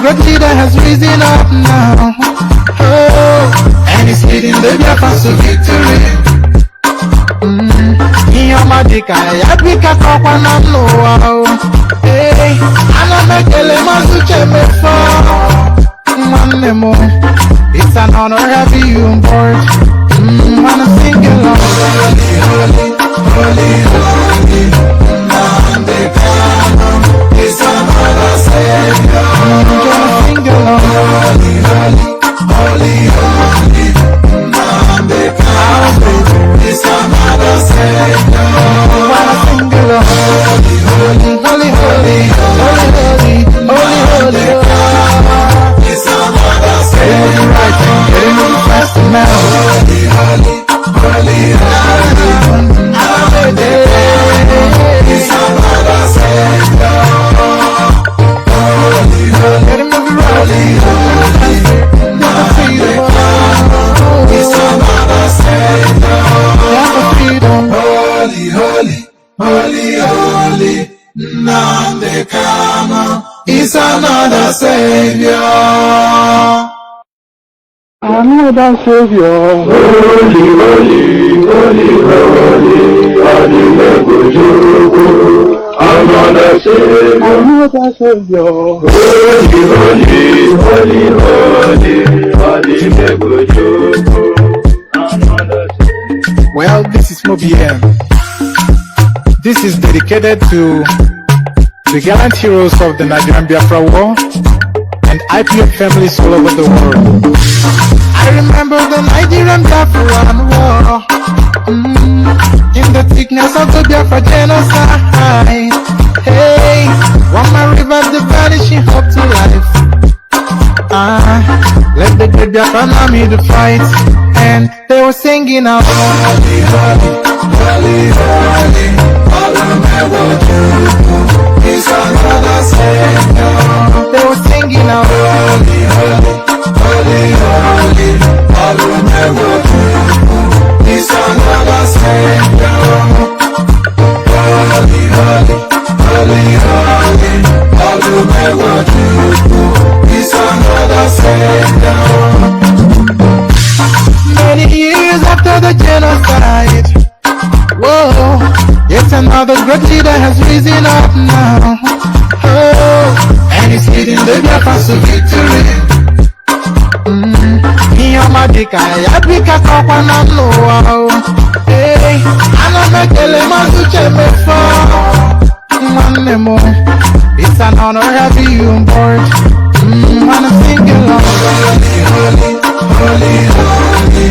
great leader has risen up now. Oh, and he's leading the Biafrans to victory. Iyamadika yabika kwa na mloa. Hey, anamekele mazuche mefo. Manemo, it's an honor having you on board. Wanna sing along. Holy, holy, holy, holy, NNAMDI KANU is another savior. Wanna sing along. Holy, holy, holy, holy, NNAMDI KANU is another savior. Wanna sing along. Holy, holy, holy, holy, holy, holy, holy, holy, it's another savior. Getting right and getting on fast now. Holy, holy, holy, holy, it's another savior. Holy, holy, getting me holy, holy, it's another savior. Holy, holy, holy, holy, NNAMDI KANU is another savior. Another savior. Holy, holy, holy, holy, another savior. Another savior. Holy, holy, holy, another savior. Well, this is MobiM. This is dedicated to the gallant heroes of the Nigerian Biafra War and IPF families all over the world. I remember the Nigerian Biafra War, in the thickness of the Biafra genocide. Hey, one man revived the vanishing hope to life. Let the great Biafra army to fight, and they were singing out. Holy, holy, holy, holy, it's another savior. They were singing out. Holy, holy, holy, holy, it's another savior. Holy, holy, holy, holy, it's another savior. Many years after the genocide, whoa, yet another great leader has risen up now. Oh, and he's leading the Biafrans to victory. Iyamadika yabika kwa na mloa. Hey, anamekele mazuche mefo. Manemo, it's an honor having you on board. Wanna sing along. Holy, holy, holy, holy,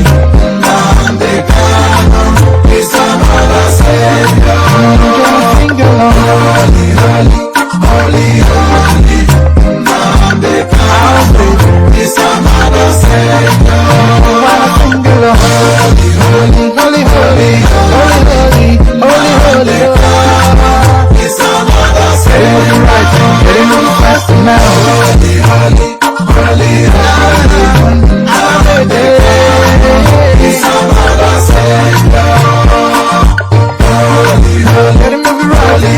NNAMDI KANU is another savior. Wanna sing along. Holy, holy, holy, holy, NNAMDI KANU is another savior. Wanna sing along. Holy, holy, holy, holy, holy, holy, holy, it's another savior. Getting right and getting on fast now. Holy, holy, holy, holy, it's another savior. Holy, holy, getting me holy,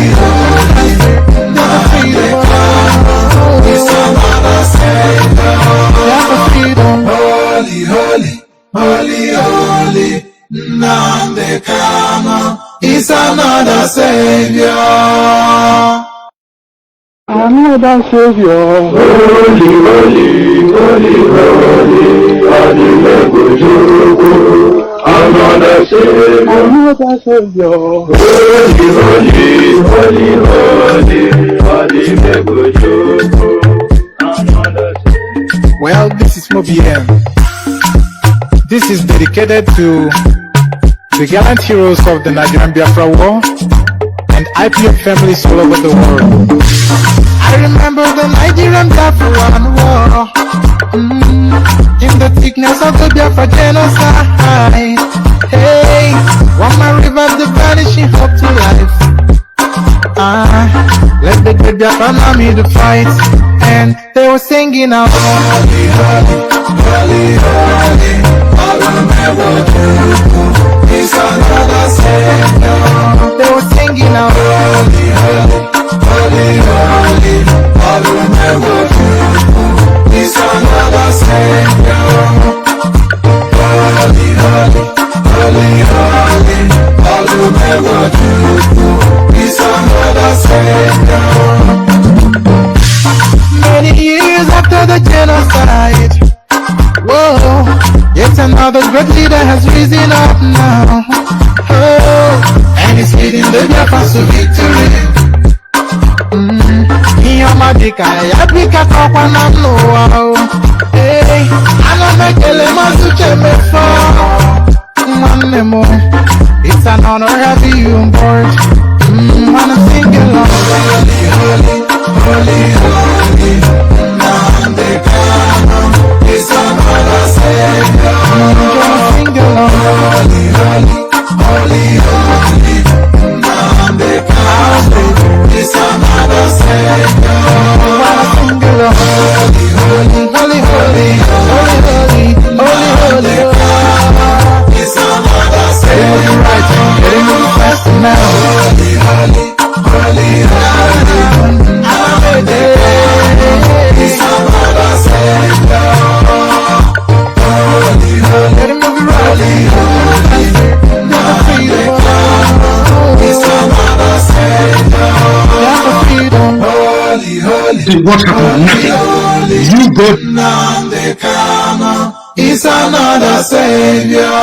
it's another savior. Holy, holy, holy, holy, NNAMDI KANU is another savior. Another savior. Holy, holy, holy, another savior. Another savior. Holy, holy, holy, another savior. Well, this is MobiM. This is dedicated to the gallant heroes of the Nigerian Biafra War and IPF families all over the world. I remember the Nigerian Biafra War, in the thickness of the Biafra genocide. Hey, one man revived the vanishing hope to life. Let the great Biafra army to fight, and they were singing out. Holy, holy, holy, holy, it's another savior. They were singing out. Holy, holy, holy, holy, the great leader has risen up now. Oh, and he's leading the Biafrans to victory. Iyamadika, Yabika, Kapana, no. Hey, I don't make a lemon to check one memo. It's an honor having you on board. Wanna sing along. Holy, holy, holy, Nnamdi Kanu is another savior. Wanna sing along. Holy, holy, holy, holy, Nnamdi Kanu is another savior. Wanna sing along. Holy, holy, holy, holy, holy, holy, holy, holy. It's another savior. Right, getting on fast now. Holy, holy, holy, holy, it's another savior. Holy, holy, getting on holy, it's another savior. Holy, holy, what happened? You got Nnamdi Kanu is another savior.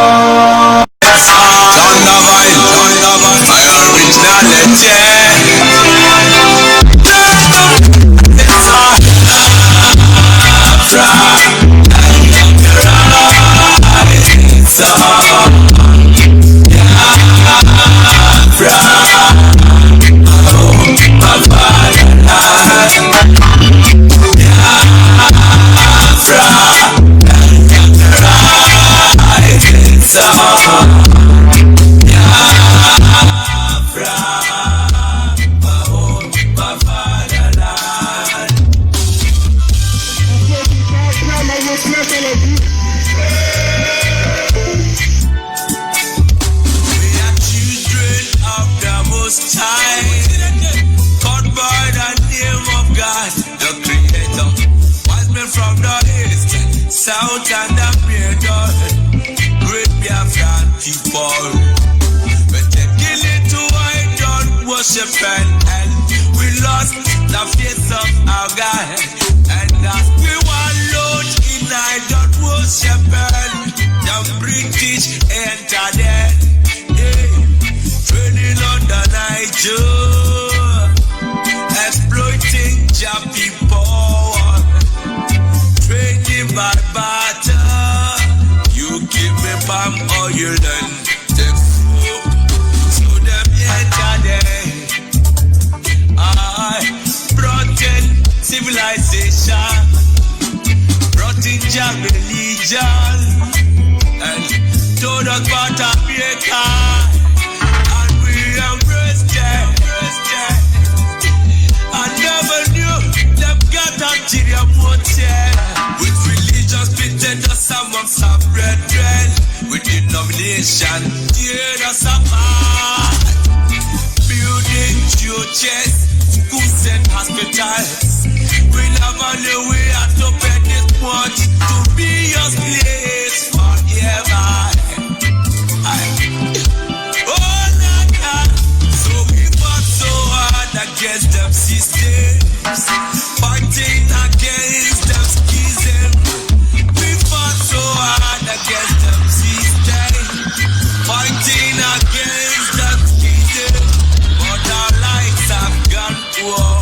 South and the great Biafran people. When they kill it to idol worship and we lost the face of our God. And as we wallowed in idol worship and the British entered it, training on the Niger, exploiting your people. By butter, you give me palm oil and take food. So them enter there. I brought in civilization, brought in your religion, and told us about America, and we embraced them. I never knew them got ulterior motive. With religious pretend us amongst our brethren, with denomination tear us apart. Building churches, schools and hospitals. We never knew we had to pay this much to be your slaves forever. Oh, Naka, so we fought so hard against them systems, fighting against them schism. We fought so hard against them systems, fighting against them schism. But our lives have gone poor.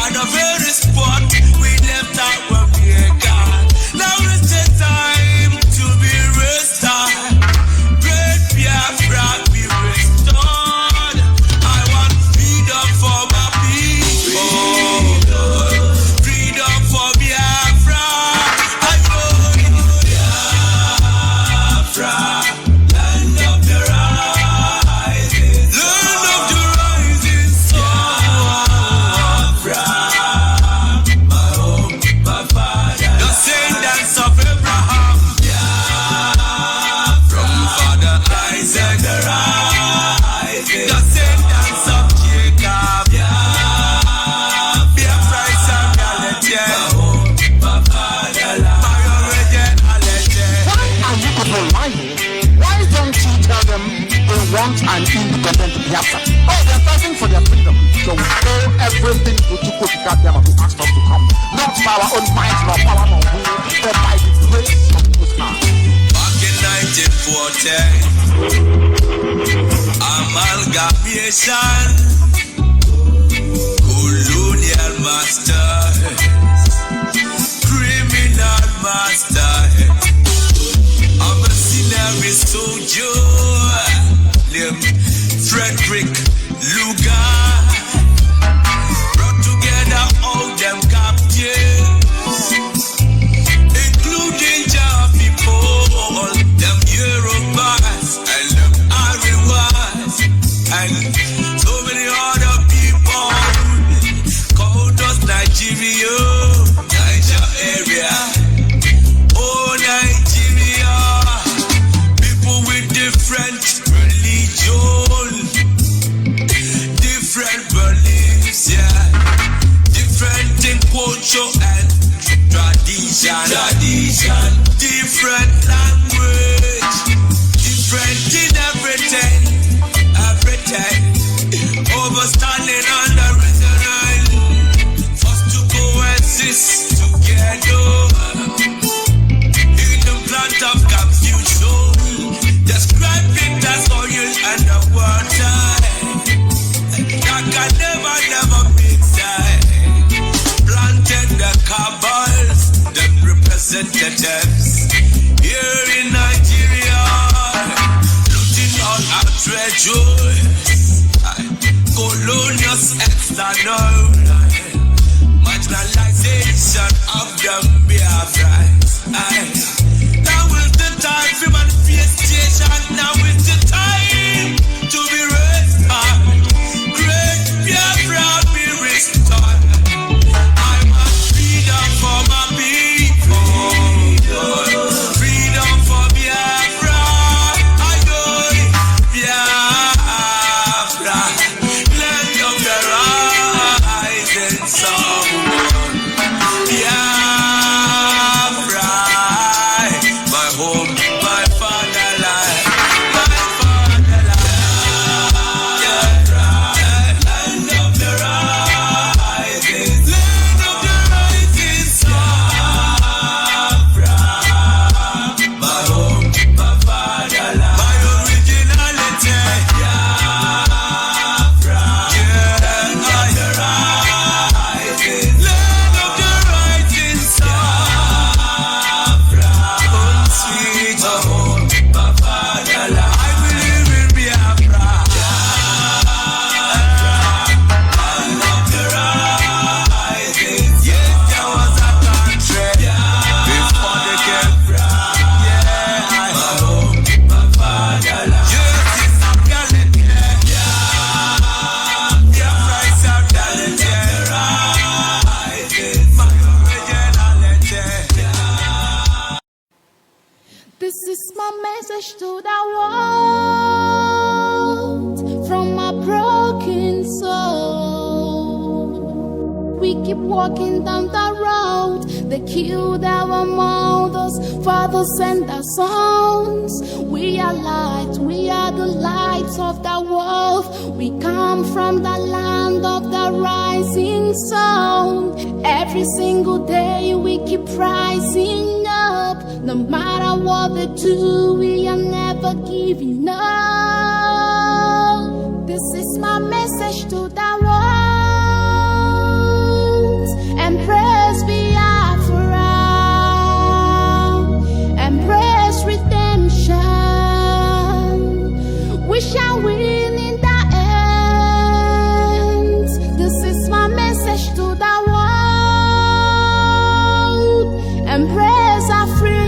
At the very spot we left out when we are gone. Now is the time to be restored. Great Biafra be restored. I want freedom for my people. Freedom for Biafra. I want Biafra. Land of the rising sun. Land of the rising sun. Biafra. My home, my father. The descendants of Abraham. Biafra. From Father Isaac. The rising. Descendants of Jacob. Biafra is a reality. My home, my fatherland. My origin, why are you people lying? Why don't you tell them they want an independent Biafra? Oh, they're fighting for their freedom. So we owe everything to Chukwuka Biafra who asked us to come. Not by our own might, nor power, nor will, but by the grace of His hand. back Amalgamation, colonial master, criminal master, a mercenary soldier, named Frederick Lugar, brought together all them captives, including Jah people, them Yorubas and them Ariwas, and so many other people. Called us Nigeria, Niger area. Oh Nigeria, people with different religion, different beliefs, yeah, different in culture and tradition, different language, different in everything, overstanding on the reason first to coexist together in the plant of confusion, describing the soil and the water that can never mix. Planted the cabals, the representatives here in Nigeria, looting all our treasures, colonial external marginalization of the Biafrans. Now is the time for manifestation. Now is the time to be restored. Great Biafra be restored. I want freedom for my people. Freedom for Biafra. I know Biafra. Land of the rising sun. Biafra. My home, my fatherland. My fatherland. Biafra. Land of the rising sun. Land of the rising sun. Biafra. My home, my fatherland. My originality. Biafra. Land of the rising. Land of the rising sun. Home sweet home, my fatherland. I believe in Biafra. Land of the rising. Yes, there was a country before they came from. Yeah, my home, my fatherland. Yes, it's a reality. Biafra is a reality. My originality. This is my message to the world from my broken soul. We keep walking down the road. They killed our mothers, fathers, and our sons. We are light, we are the lights of the world. We come from the land of the rising sun. Every single day we keep rising up. No matter what they do, we are never giving up. This is my message to the world. Embrace Biafra. Embrace redemption. We shall win in the end. This is my message to the world. Embrace our freedom.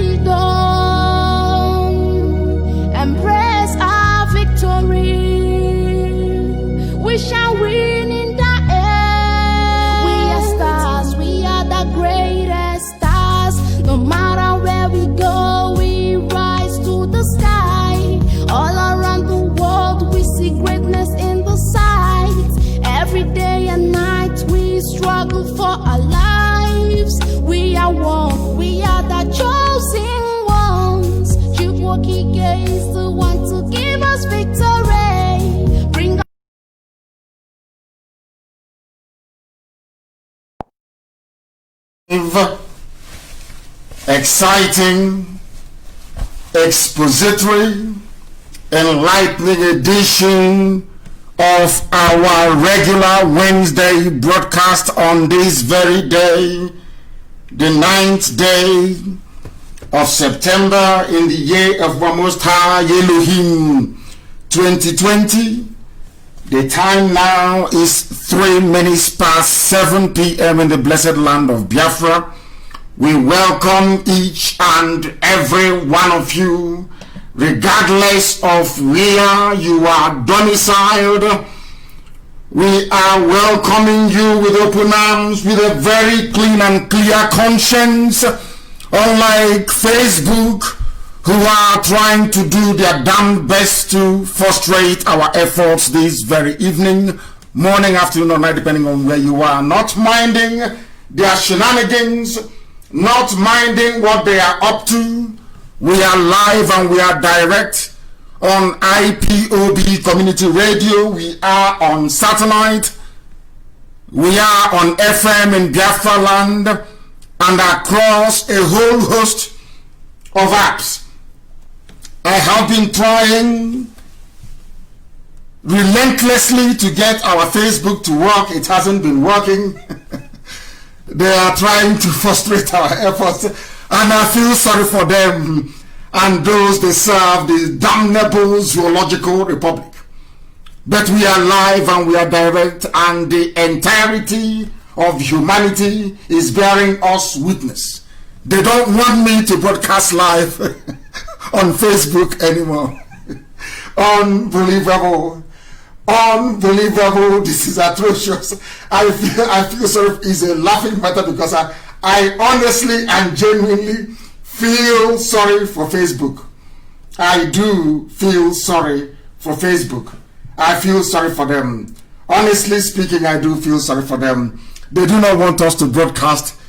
Embrace our victory. We shall win in the end. We are stars, we are the greatest stars. No matter where we go, we rise to the sky. All around the world, we see greatness in the sight. Every day and night, we struggle for our lives. We are one, we are the chosen ones. Chukwokike is the one to give us victory. Bring exciting, expository, enlightening edition of our regular Wednesday broadcast on this very day, the 9th day of September in the year of our Most High Elohim 2020. The time now is 3 minutes past 7 p.m. in the blessed land of Biafra. We welcome each and every one of you, regardless of where you are domiciled. We are welcoming you with open arms, with a very clean and clear conscience, unlike Facebook, who are trying to do their damn best to frustrate our efforts this very evening, morning, afternoon, or night, depending on where you are, not minding their shenanigans, not minding what they are up to. We are live and we are direct on IPOB Community Radio. We are on satellite. We are on FM in Biafra land and across a whole host of apps. I have been trying relentlessly to get our Facebook to work. It hasn't been working. They are trying to frustrate our efforts, and I feel sorry for them and those they serve, the damnable zoological republic. But we are live and we are direct, and the entirety of humanity is bearing us witness. They don't want me to broadcast live on Facebook anymore. Unbelievable. Unbelievable. This is atrocious. I feel sorry. It's a laughing matter because I honestly and genuinely feel sorry for Facebook. I do feel sorry for Facebook. I feel sorry for them. Honestly speaking, I do feel sorry for them. They do not want us to broadcast,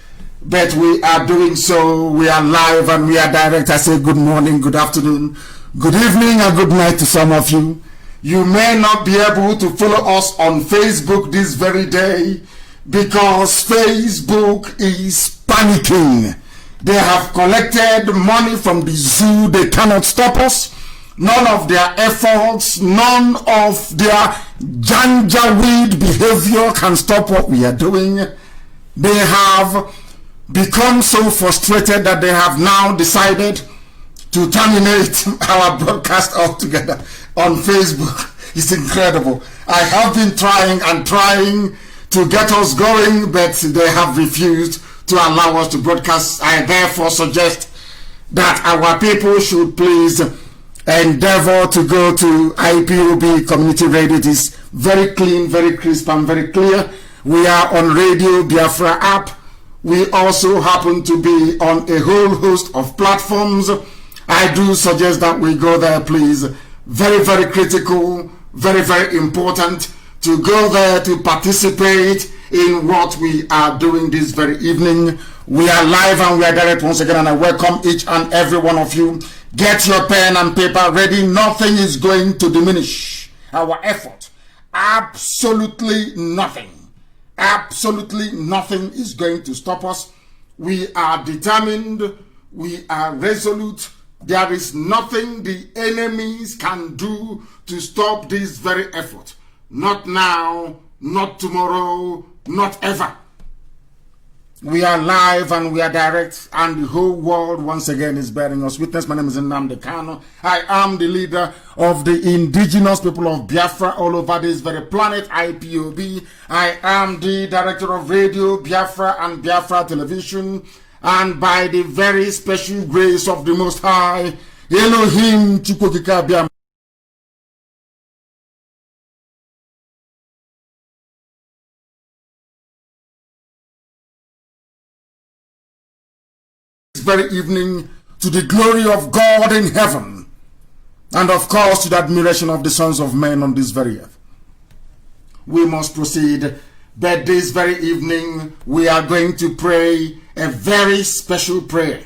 but we are doing so. We are live and we are direct. I say good morning, good afternoon, good evening, and good night to some of you. You may not be able to follow us on Facebook this very day because Facebook is panicking. They have collected money from the zoo. They cannot stop us. None of their efforts, none of their janjaweed behavior can stop what we are doing. They have become so frustrated that they have now decided to terminate our broadcast altogether on Facebook. It's incredible. I have been trying to get us going, but they have refused to allow us to broadcast. I therefore suggest that our people should please endeavor to go to IPOB Community Radio. It is very clean, very crisp, and very clear. We are on Radio Biafra app. We also happen to be on a whole host of platforms. I do suggest that we go there, please. Very, very critical, very, very important to go there to participate in what we are doing this very evening. We are live and we are direct once again, and I welcome each and every one of you. Get your pen and paper ready. Nothing is going to diminish our effort. Absolutely nothing. Absolutely nothing is going to stop us. We are determined. We are resolute. There is nothing the enemies can do to stop this very effort. Not now, not tomorrow, not ever. We are live and we are direct, and the whole world once again is bearing us witness. My name is NNAMDI KANU. I am the leader of the indigenous people of Biafra all over this very planet, IPOB. I am the director of Radio Biafra and Biafra Television, and by the very special grace of the Most High, Elohim Chukwukika Biam. Very evening, to the glory of God in heaven, and of course to the admiration of the sons of men on this very earth. We must proceed, but this very evening we are going to pray a very special prayer.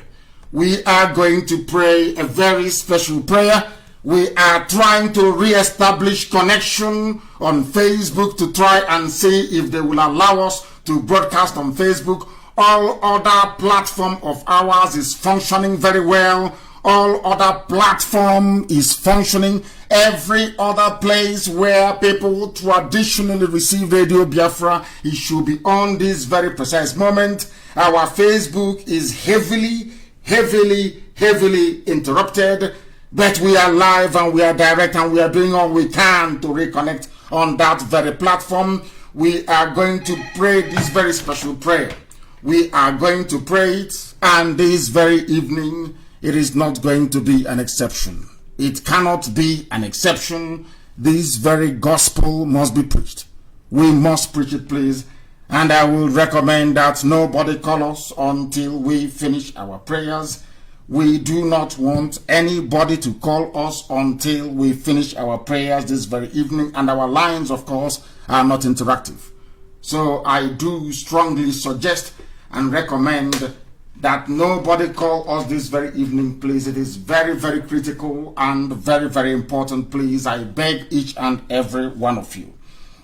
We are going to pray a very special prayer. We are trying to re-establish connection on Facebook to try and see if they will allow us to broadcast on Facebook. All other platform of ours is functioning very well. All other platform is functioning. Every other place where people traditionally receive Radio Biafra, it should be on this very precise moment. Our Facebook is heavily interrupted, but we are live and we are direct and we are doing all we can to reconnect on that very platform. We are going to pray this very special prayer. We are going to pray it, and this very evening it is not going to be an exception. It cannot be an exception. This very gospel must be preached. We must preach it, please. And I will recommend that nobody call us until we finish our prayers. We do not want anybody to call us until we finish our prayers this very evening. And our lines, of course, are not interactive. So I do strongly suggest and recommend that nobody call us this very evening, please. It is very critical and very important, please. I beg each and every one of you,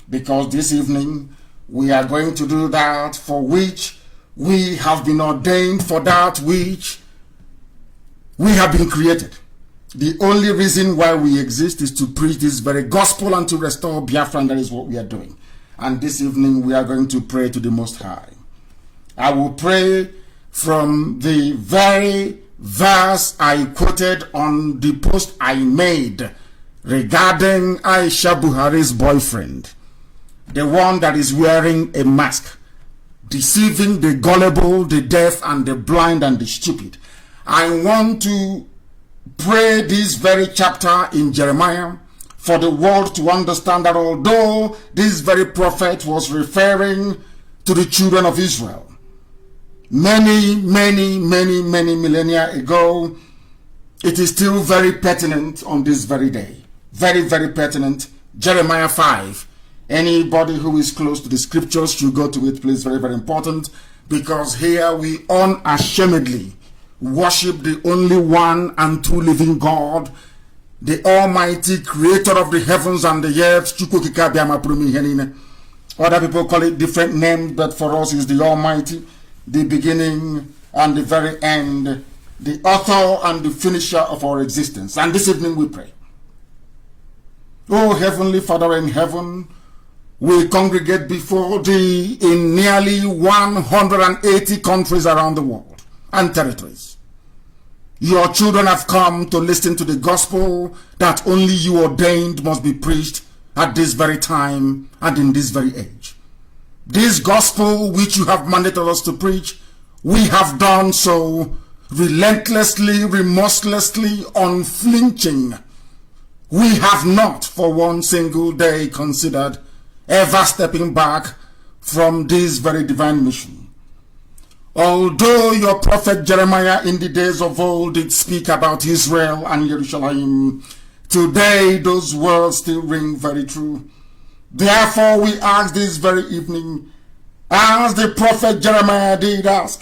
because this evening we are going to do that for which we have been ordained, for that which we have been created. The only reason why we exist is to preach this very gospel and to restore Biafra, and that is what we are doing. And this evening we are going to pray to the Most High. I will pray from the very verse I quoted on the post I made regarding Aisha Buhari's boyfriend, the one that is wearing a mask, deceiving the gullible, the deaf, and the blind, and the stupid. I want to pray this very chapter in Jeremiah for the world to understand that although this very prophet was referring to the children of Israel many millennia ago, it is still very pertinent on this very day. Very pertinent. Jeremiah 5. Anybody who is close to the scriptures should go to it, please. Very important, because here we unashamedly worship the only one and true living God, the Almighty Creator of the heavens and the earth. Other people call it different names, but for us is the Almighty, the beginning and the very end, the author and the finisher of our existence. And this evening we pray. Oh, Heavenly Father in heaven, we congregate before Thee in nearly 180 countries around the world and territories. Your children have come to listen to the gospel that only You ordained must be preached at this very time and in this very age. This gospel which You have mandated us to preach, we have done so relentlessly, remorselessly, unflinching. We have not for one single day considered ever stepping back from this very divine mission. Although Your prophet Jeremiah in the days of old did speak about Israel and Jerusalem, today those words still ring very true. Therefore we ask this very evening, as the prophet Jeremiah did ask,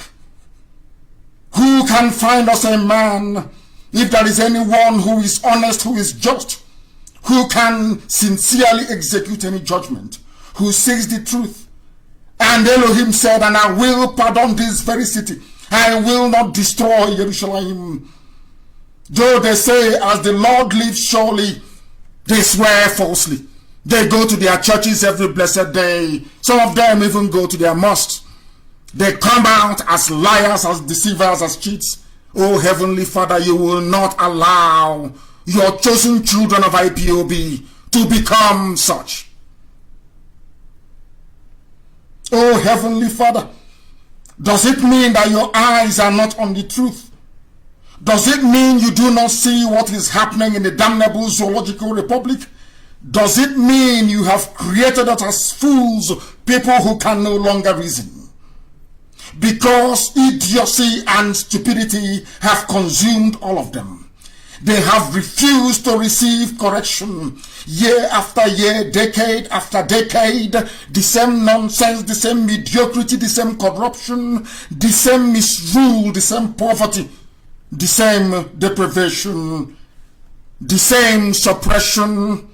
who can find us a man, if there is anyone who is honest, who is just, who can sincerely execute any judgment, who seeks the truth? And Elohim said, and I will pardon this very city. I will not destroy Jerusalem. Though they say, as the Lord lives, surely they swear falsely. They go to their churches every blessed day. Some of them even go to their mosques. They come out as liars, as deceivers, as cheats. Oh, Heavenly Father, You will not allow Your chosen children of IPOB to become such. Oh, Heavenly Father, does it mean that Your eyes are not on the truth? Does it mean You do not see what is happening in the damnable zoological republic? Does it mean You have created us as fools, people who can no longer reason? Because idiocy and stupidity have consumed all of them. They have refused to receive correction. Year after year, decade after decade, the same nonsense, the same mediocrity, the same corruption, the same misrule, the same poverty, the same deprivation, the same suppression,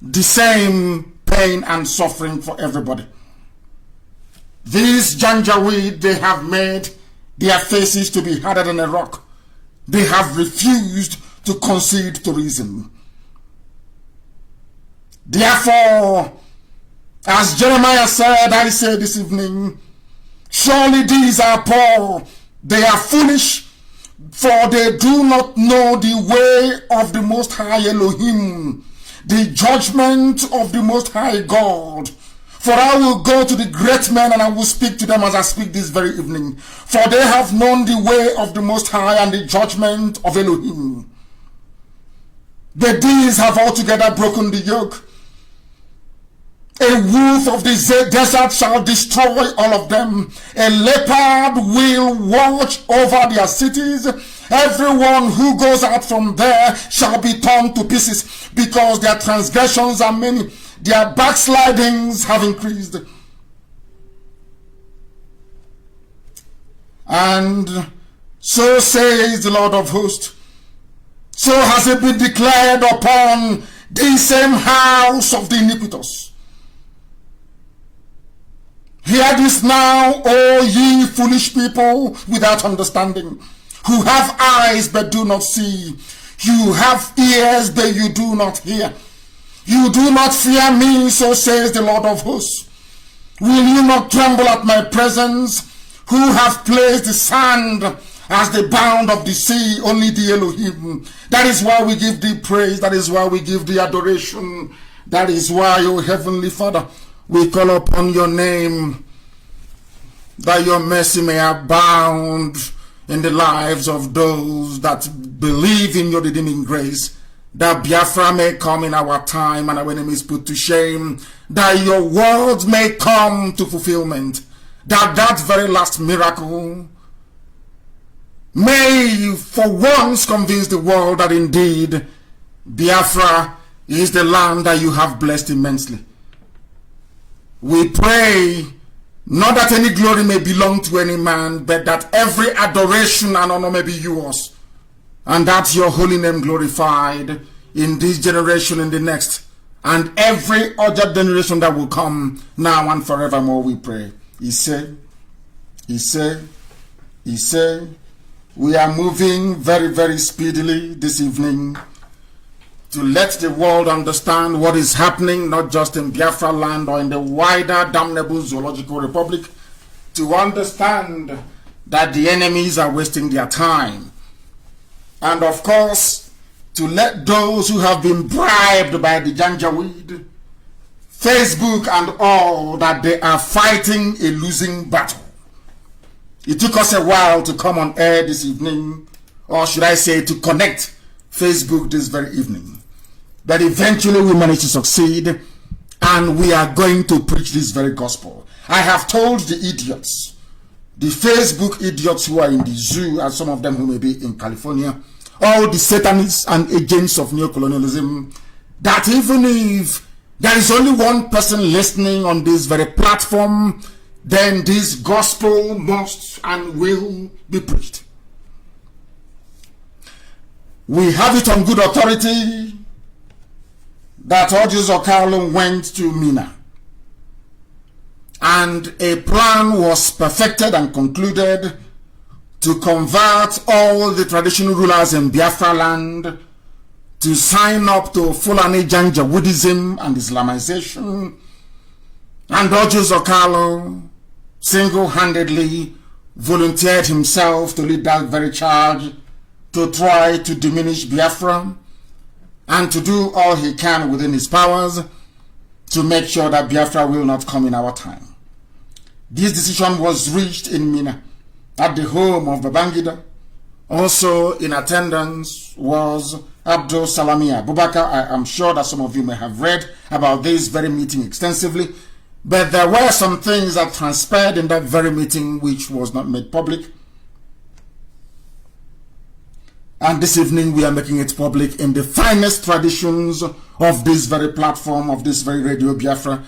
the same pain and suffering for everybody. These janjaweed, they have made their faces to be harder than a rock. They have refused to concede to reason. Therefore, as Jeremiah said, I say this evening, surely these are poor, they are foolish, for they do not know the way of the Most High Elohim, the judgment of the Most High God. For I will go to the great men and I will speak to them as I speak this very evening. For they have known the way of the Most High and the judgment of Elohim. But these have altogether broken the yoke. A wolf of the desert shall destroy all of them. A leopard will watch over their cities. Everyone who goes out from there shall be torn to pieces, because their transgressions are many. Their backslidings have increased. And so says the Lord of hosts, so has it been declared upon the same house of the iniquitous. Hear this now, O ye foolish people without understanding, who have eyes but do not see, you have ears but you do not hear. You do not fear me, so says the Lord of hosts. Will you not tremble at my presence, who have placed the sand as the bound of the sea, only the Elohim? That is why we give thee praise, that is why we give thee adoration, that is why, O Heavenly Father, we call upon your name, that your mercy may abound in the lives of those that believe in your redeeming grace, that Biafra may come in our time and our enemies put to shame, that your words may come to fulfillment, that that very last miracle may for once convince the world that indeed Biafra is the land that you have blessed immensely. We pray not that any glory may belong to any man, but that every adoration and honor may be yours, and that your holy name glorified in this generation, in the next, and every other generation that will come now and forevermore, we pray. He said, we are moving very, very speedily this evening to let the world understand what is happening, not just in Biafra land or in the wider damnable zoological republic, to understand that the enemies are wasting their time. And of course, to let those who have been bribed by the Janjaweed, Facebook and all, that they are fighting a losing battle. It took us a while to come on air this evening, or should I say to connect Facebook this very evening. But eventually we managed to succeed, and we are going to preach this very gospel. I have told the idiots, the Facebook idiots who are in the zoo, and some of them who may be in California, all the satanists and agents of neocolonialism, that even if there is only one person listening on this very platform, then this gospel must and will be preached. We have it on good authority that Ojus Okalo went to Mina, and a plan was perfected and concluded to convert all the traditional rulers in Biafra land to sign up to Fulani Janjaweedism and Islamization. And Ojus Okalo single-handedly volunteered himself to lead that very charge to try to diminish Biafra and to do all he can within his powers to make sure that Biafra will not come in our time. This decision was reached in Mina, at the home of Babangida. Also in attendance was Abdul Salamia Abubakar. I am sure that some of you may have read about this very meeting extensively, but there were some things that transpired in that very meeting which was not made public. And this evening we are making it public in the finest traditions of this very platform, of this very Radio Biafra,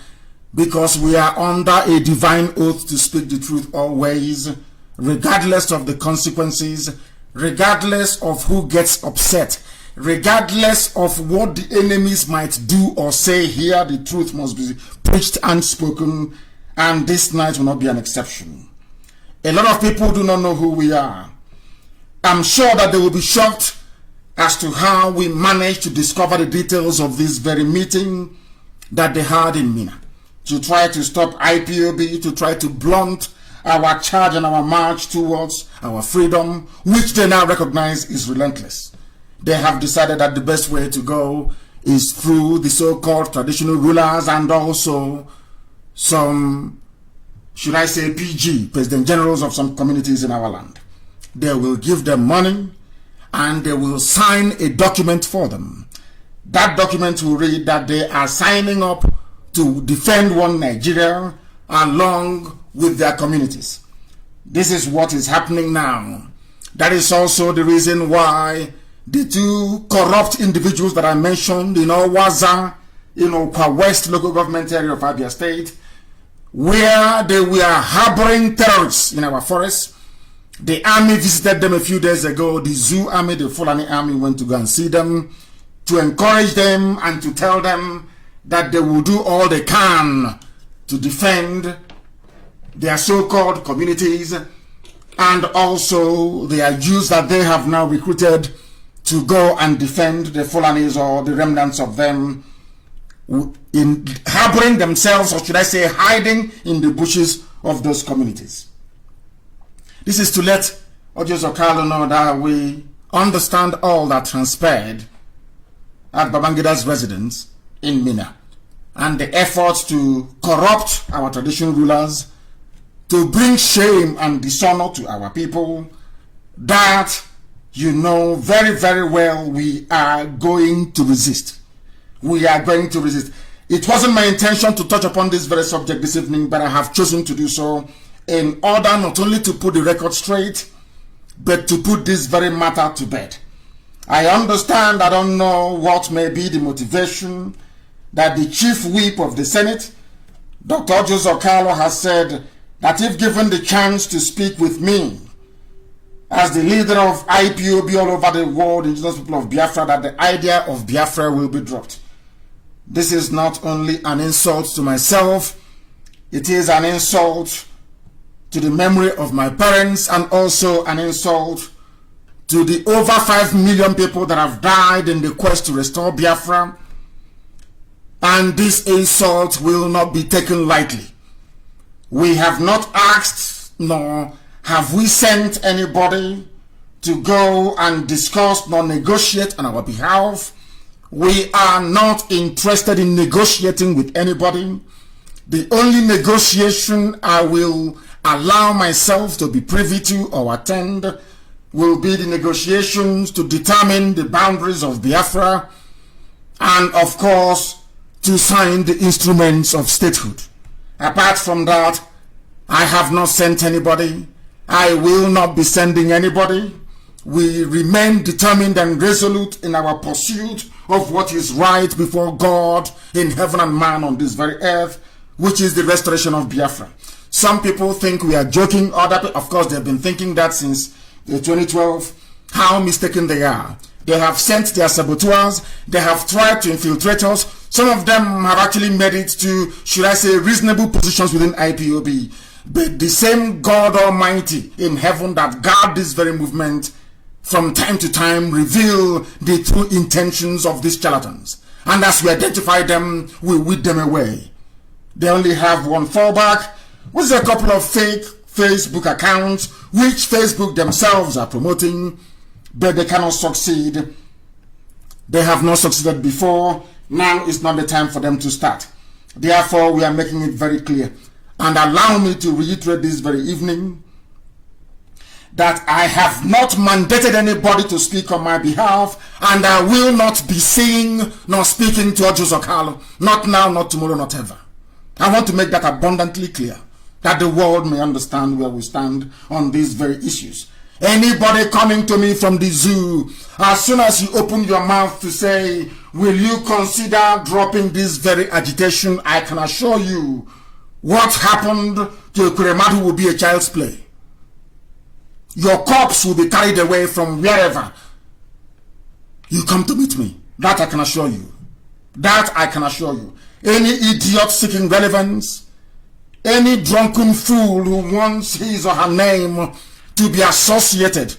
because we are under a divine oath to speak the truth always, regardless of the consequences, regardless of who gets upset, regardless of what the enemies might do or say here. The truth must be preached and spoken, and this night will not be an exception. A lot of people do not know who we are. I'm sure that they will be shocked as to how we managed to discover the details of this very meeting that they had in Minna, to try to stop IPOB, to try to blunt our charge and our march towards our freedom, which they now recognize is relentless. They have decided that the best way to go is through the so-called traditional rulers and also some, should I say, PG, President Generals of some communities in our land. They will give them money and they will sign a document for them. That document will read that they are signing up to defend one Nigeria along with their communities. This is what is happening now. That is also the reason why the two corrupt individuals that I mentioned in Owaza, in Okwa West local government area of Abia State, where they were harboring terrorists in our forests. The army visited them a few days ago. The Zoo army, the Fulani army, went to go and see them to encourage them and to tell them that they will do all they can to defend their so-called communities and also their youths that they have now recruited to go and defend the Fulanis or the remnants of them in harboring themselves, or should I say hiding in the bushes of those communities. This is to let Ojo Zokalo know that we understand all that transpired at Babangida's residence in Minna and the efforts to corrupt our traditional rulers, to bring shame and dishonor to our people, that you know very, very well we are going to resist. We are going to resist. It wasn't my intention to touch upon this very subject this evening, but I have chosen to do so in order not only to put the record straight, but to put this very matter to bed. I understand, I don't know what may be the motivation that the chief whip of the Senate, Dr. Ojo Zokalo, has said that if given the chance to speak with me as the leader of IPOB all over the world, indigenous people of Biafra, that the idea of Biafra will be dropped. This is not only an insult to myself, it is an insult to the memory of my parents and also an insult to the over 5 million people that have died in the quest to restore Biafra. And this insult will not be taken lightly. We have not asked, nor have we sent anybody to go and discuss nor negotiate on our behalf. We are not interested in negotiating with anybody. The only negotiation I will allow myself to be privy to or attend will be the negotiations to determine the boundaries of Biafra and, of course, to sign the instruments of statehood. Apart from that, I have not sent anybody. I will not be sending anybody. We remain determined and resolute in our pursuit of what is right before God in heaven and man on this very earth, which is the restoration of Biafra. Some people think we are joking. Other people, of course, they've been thinking that since 2012. How mistaken they are. They have sent their saboteurs. They have tried to infiltrate us. Some of them have actually made it to, should I say, reasonable positions within IPOB. But the same God Almighty in heaven that guard this very movement from time to time reveal the true intentions of these charlatans. And as we identify them, we weed them away. They only have one fallback, which is a couple of fake Facebook accounts, which Facebook themselves are promoting, but they cannot succeed. They have not succeeded before. Now is not the time for them to start. Therefore, we are making it very clear. And allow me to reiterate this very evening that I have not mandated anybody to speak on my behalf, and I will not be seeing nor speaking to Ojo Zokalo. Not now, not tomorrow, not ever. I want to make that abundantly clear, that the world may understand where we stand on these very issues. Anybody coming to me from the zoo, as soon as you open your mouth to say, will you consider dropping this very agitation, I can assure you, what happened to Kuremadu will be a child's play. Your corpse will be carried away from wherever you come to meet me. That I can assure you. That I can assure you. Any idiot seeking relevance, any drunken fool who wants his or her name to be associated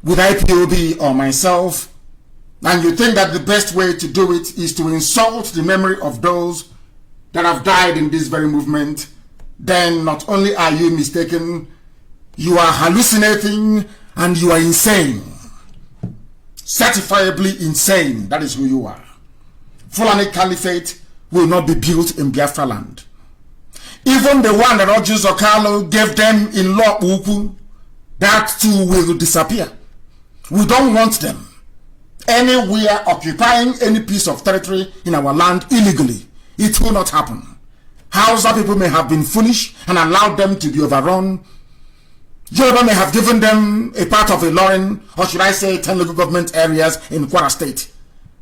with IPOB or myself, and you think that the best way to do it is to insult the memory of those that have died in this very movement, then not only are you mistaken, you are hallucinating and you are insane. Certifiably insane. That is who you are. Fulani Caliphate will not be built in Biafra land. Even the one that Oju Zokalo gave them in Law Uku, that too will disappear. We don't want them anywhere occupying any piece of territory in our land illegally. It will not happen. Hausa people may have been foolish and allowed them to be overrun. Yoruba may have given them a part of Ilorin, or should I say 10 local government areas in Kwara State.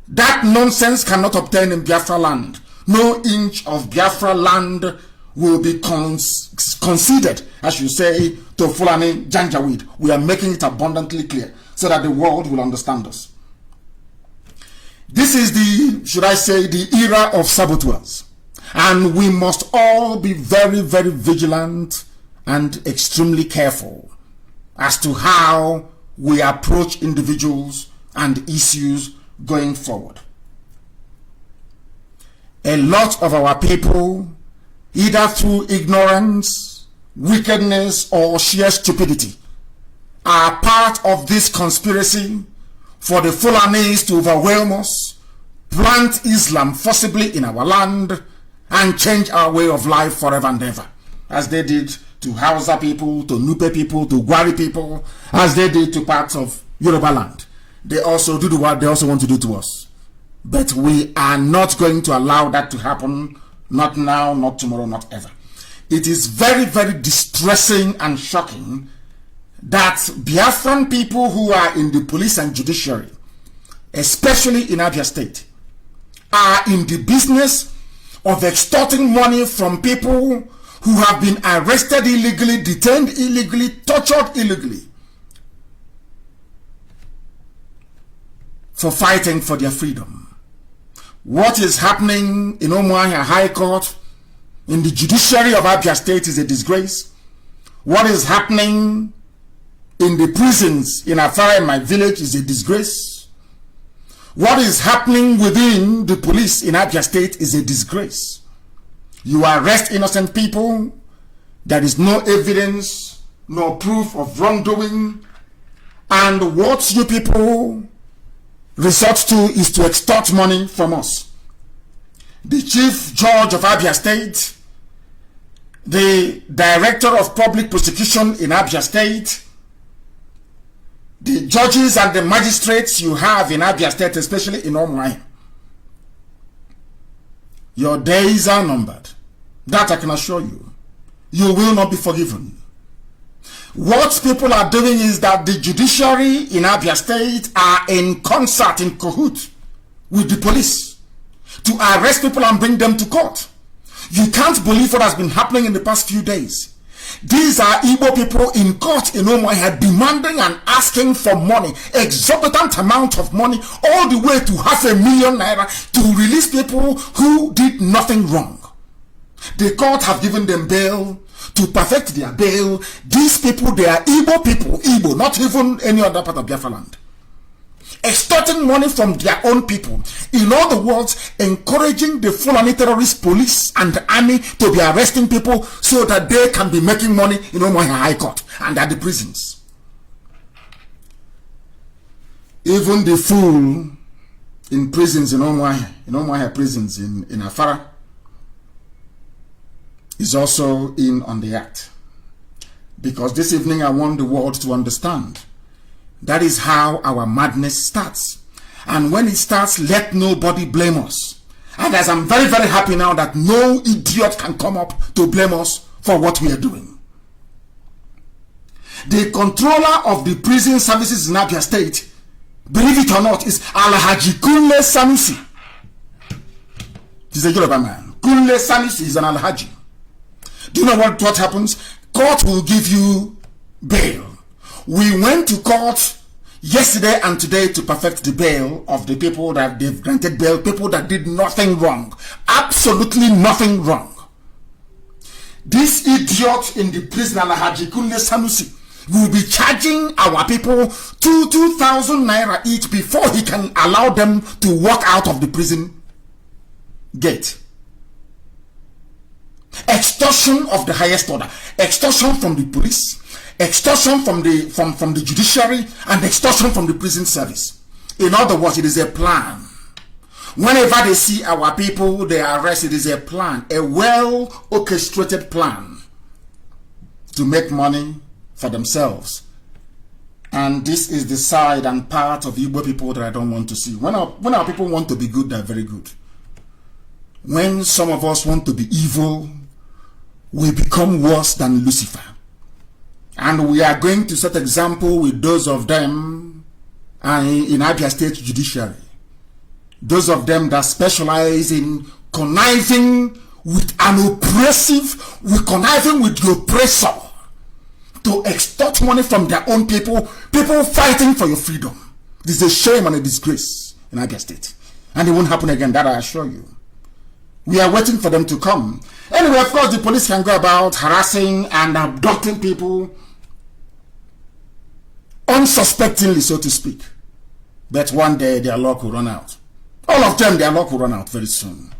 That nonsense cannot obtain in Biafra land. No inch of Biafra land will be conceded, as you say, to Fulani Janjaweed. We are making it abundantly clear so that the world will understand us. This is the, should I say, the era of saboteurs. And we must all be very, very vigilant and extremely careful as to how we approach individuals and issues going forward. A lot of our people, either through ignorance, wickedness, or sheer stupidity, are part of this conspiracy for the Fulanis to overwhelm us, plant Islam forcibly in our land, and change our way of life forever and ever, as they did to Hausa people, to Nupe people, to Gwari people, as they did to parts of Yoruba land. They also do what they also want to do to us. But we are not going to allow that to happen, not now, not tomorrow, not ever. It is very, very distressing and shocking that Biafran people who are in the police and judiciary, especially in Abia State, are in the business of extorting money from people who have been arrested illegally, detained illegally, tortured illegally, for fighting for their freedom. What is happening in Umuahia High Court, in the judiciary of Abia State, is a disgrace. What is happening in the prisons in Afara, my village, is a disgrace. What is happening within the police in Abia State is a disgrace. You arrest innocent people. There is no evidence, no proof of wrongdoing. And what you people resort to is to extort money from us. The Chief Judge of Abia State, the Director of Public Prosecution in Abia State, the judges and the magistrates you have in Abia State, especially in Umuahia, your days are numbered. That I can assure you. You will not be forgiven. What people are doing is that the judiciary in Abia State are in concert, in cahoot with the police to arrest people and bring them to court. You can't believe what has been happening in the past few days. These are Igbo people in court in Umuahia demanding and asking for money, exorbitant amount of money, all the way to 500,000 naira to release people who did nothing wrong. The court have given them bail to perfect their bail. These people, they are Igbo people, Igbo, not even any other part of Biafra land, extorting money from their own people. In other words, encouraging the Fulani terrorist police and the army to be arresting people so that they can be making money in Umuahia High Court and at the prisons. Even the fool in prisons in Umuahia prisons in Afara, is also in on the act. Because this evening I want the world to understand that is how our madness starts. And when it starts, let nobody blame us. And as I'm very, very happy now that no idiot can come up to blame us for what we are doing. The controller of the prison services in Abia State, believe it or not, is Alhaji Kunle Sanusi. He's a Yoruba man. Kunle Sanusi is an Alhaji. Do you know what happens? Court will give you bail. We went to court yesterday and today to perfect the bail of the people that they've granted bail, people that did nothing wrong. Absolutely nothing wrong. This idiot in the prison, Alhaji Kunle Sanusi, will be charging our people 2,000 naira each before he can allow them to walk out of the prison gate. Extortion of the highest order, extortion from the police, extortion from the judiciary, and extortion from the prison service. In other words, it is a plan. Whenever they see our people, they arrest. It is a plan, a well orchestrated plan to make money for themselves. And this is the side and part of Igbo people that I don't want to see. When our people want to be good, they're very good. When some of us want to be evil, we become worse than Lucifer. And we are going to set example with those of them in Abia State Judiciary. Those of them that specialize in conniving with an oppressive, conniving with the oppressor to extort money from their own people fighting for your freedom. This is a shame and a disgrace in Abia State. And it won't happen again, that I assure you. We are waiting for them to come. Anyway, of course, the police can go about harassing and abducting people unsuspectingly, so to speak. But one day their luck will run out. All of them, their luck will run out very soon.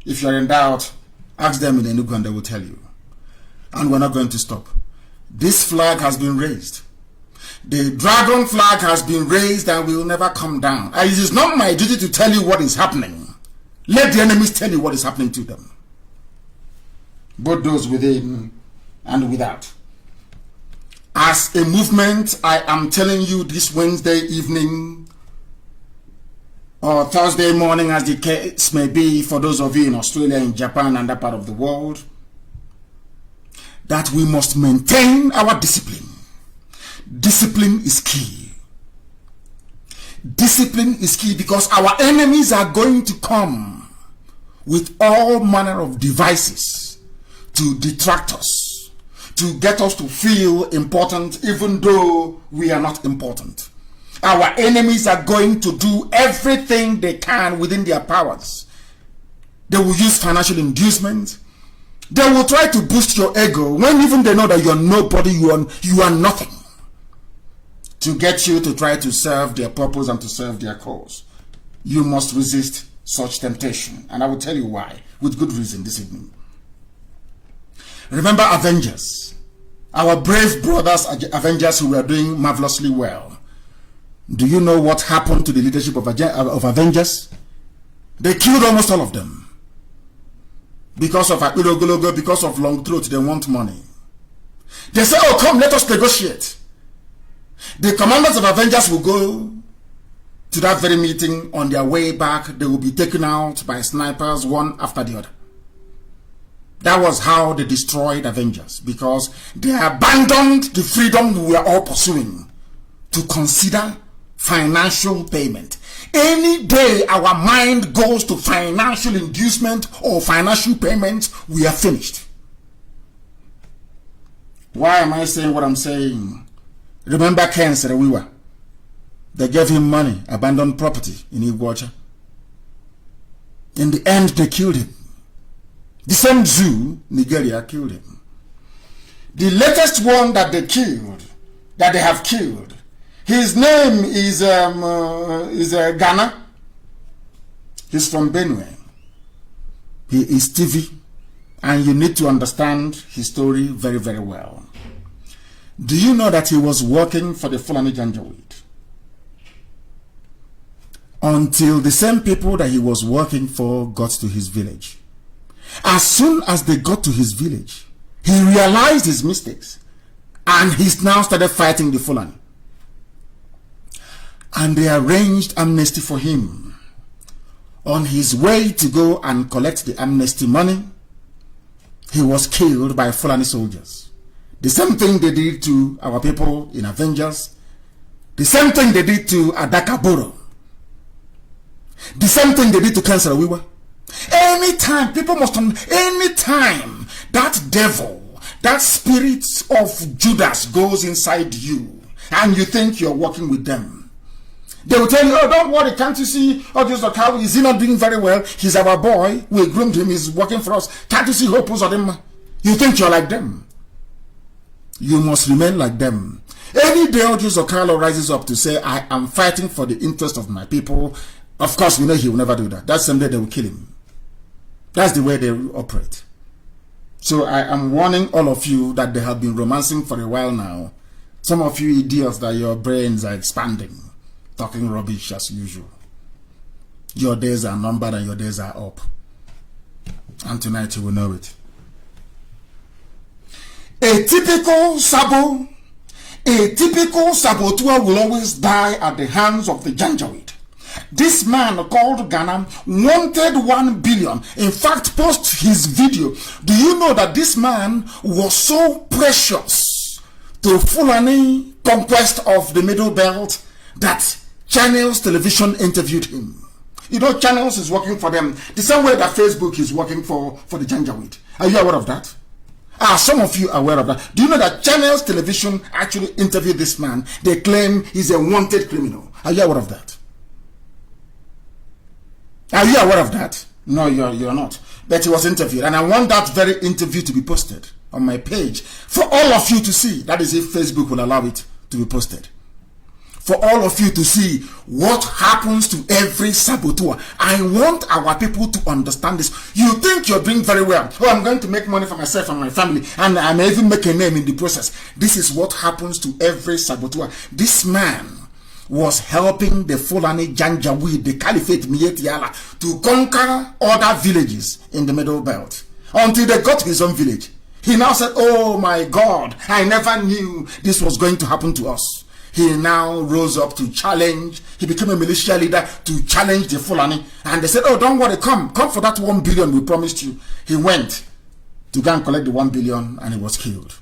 If you're in doubt, ask them in Enugu and they will tell you. And we're not going to stop. This flag has been raised. The dragon flag has been raised and will never come down. And it is not my duty to tell you what is happening. Let the enemies tell you what is happening to them. Both those within and without. As a movement, I am telling you this Wednesday evening or Thursday morning, as the case may be, for those of you in Australia, in Japan, and that part of the world, that we must maintain our discipline. Discipline is key. Discipline is key because our enemies are going to come with all manner of devices to detract us, to get us to feel important even though we are not important. Our enemies are going to do everything they can within their powers. They will use financial inducement. They will try to boost your ego when even they know that you are nobody, you are nothing, to get you to try to serve their purpose and to serve their cause. You must resist such temptation, and I will tell you why, with good reason this evening. Remember Avengers, our brave brothers Avengers who were doing marvelously well. Do you know what happened to the leadership of Avengers? They killed almost all of them. Because of Akilogologo, because of long throat, they want money. They say, oh, come, let us negotiate. The commanders of Avengers will go to that very meeting. On their way back, they will be taken out by snipers, one after the other. That was how they destroyed Avengers, because they abandoned the freedom we were all pursuing to consider financial payment. Any day our mind goes to financial inducement or financial payment, we are finished. Why am I saying what I'm saying? Remember Ken Serewiwa? They gave him money, abandoned property in Iguacha. In the end, they killed him. The same zoo, Nigeria, killed him. The latest one that they have killed, his name is Ghana. He's from Benue. He is TV, and you need to understand his story very, very well. Do you know that he was working for the Fulani Janjaweed? Until the same people that he was working for got to his village. As soon as they got to his village, he realized his mistakes, and he's now started fighting the Fulani. And they arranged amnesty for him. On his way to go and collect the amnesty money, he was killed by Fulani soldiers. The same thing they did to our people in Avengers. The same thing they did to Adakaboro. The same thing they did to Cancer Wiwa. Anytime, anytime that devil, that spirit of Judas goes inside you and you think you're working with them, they will tell you, oh, don't worry, can't you see, oh, this Okawi, is he not doing very well? He's our boy, we groomed him, he's working for us. Can't you see Hopus or them? You think you're like them. You must remain like them. Any day Ojo Zokalo rises up to say, I am fighting for the interest of my people, of course, we know he will never do that. That's the same day they will kill him. That's the way they operate. So I am warning all of you that they have been romancing for a while now. Some of you idiots that your brains are expanding, talking rubbish as usual. Your days are numbered and your days are up. And tonight you will know it. A typical saboteur will always die at the hands of the Janjaweed. This man called Ghana wanted 1 billion. In fact, post his video. Do you know that this man was so precious to Fulani conquest of the Middle Belt that Channels Television interviewed him? You know, Channels is working for them the same way that Facebook is working for the Janjaweed. Are you aware of that? Are some of you aware of that? Do you know that Channels Television actually interviewed this man? They claim he's a wanted criminal. Are you aware of that? Are you aware of that? No, you're not. But he was interviewed. And I want that very interview to be posted on my page for all of you to see. That is if Facebook will allow it to be posted. For all of you to see what happens to every saboteur. I want our people to understand this. You think you're doing very well. Oh, I'm going to make money for myself and my family. And I may even make a name in the process. This is what happens to every saboteur. This man was helping the Fulani Janjaweed, the Caliphate Mietiala, to conquer other villages in the Middle Belt until they got to his own village. He now said, oh my God, I never knew this was going to happen to us. He now rose up to challenge. He became a militia leader to challenge the Fulani. And they said, oh, don't worry, come for that 1 billion we promised you. He went to go and collect the 1 billion and he was killed.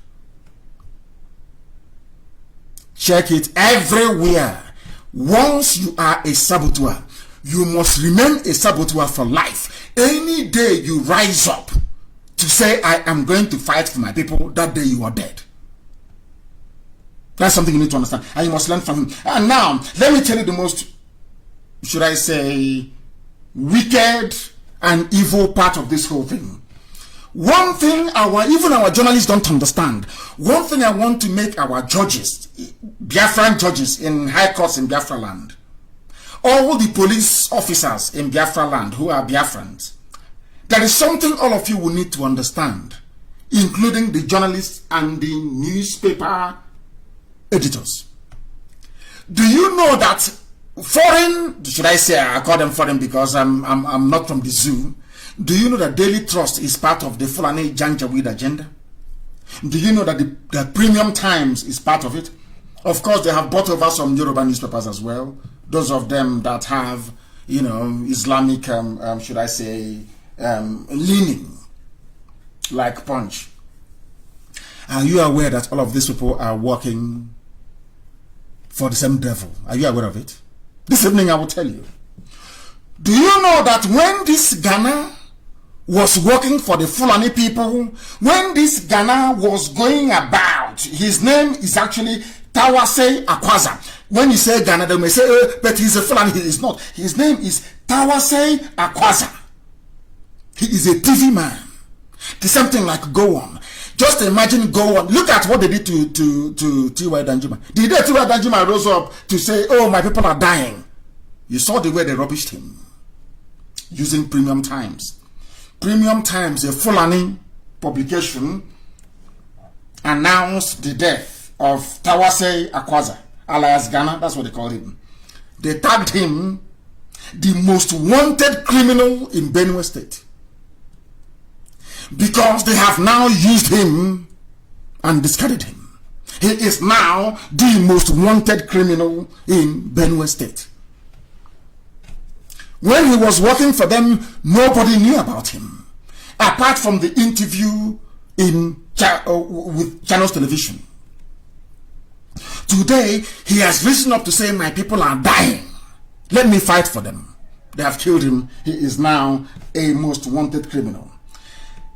Check it everywhere. Once you are a saboteur, you must remain a saboteur for life. Any day you rise up to say, I am going to fight for my people, that day you are dead. That's something you need to understand. And you must learn from him. And now, let me tell you the most, should I say, wicked and evil part of this whole thing. One thing even our journalists don't understand. One thing I want to make our judges, Biafran judges in high courts in Biafra land, all the police officers in Biafra land who are Biafrans, there is something all of you will need to understand, including the journalists and the newspaper editors. Do you know that foreign, should I say, I call them foreign because I'm not from the zoo. Do you know that Daily Trust is part of the Fulani Janjaweed agenda? Do you know that the Premium Times is part of it? Of course, they have bought over some Yoruba newspapers as well. Those of them that have, you know, Islamic, should I say, leaning, like Punch. Are you aware that all of these people are working for the same devil? Are you aware of it? This evening I will tell you. Do you know that when this Ghana was working for the Fulani people, when this Ghana was going about, his name is actually Tawase Akwaza. When you say Ghana, they may say, but he's a Fulani. He is not. His name is Tawase Akwaza. He is a TV man. The same thing like Go On. Just imagine Go On. Look at what they did to T.Y. Danjuma. The day T.Y. Danjuma rose up to say, oh, my people are dying. You saw the way they rubbished him. Using Premium Times. Premium Times, a Fulani publication, announced the death of Tawase Akwaza, alias Ghana, that's what they called him. They tagged him the most wanted criminal in Benue State. Because they have now used him and discarded him. He is now the most wanted criminal in Benue State. When he was working for them, nobody knew about him, apart from the interview with Channels Television. Today, he has risen up to say, my people are dying. Let me fight for them. They have killed him. He is now a most wanted criminal.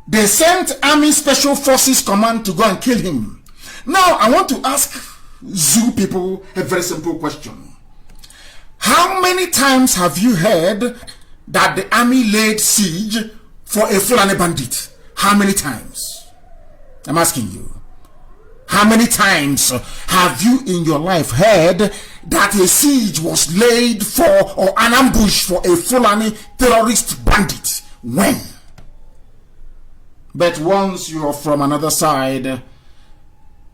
They sent Army Special Forces Command to go and kill him. Now, I want to ask Zoo people a very simple question. How many times have you heard that the army laid siege for a Fulani bandit? How many times? I'm asking you. How many times have you in your life heard that a siege was laid for or an ambush for a Fulani terrorist bandit? When? But once you are from another side,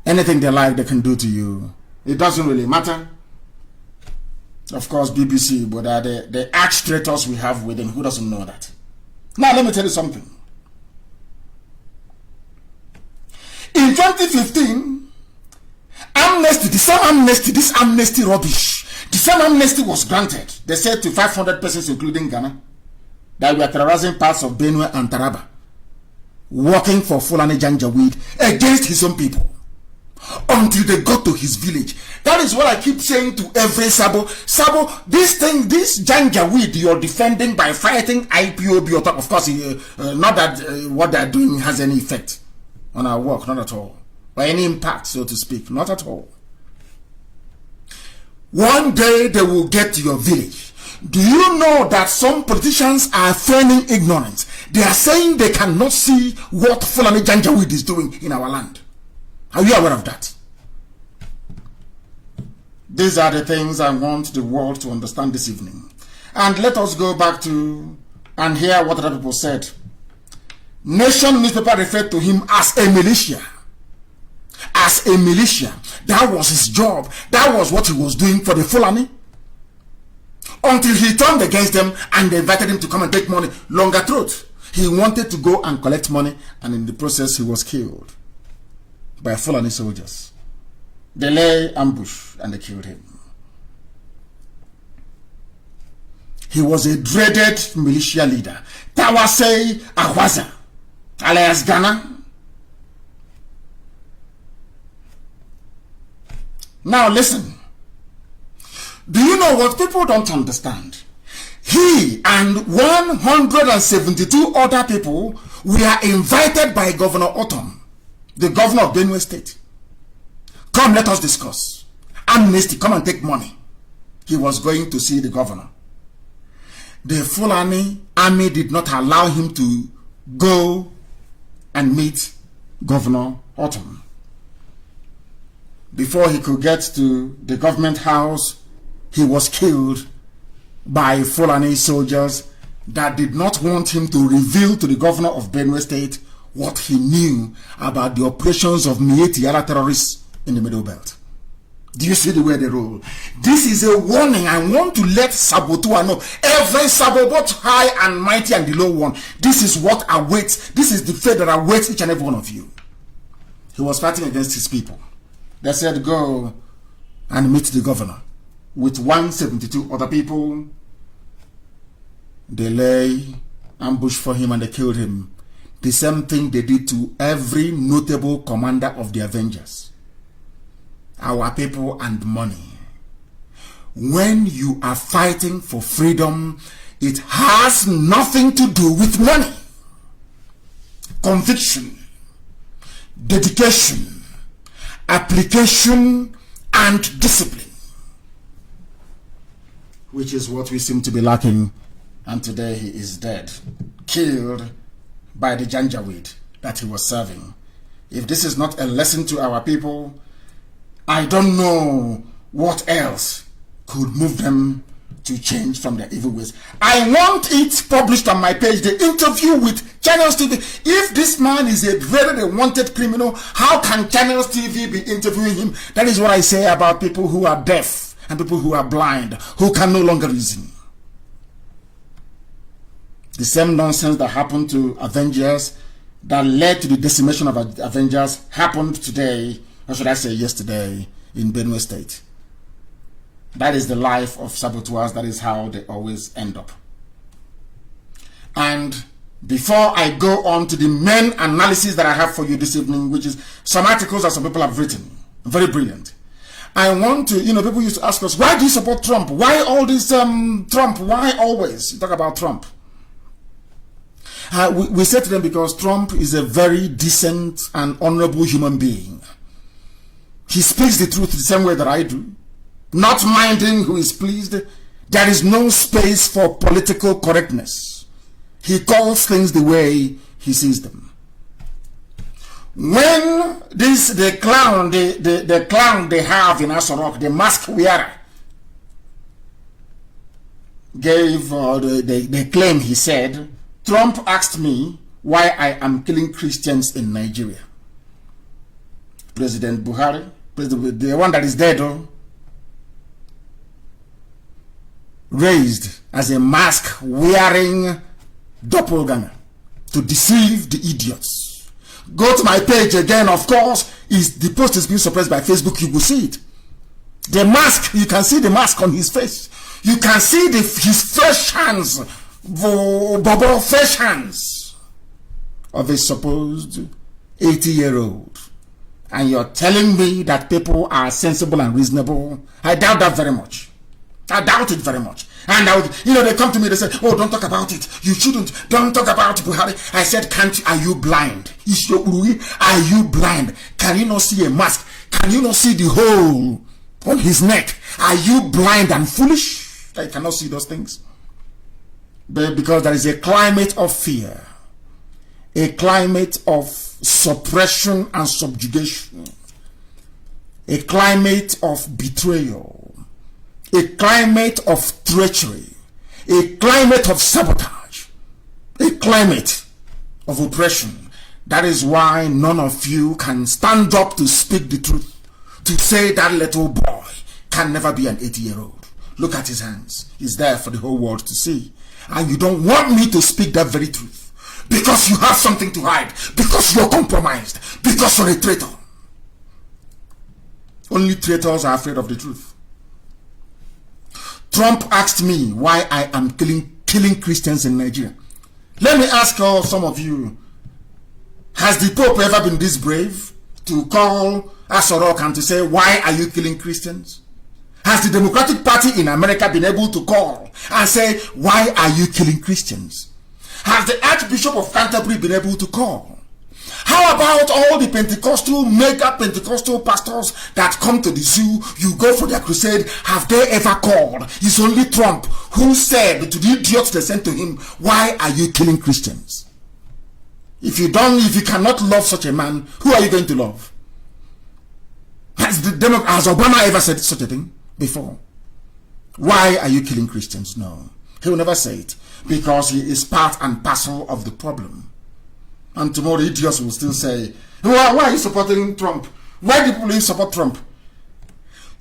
anything they like they can do to you. It doesn't really matter. Of course, BBC, but the arch traitors we have with them, who doesn't know that? Now, let me tell you something. In 2015, this amnesty rubbish, the same amnesty was granted. They said to 500 persons, including Ghana, that were terrorizing parts of Benue and Taraba, working for Fulani Janjaweed against his own people, until they got to his village. That is what I keep saying to every Sabo. Sabo, this Janjaweed you're defending by fighting IPOB, or of course, not that what they're doing has any effect on our work, not at all, or any impact, so to speak, not at all. One day they will get to your village. Do you know that some politicians are feigning ignorance? They are saying they cannot see what Fulani Janjaweed is doing in our land. Are you aware of that? These are the things I want the world to understand this evening. And let us go back to and hear what other people said. Nation newspaper referred to him as a militia. As a militia. That was his job. That was what he was doing for the Fulani. Until he turned against them and they invited him to come and take money. Longer throat. He wanted to go and collect money, and in the process he was killed by Fulani soldiers. They lay ambush and they killed him. He was a dreaded militia leader. Tawase Ahwaza, alias Ghana. Now listen. Do you know what people don't understand? He and 172 other people were invited by Governor Otom, the governor of Benue State. Come, let us discuss. Amnesty, come and take money. He was going to see the governor. The Fulani army did not allow him to go and meet Governor Otom. Before he could get to the government house, he was killed by Fulani soldiers that did not want him to reveal to the governor of Benue State what he knew about the operations of Mieti Yala terrorists in the Middle Belt. Do you see the way they roll? This is a warning. I want to let Sabotua know. Every Sabo, both high and mighty and the low one, this is what awaits. This is the fate that awaits each and every one of you. He was fighting against his people. They said, go and meet the governor. With 172 other people, they lay ambush for him and they killed him. The same thing they did to every notable commander of the Avengers. Our people and money. When you are fighting for freedom, it has nothing to do with money. Conviction, dedication, application, and discipline. Which is what we seem to be lacking. And today he is dead. Killed by the Janjaweed that he was serving. If this is not a lesson to our people, I don't know what else could move them to change from their evil ways. I want it published on my page, the interview with Channels TV. If this man is a very wanted criminal, how can Channels TV be interviewing him? That is what I say about people who are deaf and people who are blind, who can no longer reason. The same nonsense that happened to Avengers, that led to the decimation of Avengers, happened today, or should I say yesterday, in Benue State. That is the life of saboteurs. That is how they always end up. And before I go on to the main analysis that I have for you this evening, which is some articles that some people have written, very brilliant. I want to, people used to ask us, why do you support Trump? Why all this Trump? Why always you talk about Trump? We say to them because Trump is a very decent and honorable human being. He speaks the truth the same way that I do, not minding who is pleased. There is no space for political correctness. He calls things the way he sees them. When the clown they have in Asorok, the mask wearer, gave the claim, he said, Trump asked me why I am killing Christians in Nigeria. President Buhari, the one that is dead, raised as a mask wearing doppelganger to deceive the idiots. Go to my page again, of course, the post is being suppressed by Facebook, you will see it. The mask, you can see the mask on his face. You can see his fresh hands, fresh hands of a supposed 80-year-old. And you're telling me that people are sensible and reasonable? I doubt that very much. I doubt it very much. And they come to me, they say, oh, don't talk about it. You shouldn't. Don't talk about Buhari. I said, are you blind? Are you blind? Can you not see a mask? Can you not see the hole on his neck? Are you blind and foolish that you cannot see those things? But because there is a climate of fear, a climate of suppression and subjugation, a climate of betrayal, a climate of treachery, a climate of sabotage, a climate of oppression. That is why none of you can stand up to speak the truth, to say that little boy can never be an 80-year-old. Look at his hands. He's there for the whole world to see. And you don't want me to speak that very truth because you have something to hide, because you're compromised, because you're a traitor. Only traitors are afraid of the truth. Trump asked me why I am killing Christians in Nigeria. Let me ask some of you, has the Pope ever been this brave to call Asorok and to say, why are you killing Christians? Has the Democratic Party in America been able to call and say, why are you killing Christians? Has the Archbishop of Canterbury been able to call? How about all the mega Pentecostal pastors that come to the zoo, you go for their crusade, have they ever called? It's only Trump who said to the idiots they sent to him, why are you killing Christians? If you cannot love such a man, who are you going to love? Has Obama ever said such a thing before? Why are you killing Christians? No. He will never say it because he is part and parcel of the problem. And tomorrow idiots will still say, why are you supporting Trump? Why do people support Trump?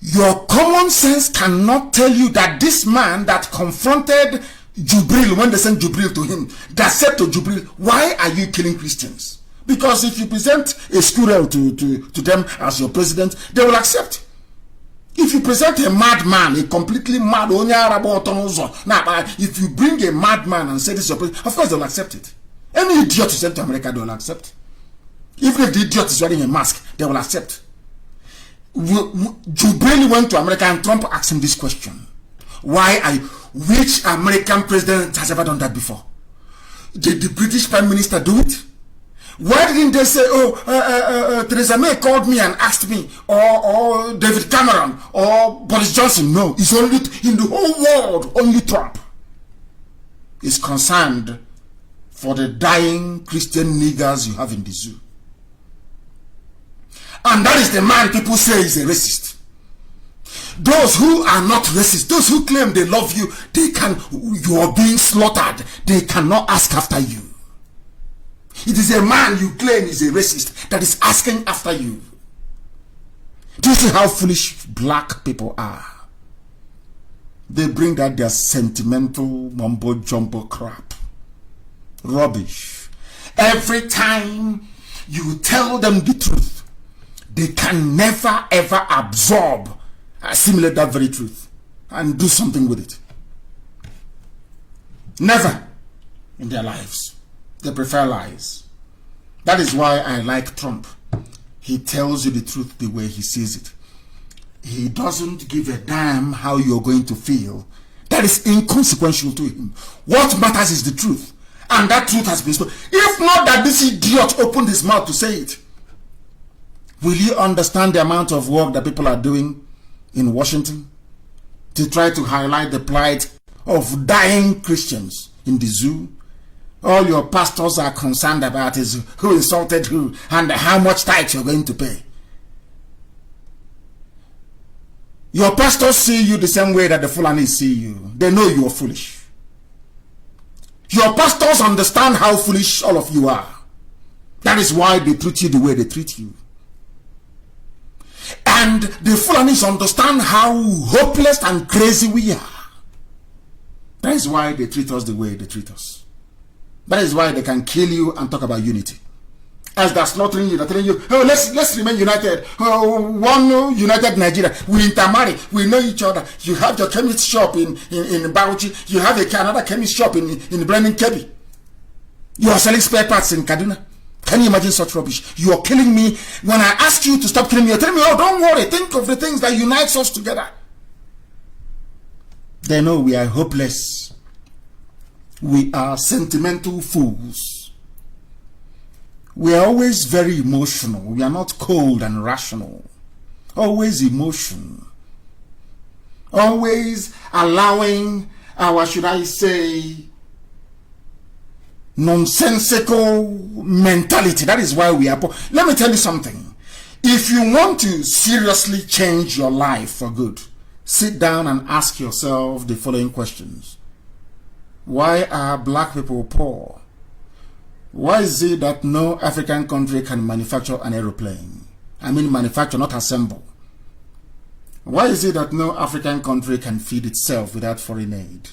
Your common sense cannot tell you that this man that confronted Jubril, when they sent Jubril to him, that said to Jubril, why are you killing Christians? Because if you present a squirrel to them as your president, they will accept. If you present a madman, a completely mad, if you bring a madman and say this is your president, of course they will accept it. Any idiot you send to America, they will accept. Even if the idiot is wearing a mask, they will accept. Jubril went to America and Trump asked him this question. Which American president has ever done that before? Did the British Prime Minister do it? Why didn't they say, Theresa May called me and asked me, or David Cameron, or Boris Johnson? No, it's only in the whole world, only Trump is concerned for the dying Christian niggers you have in the zoo. And that is the man people say is a racist. Those who are not racist, those who claim they love you, you are being slaughtered. They cannot ask after you. It is a man you claim is a racist that is asking after you. Do you see how foolish black people are? They bring that their sentimental mumbo jumbo crap. Rubbish. Every time you tell them the truth, they can never ever absorb, assimilate that very truth and do something with it. Never in their lives. They prefer lies. That is why I like Trump. He tells you the truth the way he sees it. He doesn't give a damn how you're going to feel. That is inconsequential to him. What matters is the truth. And that truth has been spoken. If not that this idiot opened his mouth to say it, will you understand the amount of work that people are doing in Washington to try to highlight the plight of dying Christians in the zoo, All your pastors are concerned about is who insulted who and how much tithe you're going to pay. Your pastors see you the same way that the Fulani see you. They know you are foolish. Your pastors understand how foolish all of you are. That is why they treat you the way they treat you. And the Fulanis understand how hopeless and crazy we are. That is why they treat us the way they treat us. That is why they can kill you and talk about unity. As they're slaughtering you, they're telling you, oh, let's remain united. Oh, one united Nigeria. We intermarry. We know each other. You have your chemist shop in Bauchi. You have another chemist shop in Brandon Kebbi. You are selling spare parts in Kaduna. Can you imagine such rubbish? You are killing me. When I ask you to stop killing me, you're telling me, oh, don't worry. Think of the things that unites us together. They know we are hopeless. We are sentimental fools. We are always very emotional. We are not cold and rational. Always emotion. Always allowing our, should I say, nonsensical mentality. That is why we are poor. Let me tell you something. If you want to seriously change your life for good, sit down and ask yourself the following questions. Why are black people poor? Why is it that no African country can manufacture an aeroplane? I mean manufacture, not assemble. Why is it that no African country can feed itself without foreign aid?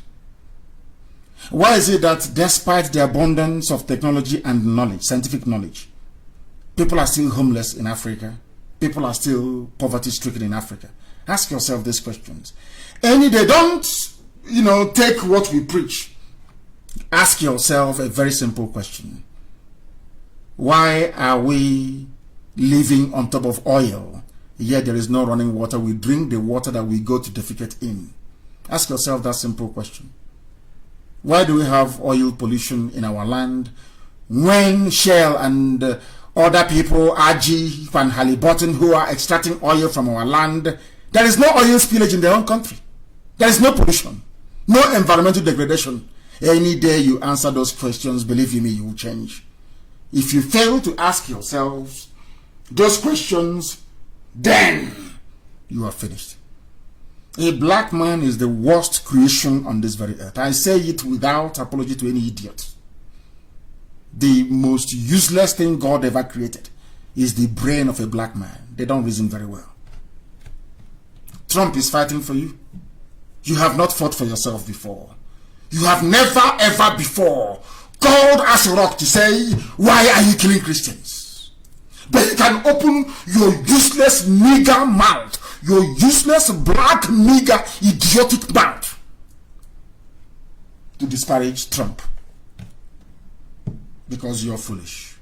Why is it that despite the abundance of technology and knowledge, scientific knowledge, people are still homeless in Africa? People are still poverty-stricken in Africa? Ask yourself these questions. And if they don't, take what we preach, ask yourself a very simple question. Why are we living on top of oil, yet there is no running water? We drink the water that we go to defecate in. Ask yourself that simple question. Why do we have oil pollution in our land when Shell and other people, RG and Halliburton, who are extracting oil from our land, there is no oil spillage in their own country? There is no pollution, no environmental degradation. Any day you answer those questions, believe you me, you will change. If you fail to ask yourselves those questions, then you are finished. A black man is the worst creation on this very earth. I say it without apology to any idiot. The most useless thing God ever created is the brain of a black man. They don't reason very well. Trump is fighting for you. You have not fought for yourself before. You have never ever before called as a rock to say, why are you killing Christians? But you can open your useless nigger mouth, your useless black nigger idiotic mouth to disparage Trump because you're foolish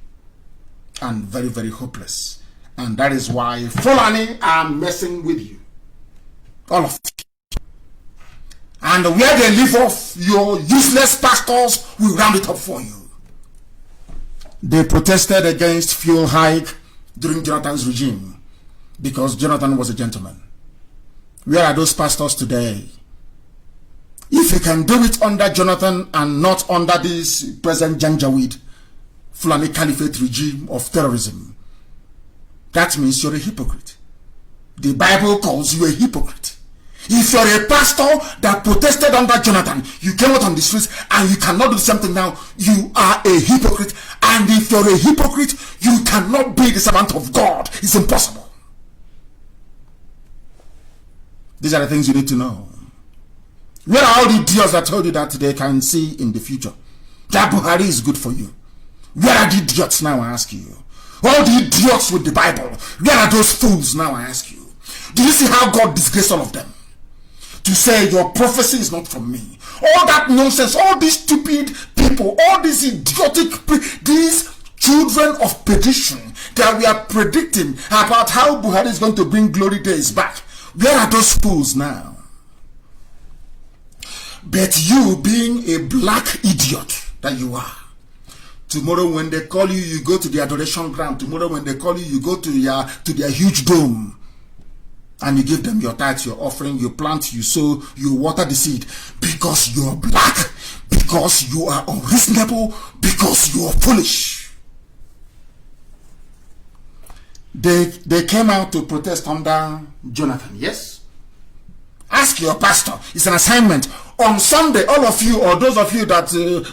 and very, very hopeless. And that is why Fulani are messing with you. All of you. And where they live off, your useless pastors will round it up for you. They protested against fuel hike during Jonathan's regime because Jonathan was a gentleman. Where are those pastors today? If you can do it under Jonathan and not under this President Janjaweed Fulani Caliphate regime of terrorism, that means you're a hypocrite. The Bible calls you a hypocrite. If you're a pastor that protested under Jonathan, you came out on the streets and you cannot do something now, you are a hypocrite. And if you're a hypocrite, you cannot be the servant of God. It's impossible. These are the things you need to know. Where are all the idiots that told you that they can see in the future? That Buhari is good for you. Where are the idiots now, I ask you? All the idiots with the Bible, where are those fools now, I ask you? Do you see how God disgraced all of them? To say your prophecy is not from me. All that nonsense, all these stupid people, all these idiotic, these children of perdition that we are predicting about how Buhari is going to bring glory days back. Where are those fools now? But you being a black idiot that you are, tomorrow when they call you, you go to the adoration ground. Tomorrow when they call you, you go to their huge dome. And you give them your tithes, your offering, you plant, you sow, you water the seed. Because you're black. Because because you are unreasonable, because you are foolish. They came out to protest under Jonathan, yes? Ask your pastor. It's an assignment. On Sunday, all of you, or those of you that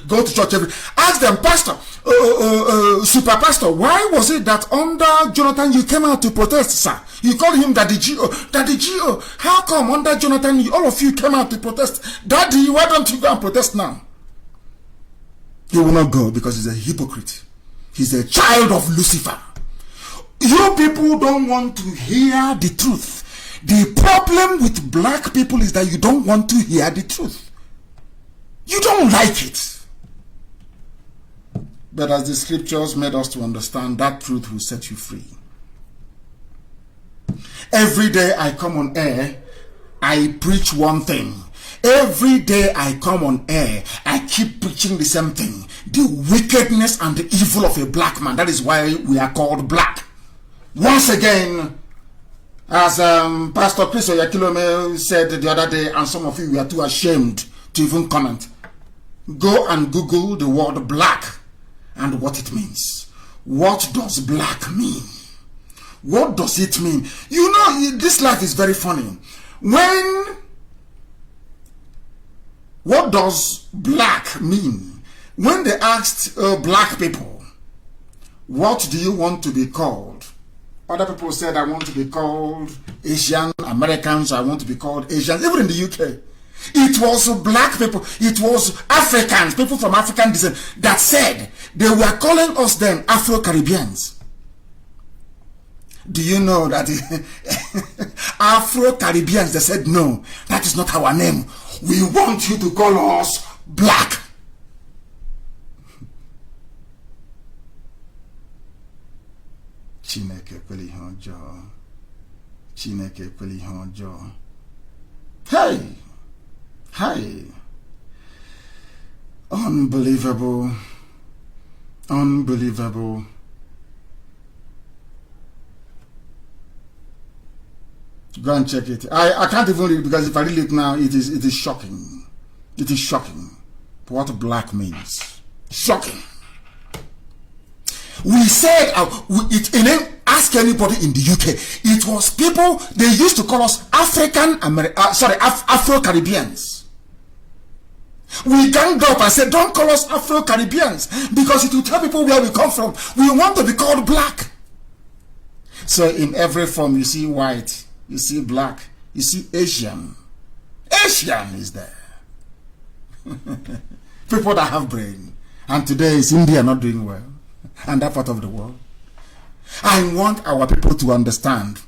go to church ask them, Pastor, Super Pastor, why was it that under Jonathan you came out to protest, sir? You called him Daddy G.O. Daddy G.O. How come under Jonathan all of you came out to protest? Daddy, why don't you go and protest now? He will not go because he's a hypocrite. He's a child of Lucifer. You people don't want to hear the truth. The problem with black people is that you don't want to hear the truth. You don't like it. But as the scriptures made us to understand, that truth will set you free. Every day I come on air, I preach one thing. Every day I come on air, I keep preaching the same thing. The wickedness and the evil of a black man. That is why we are called black. Once again, as Pastor Chris Oyakilome said the other day, and some of you are too ashamed to even comment, go and Google the word black and what it means. What does black mean? What does it mean? You know, this life is very funny. What does black mean? When they asked black people, what do you want to be called? Other people said, I want to be called Asian Americans, I want to be called Asians, even in the UK. It was black people, it was Africans, people from African descent that said they were calling us then Afro-Caribbeans. Do you know that Afro-Caribbeans, they said, no, that is not our name. We want you to call us black. Chineke kweli honjo. Chineke kweli honjo. Hey! Hey! Unbelievable. Unbelievable. Go and check it. I can't even read it because if I read it now, it is shocking. It is shocking what black means. Shocking. We said, ask anybody in the UK. It was people, they used to call us Afro-Caribbeans. We ganged up and said, don't call us Afro-Caribbeans because it will tell people where we come from. We want to be called black. So in every form, you see white, you see black, you see Asian. Asian is there. People that have brain. And today is India not doing well. And that part of the world. I want our people to understand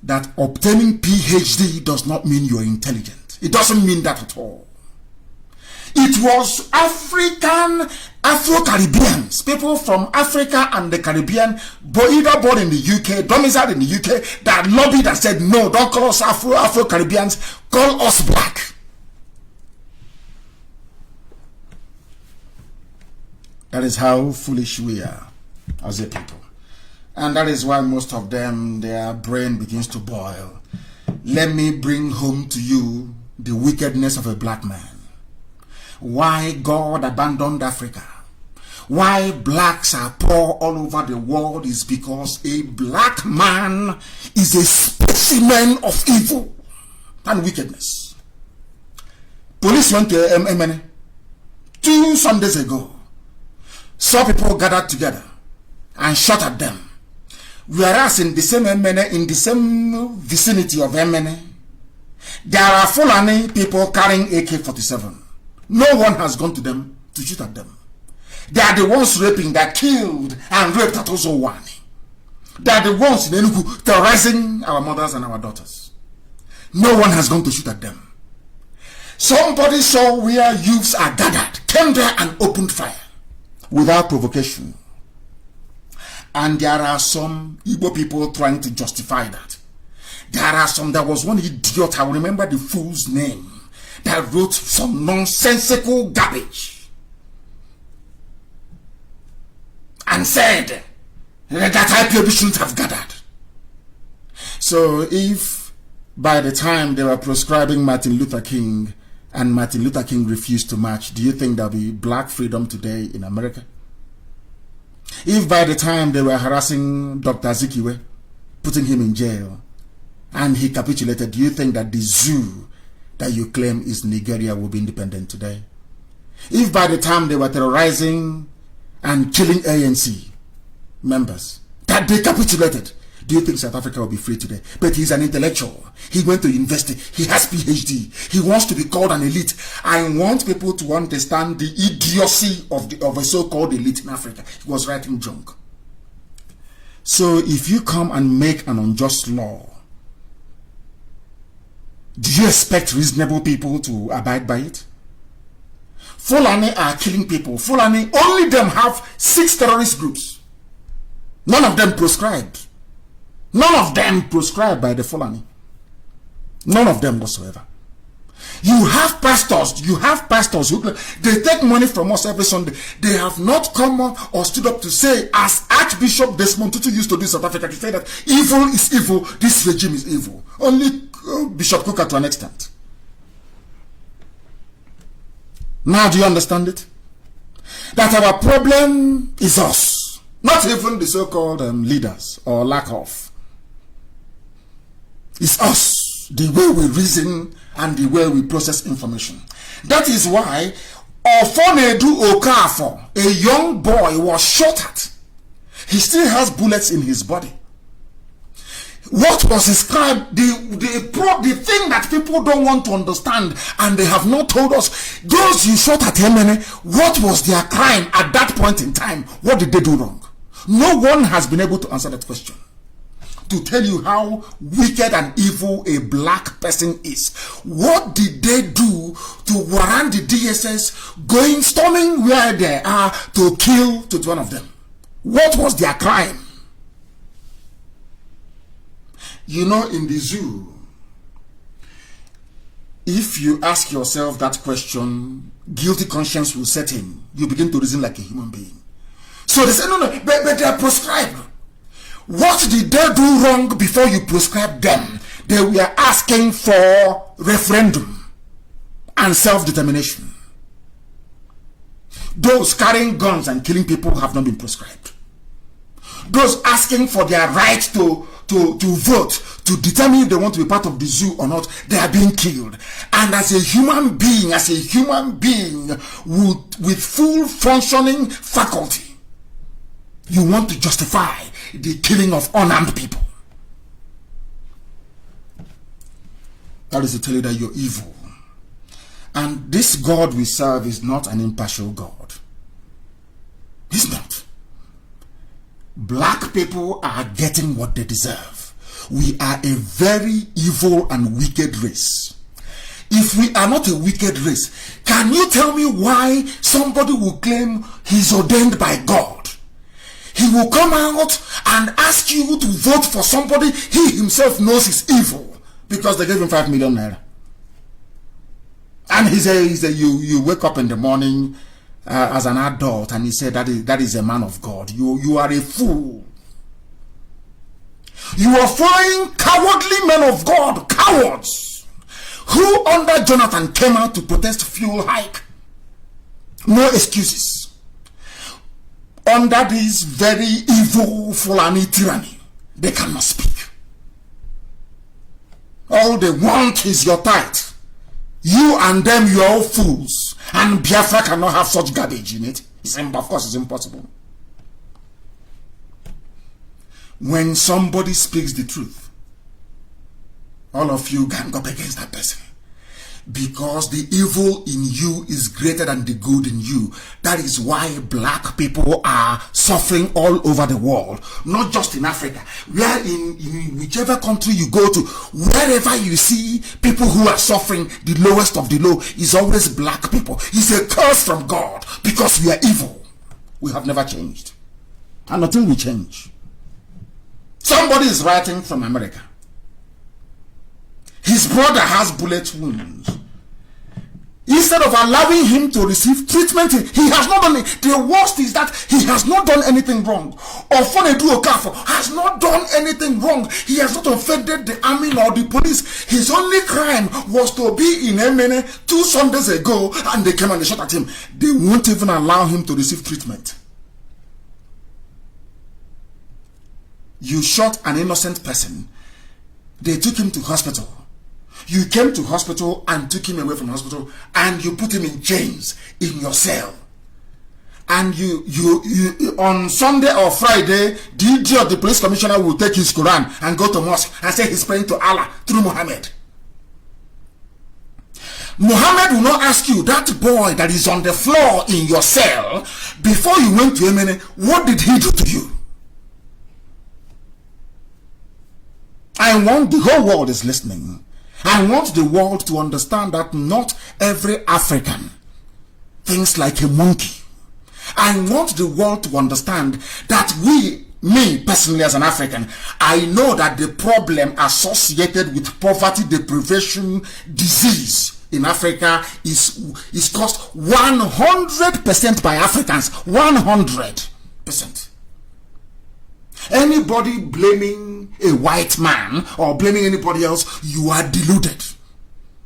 that obtaining PhD does not mean you're intelligent. It doesn't mean that at all. It was Afro-Caribbeans, people from Africa and the Caribbean, either born in the UK, domiciled in the UK, that lobbied and said, no, don't call us Afro-Caribbeans, call us black. That is how foolish we are as a people. And that is why most of them, their brain begins to boil. Let me bring home to you the wickedness of a black man. Why God abandoned Africa. Why blacks are poor all over the world is because a black man is a specimen of evil and wickedness. Police went to MNA 2 Sundays ago. Saw people gathered together and shot at them. Whereas in the same MNA, in the same vicinity of MNA, there are Fulani people carrying AK-47. No one has gone to them to shoot at them. They are the ones raping, that killed and raped at Ozowani. They are the ones in Enugu terrorizing our mothers and our daughters. No one has gone to shoot at them. Somebody saw where youths are gathered, came there and opened fire without provocation. And there are some Igbo people trying to justify that. There was one idiot, I will remember the fool's name, that wrote some nonsensical garbage and said that IPOB shouldn't have gathered. So if by the time they were proscribing Martin Luther King and Martin Luther King refused to march, do you think there'll be black freedom today in America? If by the time they were harassing Dr. Azikiwe, putting him in jail, and he capitulated, do you think that the zoo that you claim is Nigeria will be independent today? If by the time they were terrorizing and killing ANC members, that they capitulated, do you think South Africa will be free today? But he's an intellectual. He went to university. He has PhD. He wants to be called an elite. I want people to understand the idiocy of a so-called elite in Africa. He was writing junk. So if you come and make an unjust law, do you expect reasonable people to abide by it? Fulani are killing people. Fulani, only them have 6 terrorist groups. None of them proscribed. None of them proscribed by the Fulani. None of them whatsoever. You have pastors who they take money from us every Sunday. They have not come up or stood up to say, as Archbishop Desmond Tutu used to do in South Africa, to say that evil is evil, this regime is evil. Only Bishop Kuka to an extent. Now do you understand it? That our problem is us, not even the so-called leaders or lack of. It's us, the way we reason and the way we process information. That is why Ofonedu Okafor, a young boy, was shot at. He still has bullets in his body. What was described, the thing that people don't want to understand, and they have not told us, those you shot at Yemene, what was their crime at that point in time? What did they do wrong? No one has been able to answer that question, to tell you how wicked and evil a black person is. What did they do to warrant the DSS going storming where they are to kill 21 of them? What was their crime? You know, in the zoo, if you ask yourself that question, guilty conscience will set in. You begin to reason like a human being. So they say, no, but they are proscribed. What did they do wrong before you proscribed them? They were asking for referendum and self-determination. Those carrying guns and killing people have not been proscribed. Those asking for their right to vote, to determine if they want to be part of the zoo or not, they are being killed. And as a human being with full functioning faculty, you want to justify the killing of unarmed people. That is to tell you that you're evil. And this God we serve is not an impartial God. He's not. Black people are getting what they deserve. We are a very evil and wicked race. If we are not a wicked race, can you tell me why somebody will claim he's ordained by God? He will come out and ask you to vote for somebody he himself knows is evil because they gave him 5 million naira. And he says you wake up in the morning as an adult and he said that is a man of God. You are a fool. You are following cowardly men of God, cowards, who under Jonathan came out to protest fuel hike. No excuses. Under this very evil Fulani tyranny, they cannot speak. All they want is your tithe. You and them, you are all fools. And Biafra cannot have such garbage in it. Of course, it's impossible. When somebody speaks the truth, all of you gang up against that person. Because the evil in you is greater than the good in you. That is why black people are suffering all over the world. Not just in Africa. Where in whichever country you go to, wherever you see people who are suffering, the lowest of the low is always black people. It's a curse from God because we are evil. We have never changed. And until we change. Somebody is writing from America. His brother has bullet wounds. Instead of allowing him to receive treatment, he has not done it. The worst is that he has not done anything wrong. Ofonedu Okafor has not done anything wrong. He has not offended the army or the police. His only crime was to be in MNA 2 Sundays ago, and they came and they shot at him. They won't even allow him to receive treatment. You shot an innocent person. They took him to hospital. You came to hospital and took him away from hospital, and you put him in chains in your cell. And you on Sunday or Friday, the idiot, the police commissioner, will take his Quran and go to mosque and say he's praying to Allah through Muhammad. Muhammad will not ask you, that boy that is on the floor in your cell, before you went to MNA, what did he do to you? I want the whole world is listening. I want the world to understand that not every African thinks like a monkey. I want the world to understand that me personally as an African, I know that the problem associated with poverty, deprivation, disease in Africa is caused 100% by Africans. 100%. Anybody blaming a white man or blaming anybody else, you are deluded.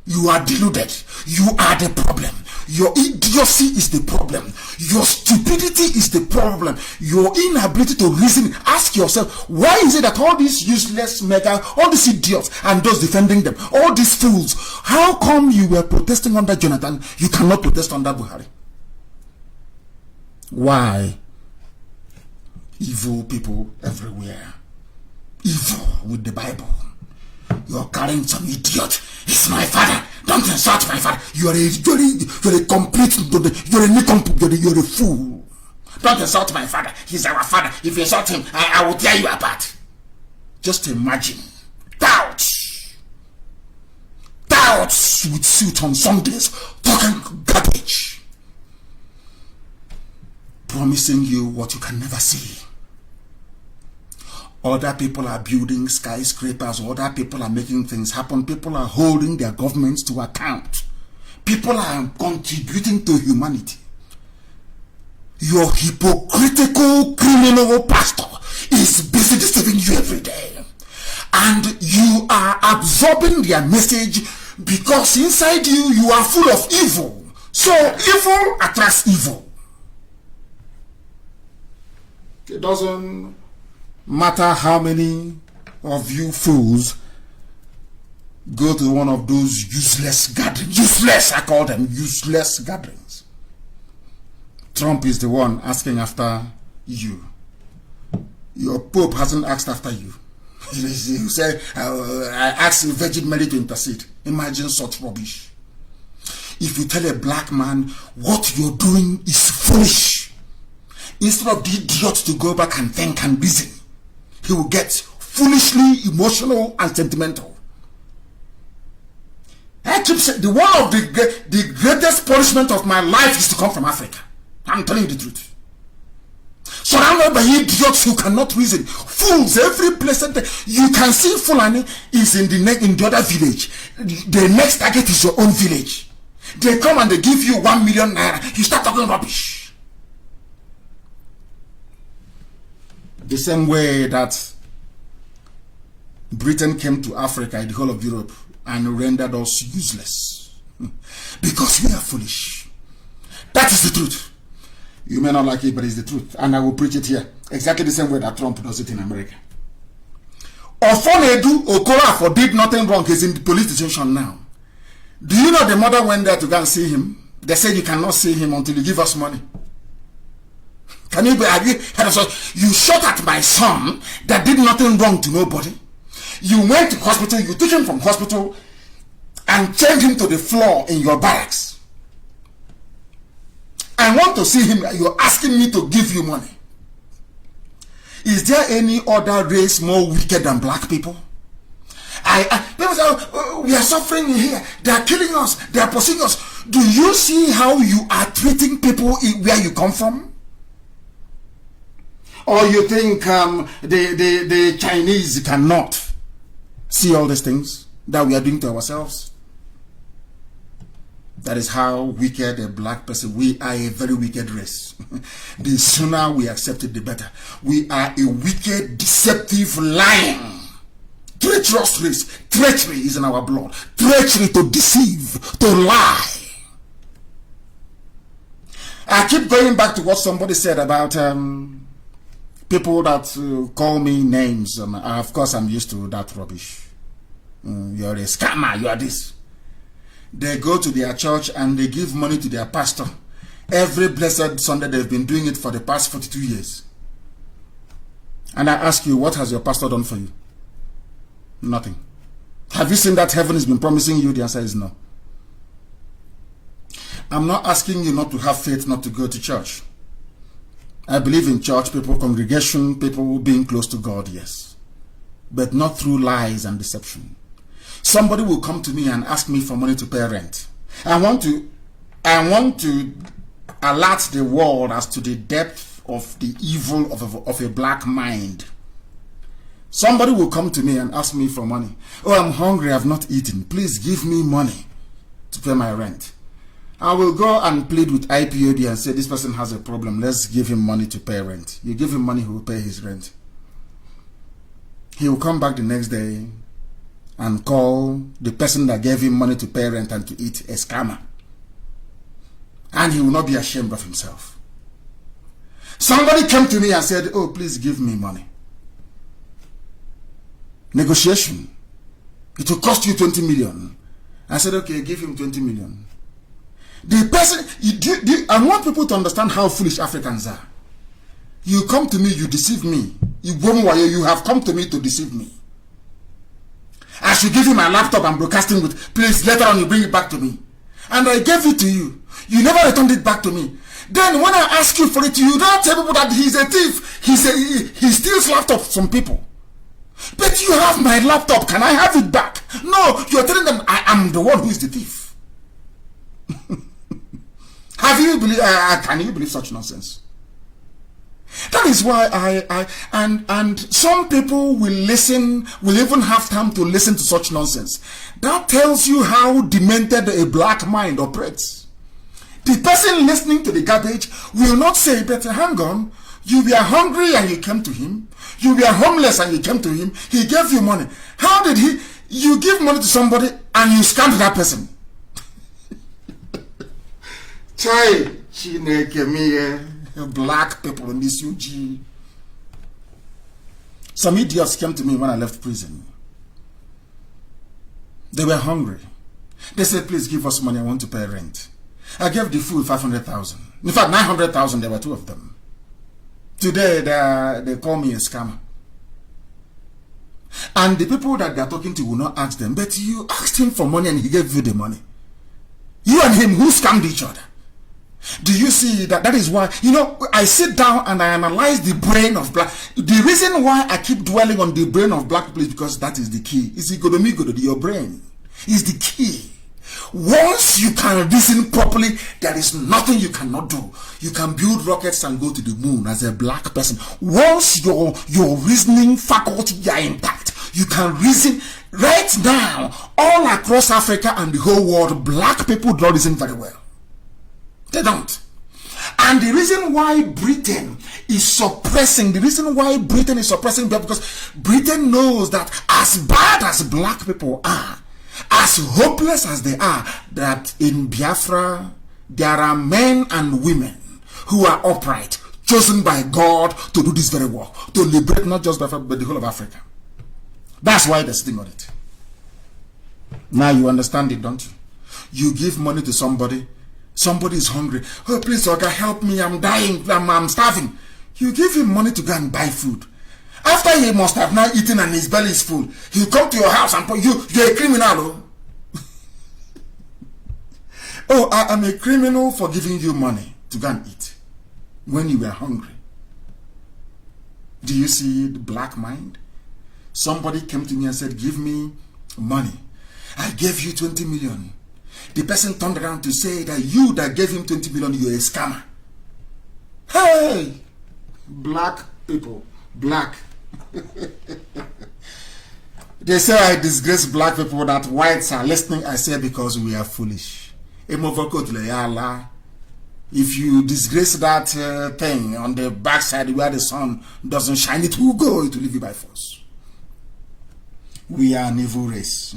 You are deluded. You are the problem. Your idiocy is the problem. Your stupidity is the problem. Your inability to reason. Ask yourself, why is it that all these useless mega, all these idiots and those defending them, all these fools, how come you were protesting under Jonathan, you cannot protest under Buhari? Why? Evil people everywhere. Evil with the Bible. You're carrying some idiot. It's my father. Don't insult my father. You're a complete, you're a fool. Don't insult my father. He's our father. If you insult him, I will tear you apart. Just imagine. Doubts with suit on Sundays, talking garbage. Promising you what you can never see. Other people are building skyscrapers. Other people are making things happen. People are holding their governments to account. People are contributing to humanity. Your hypocritical criminal pastor is busy deceiving you every day. And you are absorbing their message because inside you, you are full of evil. So evil attracts evil. It doesn't matter how many of you fools go to one of those useless gatherings. Useless, I call them useless gatherings. Trump is the one asking after you. Your Pope hasn't asked after you. He said, I asked the Virgin Mary to intercede. Imagine such rubbish. If you tell a black man what you're doing is foolish, instead of the idiot to go back and think and reason, he will get foolishly emotional and sentimental. I keep saying, one of the greatest punishment of my life is to come from Africa. I'm telling you the truth. Surrounded by idiots who cannot reason. Fools every place. You can see Fulani is in the other village. The next target is your own village. They come and they give you 1 million naira. You start talking rubbish. The same way that Britain came to Africa and the whole of Europe and rendered us useless. Because we are foolish. That is the truth. You may not like it, but it's the truth. And I will preach it here. Exactly the same way that Trump does it in America. Ofonedu Okafor did nothing wrong. He's in the police station now. Do you know the mother went there to go and see him? They said you cannot see him until you give us money. Can you have you heard of you shot at my son that did nothing wrong to nobody? You went to hospital, you took him from hospital and chained him to the floor in your barracks. I want to see him. You're asking me to give you money. Is there any other race more wicked than black people? People say, oh, we are suffering here. They are killing us. They are pursuing us. Do you see how you are treating people where you come from? Or you think the Chinese cannot see all these things that we are doing to ourselves? That is how wicked a black person. We are a very wicked race. The sooner we accept it, the better. We are a wicked, deceptive, lying, treacherous race. Treachery is in our blood. Treachery to deceive, to lie. I keep going back to what somebody said about people that call me names. Of course, I'm used to that rubbish. You're a scammer, you are this. They go to their church and they give money to their pastor. Every blessed Sunday, they've been doing it for the past 42 years. And I ask you, what has your pastor done for you? Nothing. Have you seen that heaven has been promising you? The answer is no. I'm not asking you not to have faith, not to go to church. I believe in church, people, congregation, people being close to God, yes. But not through lies and deception. Somebody will come to me and ask me for money to pay rent. I want to alert the world as to the depth of the evil of a black mind. Somebody will come to me and ask me for money. Oh, I'm hungry, I've not eaten. Please give me money to pay my rent. I will go and plead with IPOB and say, this person has a problem. Let's give him money to pay rent. You give him money, he will pay his rent. He will come back the next day and call the person that gave him money to pay rent and to eat a scammer. And he will not be ashamed of himself. Somebody came to me and said, oh, please give me money. Negotiation. It will cost you 20 million. I said, okay, give him 20 million. The person, I want people to understand how foolish Africans are. You come to me, you deceive me. You have come to me to deceive me. I should give you my laptop I'm broadcasting with. Please, later on you bring it back to me. And I gave it to you. You never returned it back to me. Then when I ask you for it, you don't tell people that he's a thief. He steals laptops from people. But you have my laptop. Can I have it back? No, you're telling them I am the one who is the thief. Can you believe such nonsense? That is why and some people will even have time to listen to such nonsense. That tells you how demented a black mind operates. The person listening to the garbage will not say, but hang on, you were hungry and you came to him. You were homeless and you came to him. He gave you money. How did you give money to somebody and you scammed that person? Chai, black people in this UG. Some idiots came to me when I left prison. They were hungry. They said, please give us money, I want to pay rent. I gave the fool 500,000. In fact, 900,000, there were two of them. Today, they call me a scammer. And the people that they're talking to will not ask them, but you asked him for money and he gave you the money. You and him, who scammed each other? Do you see that? That is why, I sit down and I analyze the brain of black. The reason why I keep dwelling on the brain of black people is because that is the key. It's your brain is the key. Once you can reason properly, there is nothing you cannot do. You can build rockets and go to the moon as a black person. Once your reasoning faculty are intact, you can reason. Right now, all across Africa and the whole world, black people don't reason very well. They don't. And the reason why Britain is suppressing, because Britain knows that as bad as black people are, as hopeless as they are, that in Biafra, there are men and women who are upright, chosen by God to do this very work, to liberate not just Biafra, but the whole of Africa. That's why they're sitting on it. Now you understand it, don't you? You give money to somebody. Somebody is hungry. Oh, please, Oga, help me. I'm dying. I'm starving. You give him money to go and buy food. After he must have now eaten and his belly is full, he'll come to your house and put you're a criminal. Oh, I'm a criminal for giving you money to go and eat when you were hungry. Do you see the black mind? Somebody came to me and said, give me money. I gave you 20 million. The person turned around to say that you that gave him 20 million, you're a scammer. Hey! Black people. Black. They say I disgrace black people, that whites are listening. I say because we are foolish. If you disgrace that thing on the backside where the sun doesn't shine, it will go, it will leave you by force. We are an evil race.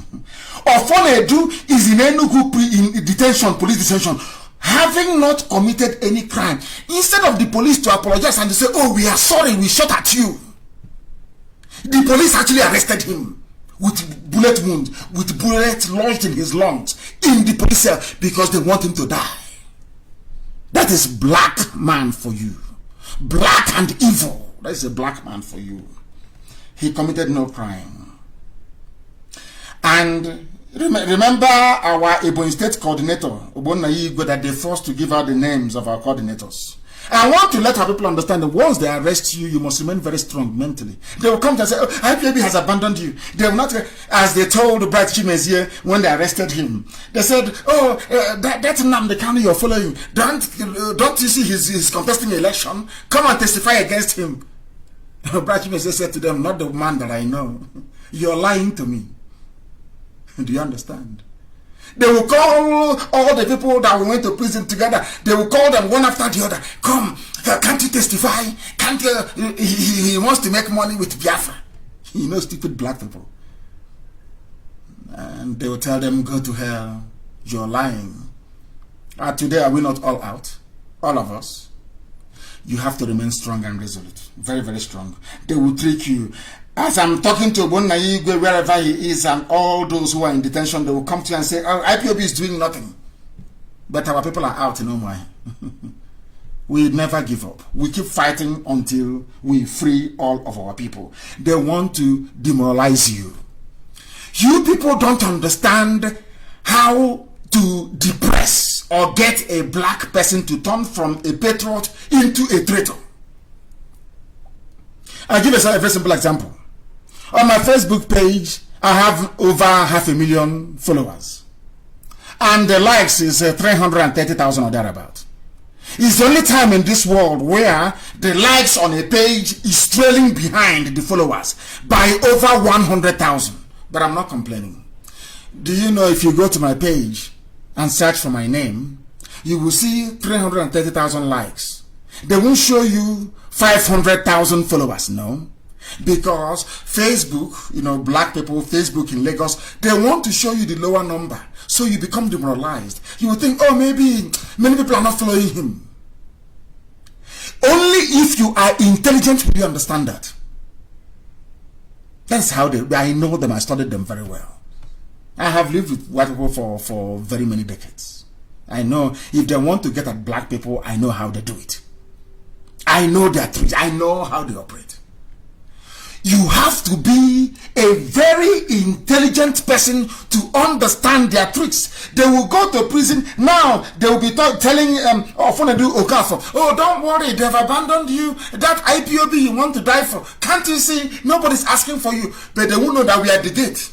Ofonedu is in Enugu in detention, police detention, having not committed any crime. Instead of the police to apologize and to say, oh, we are sorry, we shot at you, the police actually arrested him with bullet wound, with bullets lodged in his lungs in the police cell because they want him to die. That is black man for you. Black and evil. That is a black man for you. He committed no crime. And remember our Ebonyi State coordinator, Ogbonna, that they forced to give out the names of our coordinators. I want to let our people understand that once they arrest you, you must remain very strong mentally. They will come to say, oh, IPOB has abandoned you. They will not, as they told Bright Chimezie when they arrested him. They said, oh, that's NNAMDI KANU you're following. Don't you see he's contesting an election? Come and testify against him. Bright Chimezie said to them, not the man that I know. You're lying to me. Do you understand? They will call all the people that we went to prison together. They will call them one after the other. Come, can't you testify? Can't you? He wants to make money with Biafra. You know, stupid black people. And they will tell them, go to hell. You're lying. Today, are we not all out? All of us. You have to remain strong and resolute. Very, very strong. They will trick you. As I'm talking to Ogbonna Igwe, wherever he is, and all those who are in detention, they will come to you and say, oh, IPOB is doing nothing. But our people are out in Omai. We never give up. We keep fighting until we free all of our people. They want to demoralize you. You people don't understand how to depress or get a black person to turn from a patriot into a traitor. I'll give you a very simple example. On my Facebook page, I have over 500,000 followers. And the likes is 330,000 or thereabout. It's the only time in this world where the likes on a page is trailing behind the followers by over 100,000. But I'm not complaining. Do you know if you go to my page and search for my name, you will see 330,000 likes. They won't show you 500,000 followers, no. Because Facebook, you know, black people, Facebook in Lagos, they want to show you the lower number. So you become demoralized. You will think, oh, maybe many people are not following him. Only if you are intelligent will you understand that. That's how I know them, I studied them very well. I have lived with white people for very many decades. I know if they want to get at black people, I know how they do it. I know their tricks. I know how they operate. You have to be a very intelligent person to understand their tricks. They will go to prison. Now, they will be telling Ofonedu Okafor, oh, don't worry, they've abandoned you. That IPOB you want to die for. Can't you see? Nobody's asking for you. But they won't know that we are at the gate.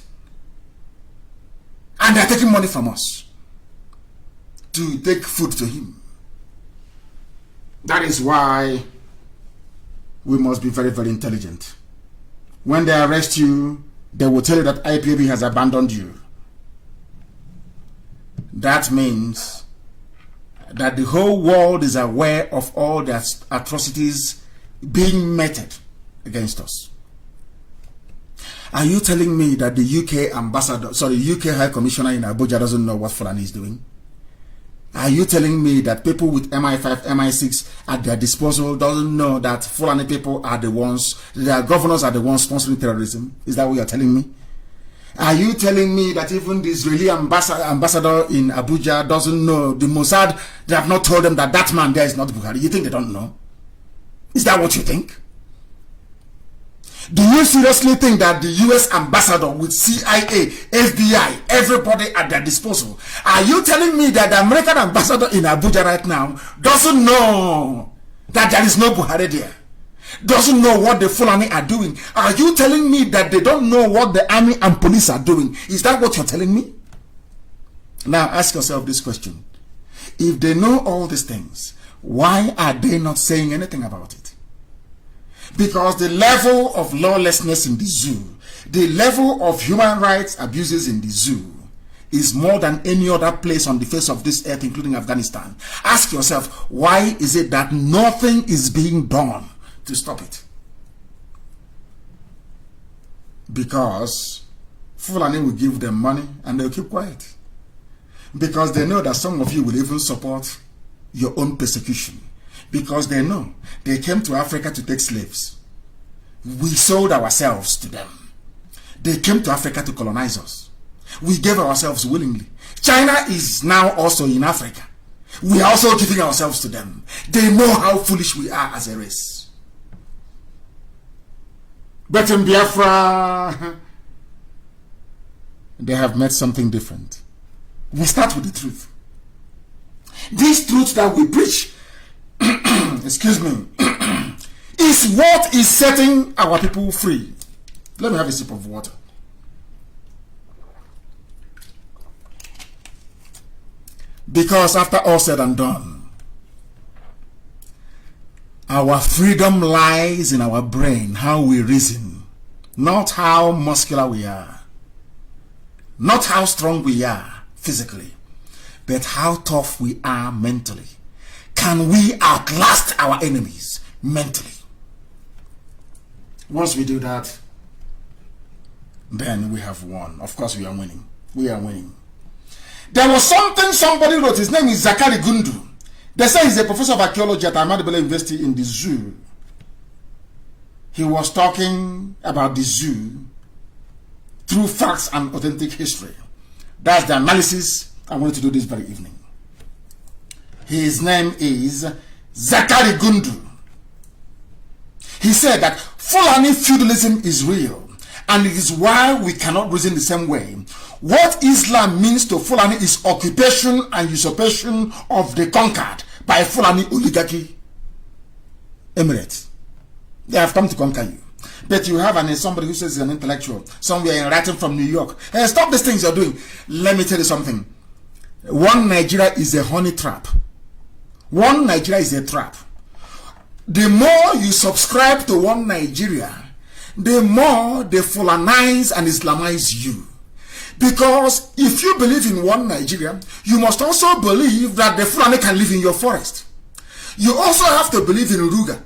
And they're taking money from us to take food to him. That is why we must be very, very intelligent. When they arrest you, they will tell you that IPOB has abandoned you. That means that the whole world is aware of all the atrocities being meted against us. Are you telling me that the UK ambassador, UK High Commissioner in Abuja doesn't know what Fulani is doing? Are you telling me that people with MI5, MI6 at their disposal doesn't know that Fulani people are the ones, their governors are the ones sponsoring terrorism? Is that what you're telling me? Are you telling me that even the Israeli ambassador in Abuja doesn't know, the Mossad, they have not told them that that man there is not Buhari? You think they don't know? Is that what you think? Do you seriously think that the US ambassador with CIA, FBI, everybody at their disposal, are you telling me that the American ambassador in Abuja right now doesn't know that there is no Buhari there? Doesn't know what the Fulani are doing? Are you telling me that they don't know what the army and police are doing? Is that what you're telling me? Now ask yourself this question. If they know all these things, why are they not saying anything about it? Because the level of lawlessness in the zoo, the level of human rights abuses in the zoo is more than any other place on the face of this earth, including Afghanistan. Ask yourself, why is it that nothing is being done to stop it? Because Fulani will give them money and they'll keep quiet. Because they know that some of you will even support your own persecution. Because they know they came to Africa to take slaves. We sold ourselves to them. They came to Africa to colonize us. We gave ourselves willingly. China is now also in Africa. We are also giving ourselves to them. They know how foolish we are as a race. But in Biafra, they have met something different. We start with the truth. This truth that we preach, excuse me, is what is setting our people free. Let me have a sip of water. Because after all said and done, our freedom lies in our brain, how we reason, not how muscular we are, not how strong we are physically, but how tough we are mentally. Can we outlast our enemies mentally? Once we do that, then we have won. Of course, we are winning. We are winning. There was something somebody wrote. His name is Zakari Gundu. They say he's a professor of archaeology at Ahmadu Bello University in the zoo. He was talking about the zoo through facts and authentic history. That's the analysis I wanted to do this very evening. His name is Zakari Gundu. He said that Fulani feudalism is real, and it is why we cannot reason the same way. What Islam means to Fulani is occupation and usurpation of the conquered by Fulani oligarchy emirates. They have come to conquer you. But you have somebody who says he's an intellectual, somewhere in writing from New York. Hey, stop these things you're doing. Let me tell you something. One Nigeria is a honey trap. One Nigeria is a trap. The more you subscribe to one Nigeria, the more they Fulanize and Islamize you. Because if you believe in one Nigeria, you must also believe that the Fulani can live in your forest. You also have to believe in Ruga.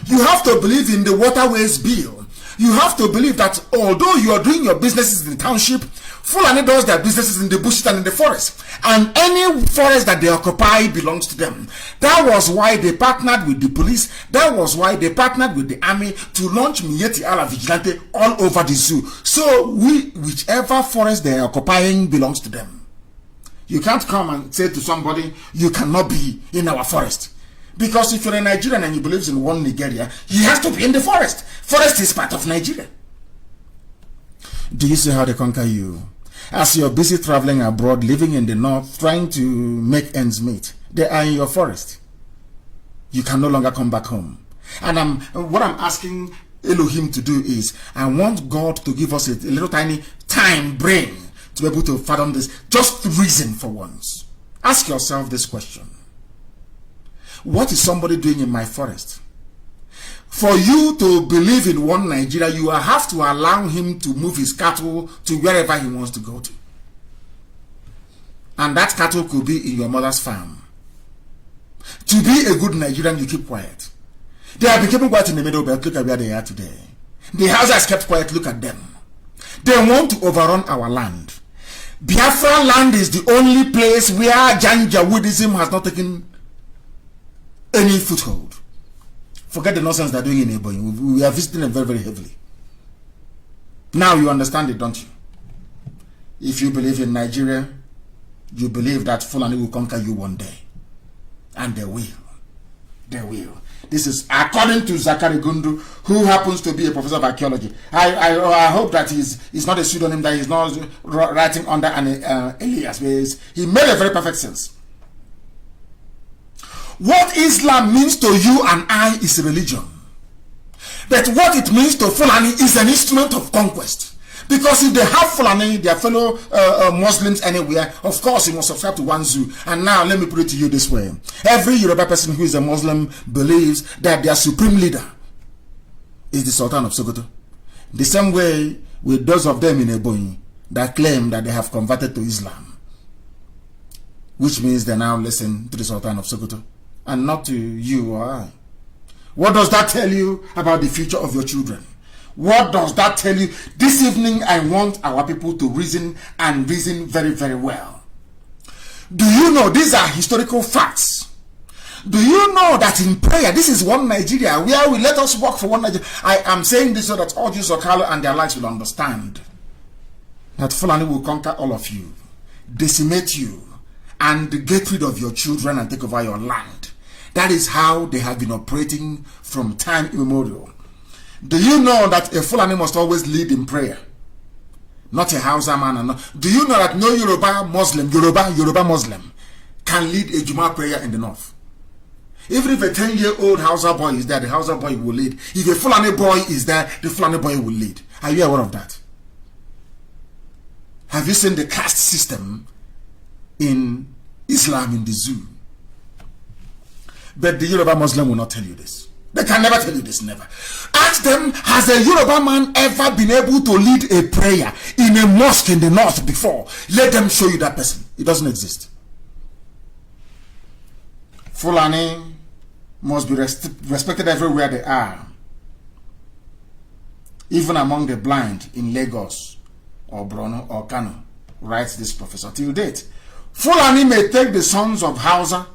You have to believe in the waterways bill. You have to believe that although you are doing your businesses in the township, Fulani does their businesses in the bushes and in the forest. And any forest that they occupy belongs to them. That was why they partnered with the police. That was why they partnered with the army to launch Mieti Ala Vigilante all over the zoo. So whichever forest they are occupying belongs to them. You can't come and say to somebody, you cannot be in our forest. Because if you're a Nigerian and you believe in one Nigeria, he has to be in the forest. Forest is part of Nigeria. Do you see how they conquer you? As you're busy traveling abroad, living in the north, trying to make ends meet, they are in your forest. You can no longer come back home. And what I'm asking Elohim to do is, I want God to give us a little tiny time brain to be able to fathom this. Just reason for once. Ask yourself this question. What is somebody doing in my forest? For you to believe in one Nigeria, you have to allow him to move his cattle to wherever he wants to go to. And that cattle could be in your mother's farm. To be a good Nigerian, you keep quiet. They have been keeping quiet in the middle belt. Look at where they are today. The house has kept quiet. Look at them. They want to overrun our land. Biafra land is the only place where Janjaweedism has not taken any foothold. Forget the nonsense they're doing in Ebonyi. We are visiting them very, very heavily. Now you understand it, don't you? If you believe in Nigeria, you believe that Fulani will conquer you one day. And they will. They will. This is according to Zakari Gundu, who happens to be a professor of archaeology. I hope that he's not a pseudonym, that he's not writing under an alias. He made a very perfect sense. What Islam means to you and I is religion. But what it means to Fulani is an instrument of conquest. Because if they have Fulani, their fellow Muslims anywhere, of course you must subscribe to one zoo. And now let me put it to you this way. Every Yoruba person who is a Muslim believes that their supreme leader is the Sultan of Sokoto. The same way with those of them in Ebonyi that claim that they have converted to Islam. which means they now listen to the Sultan of Sokoto and not to you or I. What does that tell you about the future of your children? What does that tell you? This evening, I want our people to reason and reason very, very well. Do you know these are historical facts? Do you know that in prayer, this is one Nigeria, where we let us work for one Nigeria? I am saying this so that all Jews of Kalo and their likes will understand that Fulani will conquer all of you, decimate you, and get rid of your children and take over your land. That is how they have been operating from time immemorial. Do you know that a Fulani must always lead in prayer? Not a Hausa man. Do you know that no Yoruba Muslim can lead a Juma prayer in the north? Even if a 10-year-old Hausa boy is there, the Hausa boy will lead. If a Fulani boy is there, the Fulani boy will lead. Are you aware of that? Have you seen the caste system in Islam in the zoo? But the Yoruba Muslim will not tell you this. They can never tell you this, never. Ask them, has a Yoruba man ever been able to lead a prayer in a mosque in the north before? Let them show you that person. It doesn't exist. Fulani must be respected everywhere they are. Even among the blind in Lagos or Borno or KANU, writes this professor till date. Fulani may take the sons of Hausa,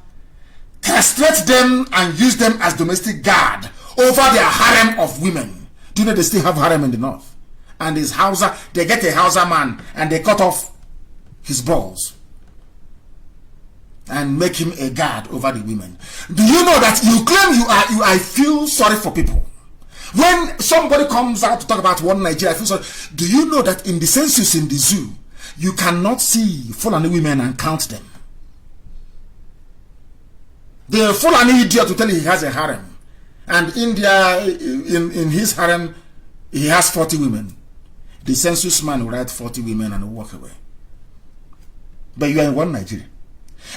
castrate them and use them as domestic guard over their harem of women. Do you know they still have harem in the north? And this Hausa, they get a Hausa man and they cut off his balls and make him a guard over the women. Do you know that you claim I feel sorry for people? When somebody comes out to talk about one Nigeria, I feel sorry. Do you know that in the census in the zoo, you cannot see Fulani women and count them? The Fulani idiot to tell you he has a harem, and in his harem he has 40 women. The census man will write 40 women and walk away. But you are in one Nigeria.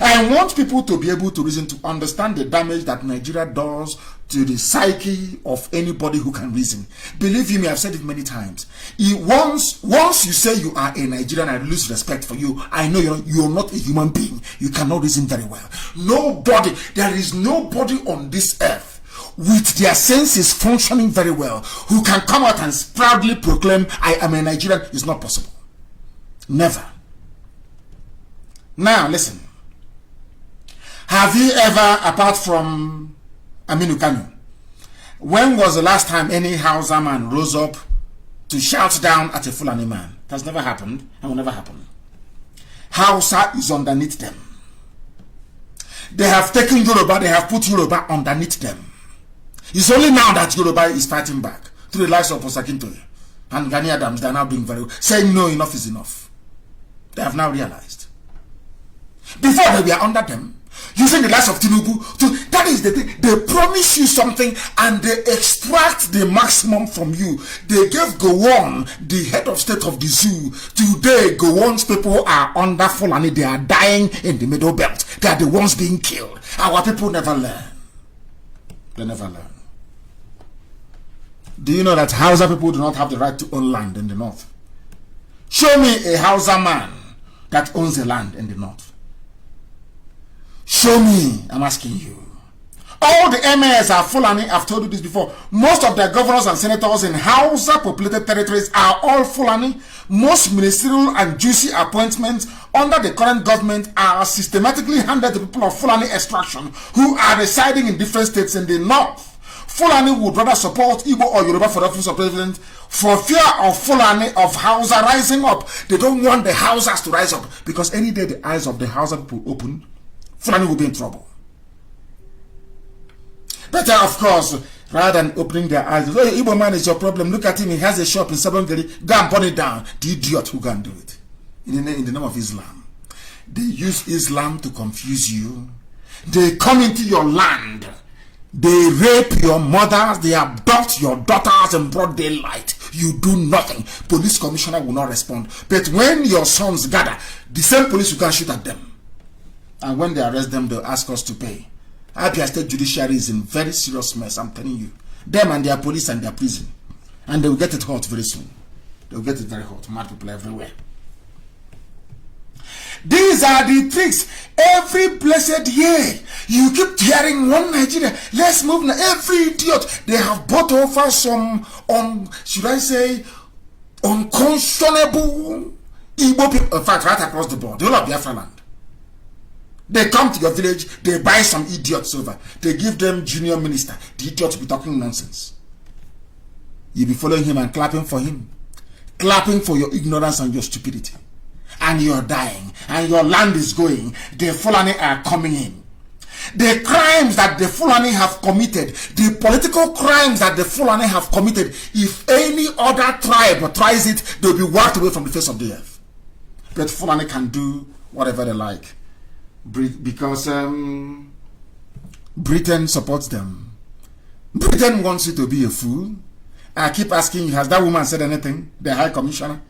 I want people to be able to reason, to understand the damage that Nigeria does to the psyche of anybody who can reason. Believe you me, I've said it many times. Once you say you are a Nigerian, I lose respect for you. I know you're not a human being. You cannot reason very well. There is nobody on this earth with their senses functioning very well who can come out and proudly proclaim, I am a Nigerian. It's not possible. Never. Now, listen. Have you ever, apart from Aminu Kanu, when was the last time any Hausa man rose up to shout down at a Fulani man? It has never happened and will never happen. Hausa is underneath them. They have taken Yoruba, they have put Yoruba underneath them. It's only now that Yoruba is fighting back through the likes of Osakintoye and Gani Adams. They are now being saying no, enough is enough. They have now realized. Before they were under them, using the likes of Tinubu, that is the thing. They promise you something and they extract the maximum from you. They gave Gowon, the head of state of the zoo. Today, Gowon's people are under Fulani. They are dying in the middle belt. They are the ones being killed. Our people never learn. They never learn. Do you know that Hausa people do not have the right to own land in the north? Show me a Hausa man that owns a land in the north. Show me, I'm asking you. All the mayors are Fulani. I've told you this before. Most of their governors and senators in Hausa populated territories are all Fulani. Most ministerial and juicy appointments under the current government are systematically handed to people of Fulani extraction who are residing in different states in the north. Fulani would rather support Igbo or Yoruba for the office of president for fear of Fulani, of Hausa rising up. They don't want the Hausas to rise up because any day the eyes of the Hausa people open, Fulani will be in trouble. Better, of course, rather than opening their eyes, oh, Igbo man is your problem. Look at him, he has a shop in Sabongeri. Go and burn it down. The idiot who can do it. In the name of Islam. They use Islam to confuse you. They come into your land. They rape your mothers. They abduct your daughters in broad daylight. You do nothing. Police commissioner will not respond. But when your sons gather, the same police, you can shoot at them. And when they arrest them, they'll ask us to pay. Abia State Judiciary is in very serious mess, I'm telling you. Them and their police and their prison. And they will get it hot very soon. They will get it very hot. Mad people everywhere. These are the tricks. Every blessed year, you keep hearing one Nigeria, let's move now. Every idiot, they have bought over some, should I say, unconscionable Igbo people, in fact, right across the board, the whole of Biafra land. They come to your village, they buy some idiots over, they give them junior minister, the idiot will be talking nonsense. You'll be following him and clapping for him, clapping for your ignorance and your stupidity. And you're dying, and your land is going, the Fulani are coming in. The crimes that the Fulani have committed, the political crimes that the Fulani have committed, if any other tribe tries it, they'll be wiped away from the face of the earth. But Fulani can do whatever they like, because Britain supports them. Britain wants you to be a fool. I keep asking you, has that woman said anything, the High Commissioner?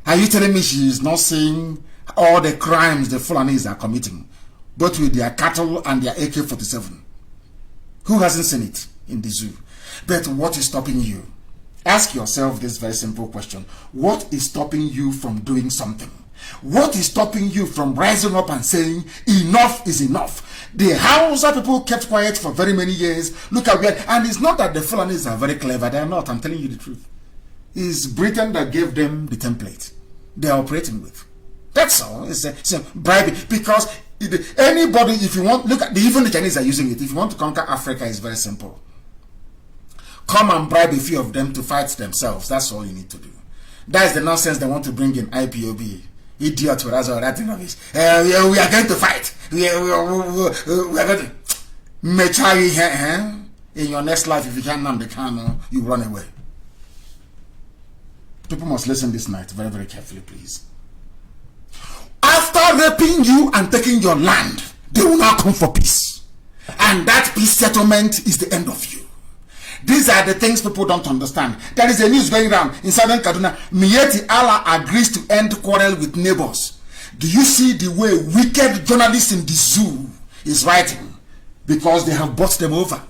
Are you telling me she is not seeing all the crimes the Fulanis are committing, both with their cattle and their AK-47? Who hasn't seen it in the zoo? But what is stopping you? Ask yourself this very simple question. What is stopping you from doing something? What is stopping you from rising up and saying, enough is enough? The Hausa people kept quiet for very many years. Look at where, and it's not that the Fulanis are very clever. They are not. I'm telling you the truth. It's Britain that gave them the template they are operating with. That's all. It's a bribe. Because anybody, if you want, look at even the Chinese are using it. If you want to conquer Africa, it's very simple. Come and bribe a few of them to fight themselves. That's all you need to do. That's the nonsense they want to bring in IPOB. Idiots with us or that rubbish. We are going to fight. We are going to mature here. In your next life, if you can't NNAMDI KANU, you run away. People must listen this night very, very carefully, please. After raping you and taking your land, they will now come for peace. And that peace settlement is the end of you. These are the things people don't understand. There is a news going around in southern Kaduna. Miyetti Allah agrees to end quarrel with neighbors. Do you see the way wicked journalists in the zoo is writing? Because they have bought them over.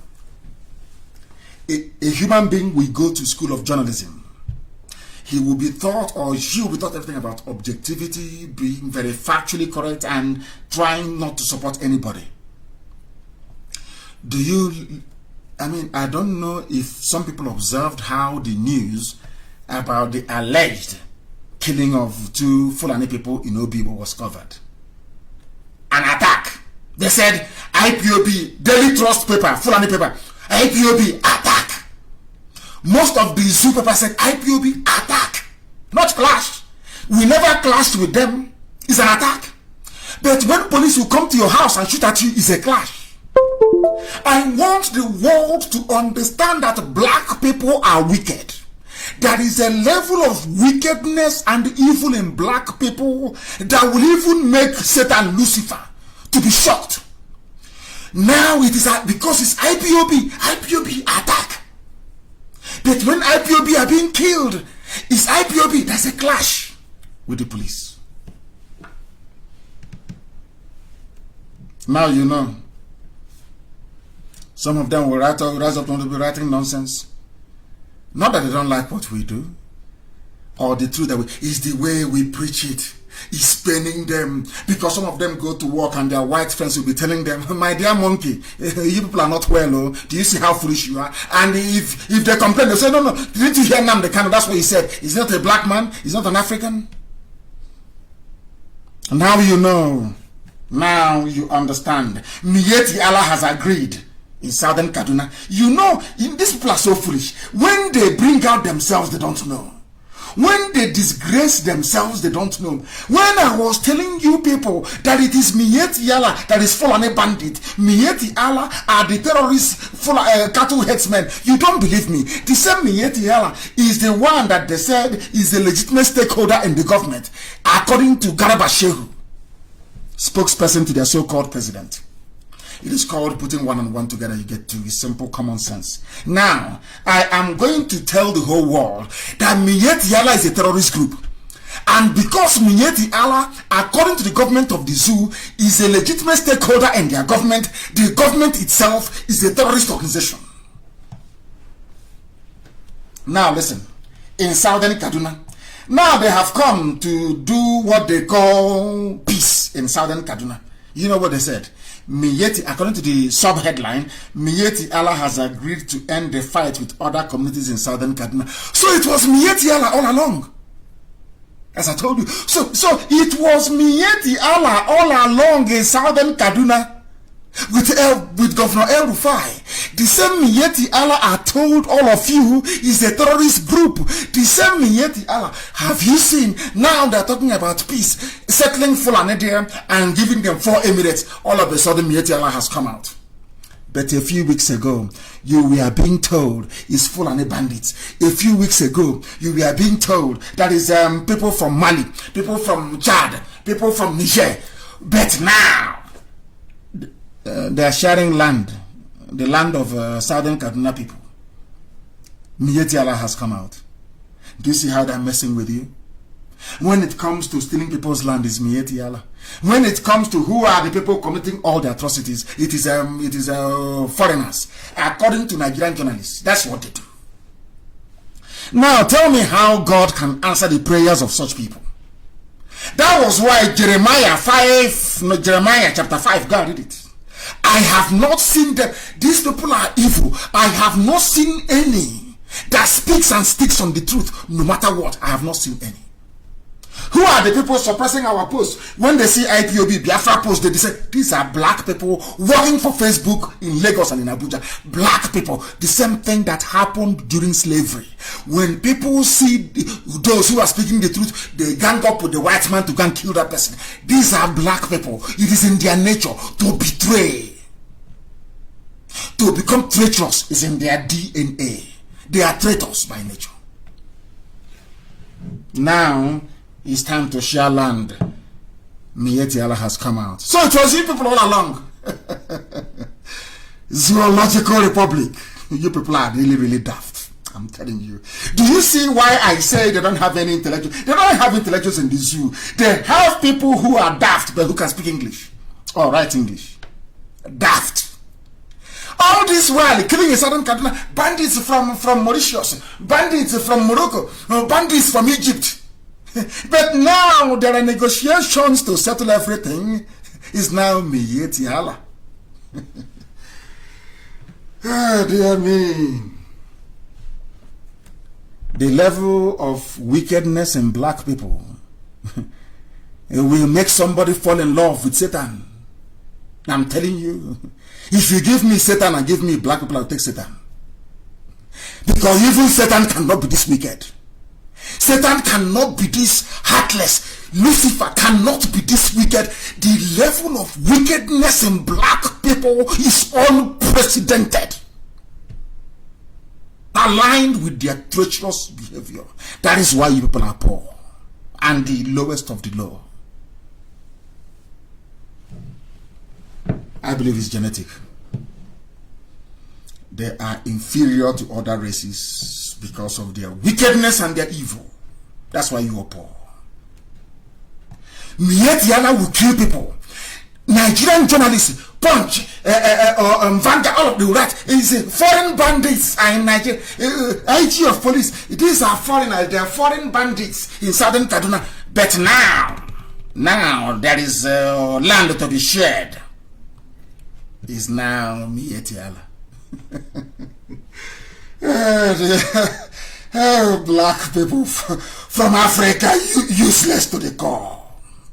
A human being will go to school of journalism. He will be taught, or she will be taught everything about objectivity, being very factually correct, and trying not to support anybody. I don't know if some people observed how the news about the alleged killing of 2 Fulani people in Obibo was covered. An attack. They said IPOB, Daily Trust paper, Fulani paper, IPOB attack. Most of the zoo papers said IPOB attack, not clash. We never clashed with them. It's an attack. But when police will come to your house and shoot at you, it's a clash. I want the world to understand that black people are wicked. There is a level of wickedness and evil in black people that will even make Satan Lucifer to be shocked. Now it is because it's IPOB attack. But when IPOB are being killed, it's IPOB, there's a clash with the police. Now you know. Some of them will rise up to be writing nonsense. Not that they don't like what we do, or the truth that is the way we preach it. It's paining them, because some of them go to work and their white friends will be telling them, my dear monkey, you people are not well, oh. Do you see how foolish you are? And if they complain, they say, no, didn't you hear NNAMDI KANU? That's what he said. He's not a black man, he's not an African. Now you know. Now you understand. Miyetti Allah has agreed. In southern Kaduna, you know, these people are so foolish. When they bring out themselves, they don't know. When they disgrace themselves, they don't know. When I was telling you people that it is Miyetti Allah that is Fulani bandit, Miyetti Allah are the terrorist cattle headsmen, you don't believe me. The same Miyetti Allah is the one that they said is a legitimate stakeholder in the government, according to Garba Shehu, spokesperson to their so-called president. It is called putting one and one together. You get to simple common sense. Now, I am going to tell the whole world that Miyetti Allah is a terrorist group. And because Miyetti Allah, according to the government of the zoo, is a legitimate stakeholder in their government, the government itself is a terrorist organization. Now listen, in southern Kaduna, Now they have come to do what they call peace in southern Kaduna. You know what they said? Miyetti, according to the sub-headline, Miyetti Allah has agreed to end the fight with other communities in southern Kaduna. So it was Miyetti Allah all along. As I told you. So it was Miyetti Allah all along in southern Kaduna with Governor El Rufai. The same Miyetti Allah I told all of you is a terrorist group. The same Miyetti Allah. Have you seen? Now they're talking about peace, settling Fulani there and giving them 4 emirates. All of a sudden Miyetti Allah has come out. But a few weeks ago, you were being told it's Fulani bandits. A few weeks ago, you were being told that is people from Mali, people from Chad, people from Niger. But now, they are sharing land, the land of southern Kaduna people. Miyetti Allah has come out. Do you see how they're messing with you? When it comes to stealing people's land, it's Miyetti Allah. When it comes to who are the people committing all the atrocities, it is foreigners. According to Nigerian journalists, that's what they do. Now tell me how God can answer the prayers of such people. That was why Jeremiah chapter 5, God did it. I have not seen them. These people are evil. I have not seen any that speaks and sticks on the truth, no matter what. I have not seen any. Who are the people suppressing our posts? When they see IPOB, Biafra posts, they say, these are black people working for Facebook in Lagos and in Abuja. Black people. The same thing that happened during slavery. When people see those who are speaking the truth, they gang up with the white man to go and kill that person. These are black people. It is in their nature to betray. To become treacherous is in their DNA. They are traitors by nature. Now, it's time to share land. Miyetti Allah has come out. So it was you people all along. Zoological Republic. You people are really, really daft. I'm telling you. Do you see why I say they don't have any intellectuals? They don't have intellectuals in the zoo. They have people who are daft but who can speak English or write English. Daft. All this while killing in southern Kaduna, bandits from Mauritius, bandits from Morocco, bandits from Egypt. But now there are negotiations to settle everything. It's now Miyetti Allah. Oh, dear me. The level of wickedness in black people it will make somebody fall in love with Satan. I'm telling you. If you give me Satan and give me black people, I'll take Satan. Because even Satan cannot be this wicked. Satan cannot be this heartless. Lucifer cannot be this wicked. The level of wickedness in black people is unprecedented. Aligned with their treacherous behavior. That is why you people are poor. And the lowest of the low. I believe it's genetic. They are inferior to other races because of their wickedness and their evil. That's why you are poor. Miyetti Allah will kill people. Nigerian journalists, Punch, Vanguard, all of the that is foreign bandits are in Nigeria. IG of police, these are foreigners. They are foreign bandits in southern Kaduna. But now there is land to be shared. Is now Miyetti Allah. Oh, black people from Africa, useless to the core.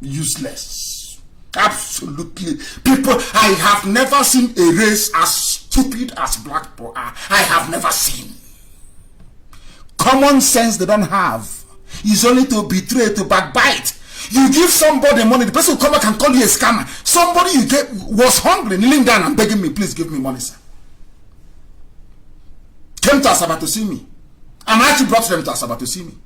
Useless. Absolutely. People, I have never seen a race as stupid as black people are. I have never seen. Common sense they don't have. It's only to betray, to backbite. You give somebody money, the person will come back and call you a scammer. Somebody you get was hungry, kneeling down and begging me, please give me money, sir. Came to Asaba to see me. And I actually brought them to Asaba to see me.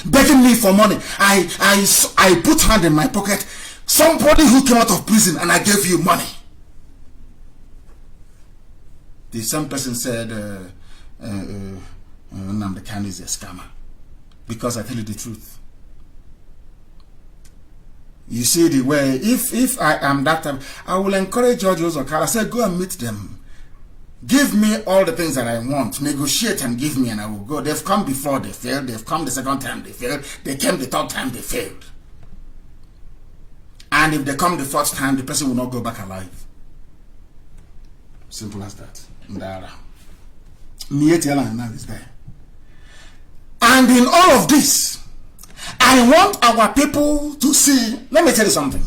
Begging me for money. I put hand in my pocket. Somebody who came out of prison and I gave you money. The same person said, NNAMDI KANU is a scammer. Because I tell you the truth. You see the way, if I am that time, I will encourage George Ozokala, I say, go and meet them. Give me all the things that I want. Negotiate and give me and I will go. They've come before, they failed. They've come the second time, they failed. They came the third time, they failed. And if they come the fourth time, the person will not go back alive. Simple as that. Ndara. Now is there. And in all of this, I want our people to see, let me tell you something.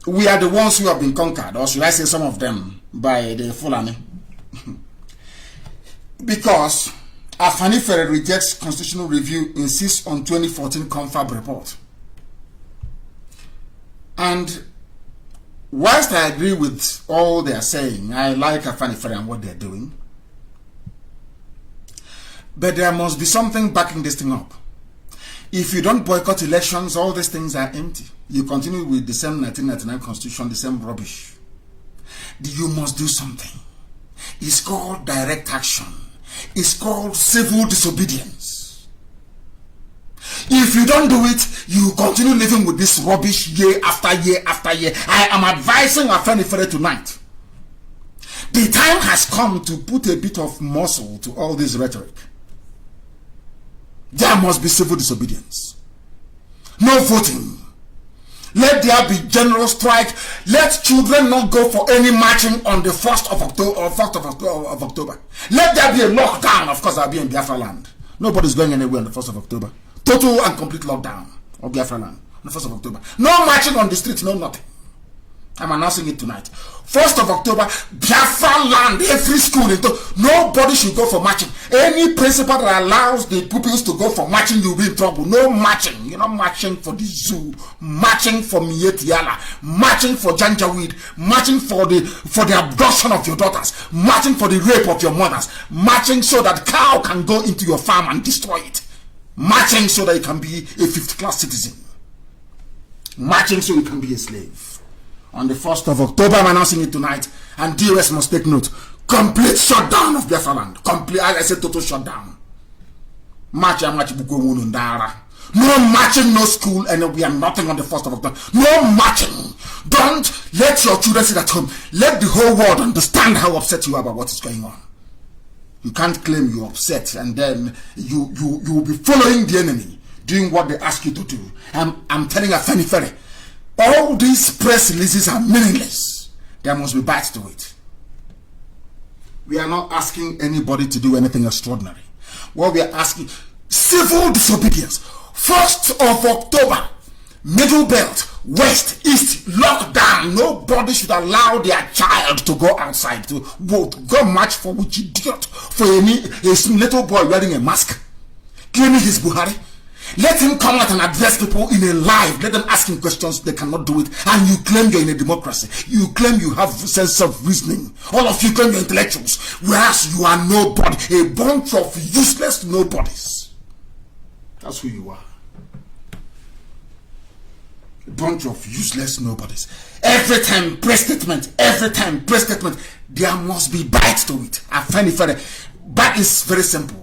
We are the ones who have been conquered, or should I say some of them, by the Fulani. Because Afani Ferrer rejects constitutional review, insists on 2014 confab report. And whilst I agree with all they are saying, I like Afani Ferrer and what they're doing, but there must be something backing this thing up. If you don't boycott elections, all these things are empty. You continue with the same 1999 constitution, the same rubbish. You must do something. It's called direct action. It's called civil disobedience. If you don't do it, you continue living with this rubbish year after year after year. I am advising Afeni Ferre tonight. The time has come to put a bit of muscle to all this rhetoric. There must be civil disobedience. No voting. Let there be general strike. Let children not go for any marching on the 1st of October or 1st of October. Let there be a lockdown. Of course, I'll be in Biafra land. Nobody's going anywhere on the 1st of October. Total and complete lockdown of Biafra land on the 1st of October. No marching on the streets, no nothing. I'm announcing it tonight. 1st of October, Biafra land, every school. Nobody should go for marching. Any principal that allows the pupils to go for marching, you'll be in trouble. No marching. You're not marching for the zoo. Marching for Mietiala. Marching for Janjaweed. Marching for the abduction of your daughters. Marching for the rape of your mothers. Marching so that cow can go into your farm and destroy it. Marching so that you can be a 5th class citizen. Marching so you can be a slave. On the 1st of October, I'm announcing it tonight, and DOS must take note. Complete shutdown of Biafra land. Complete, as I said, total shutdown. March. No marching, no school, and we are nothing on the 1st of October. No marching. Don't let your children sit at home. Let the whole world understand how upset you are about what is going on. You can't claim you're upset, and then you will be following the enemy, doing what they ask you to do. I'm telling Afeni Ferre, all these press releases are meaningless. There must be bites to it. We are not asking anybody to do anything extraordinary. What we are asking, civil disobedience. 1st of October, Middle Belt, West, East, lockdown. Nobody should allow their child to go outside to vote. Go march for which idiot? For a little boy wearing a mask, claiming he's Buhari. Let him come out and address people in a live. Let them ask him questions. They cannot do it. And you claim you're in a democracy. You claim you have sense of reasoning. All of you claim you're intellectuals. Whereas you are nobody. A bunch of useless nobodies. That's who you are. A bunch of useless nobodies. Every time press statement. Every time press statement. There must be bites to it. I find it very. That is very simple.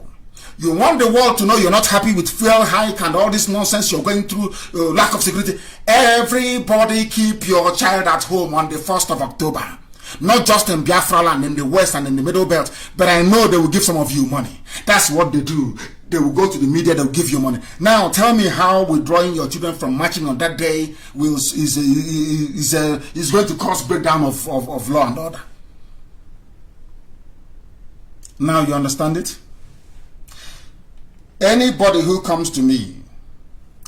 You want the world to know you're not happy with fuel hike and all this nonsense you're going through, lack of security. Everybody keep your child at home on the 1st of October. Not just in Biafra land, in the West and in the Middle Belt, but I know they will give some of you money. That's what they do. They will go to the media, they will give you money. Now tell me how withdrawing your children from marching on that day is going to cause breakdown of law and order. Now you understand it? Anybody who comes to me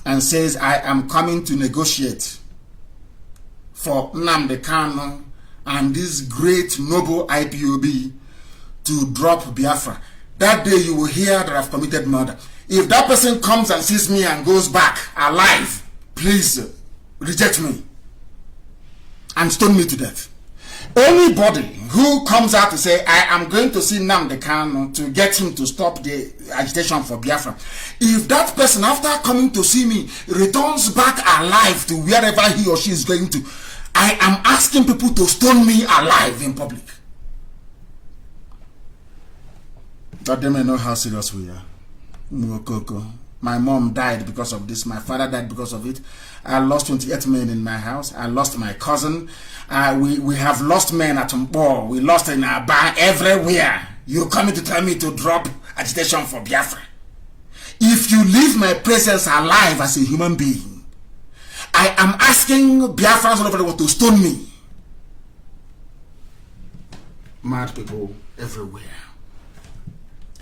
and says, I am coming to negotiate for NNAMDI, KANU, and this great noble IPOB to drop Biafra, that day you will hear that I've committed murder. If that person comes and sees me and goes back alive, please reject me and stone me to death. Anybody who comes out to say, I am going to see NNAMDI KANU to get him to stop the agitation for Biafra, if that person, after coming to see me, returns back alive to wherever he or she is going to, I am asking people to stone me alive in public. That they may know how serious we are. My mom died because of this. My father died because of it. I lost 28 men in my house. I lost my cousin. We have lost men at Mbo. We lost in Aba, everywhere. You coming to tell me to drop agitation for Biafra? If you leave my presence alive as a human being, I am asking Biafrans all over the world to stone me. Mad people everywhere.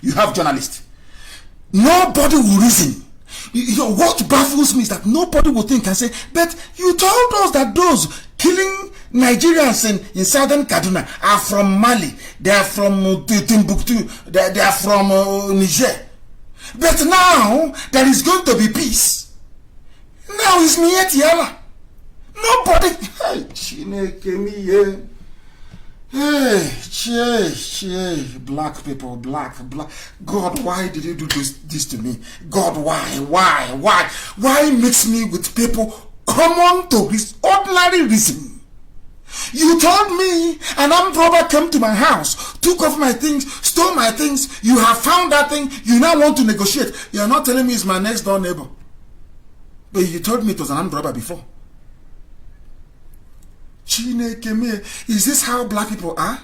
You have journalists. Nobody will reason. You know what baffles me is that nobody will think and say, but you told us that those killing Nigerians in southern Kaduna are from Mali, they are from Timbuktu, they are from Niger. But now there is going to be peace. Now it's Mietiala. Nobody. Hey, black people, black. God, why did you do this to me? God, why mix me with people common to this ordinary reason? You told me an armed robber came to my house, took off my things, stole my things. You have found that thing. You now want to negotiate. You are not telling me it's my next door neighbor. But you told me it was an armed robber before. Is this how black people are?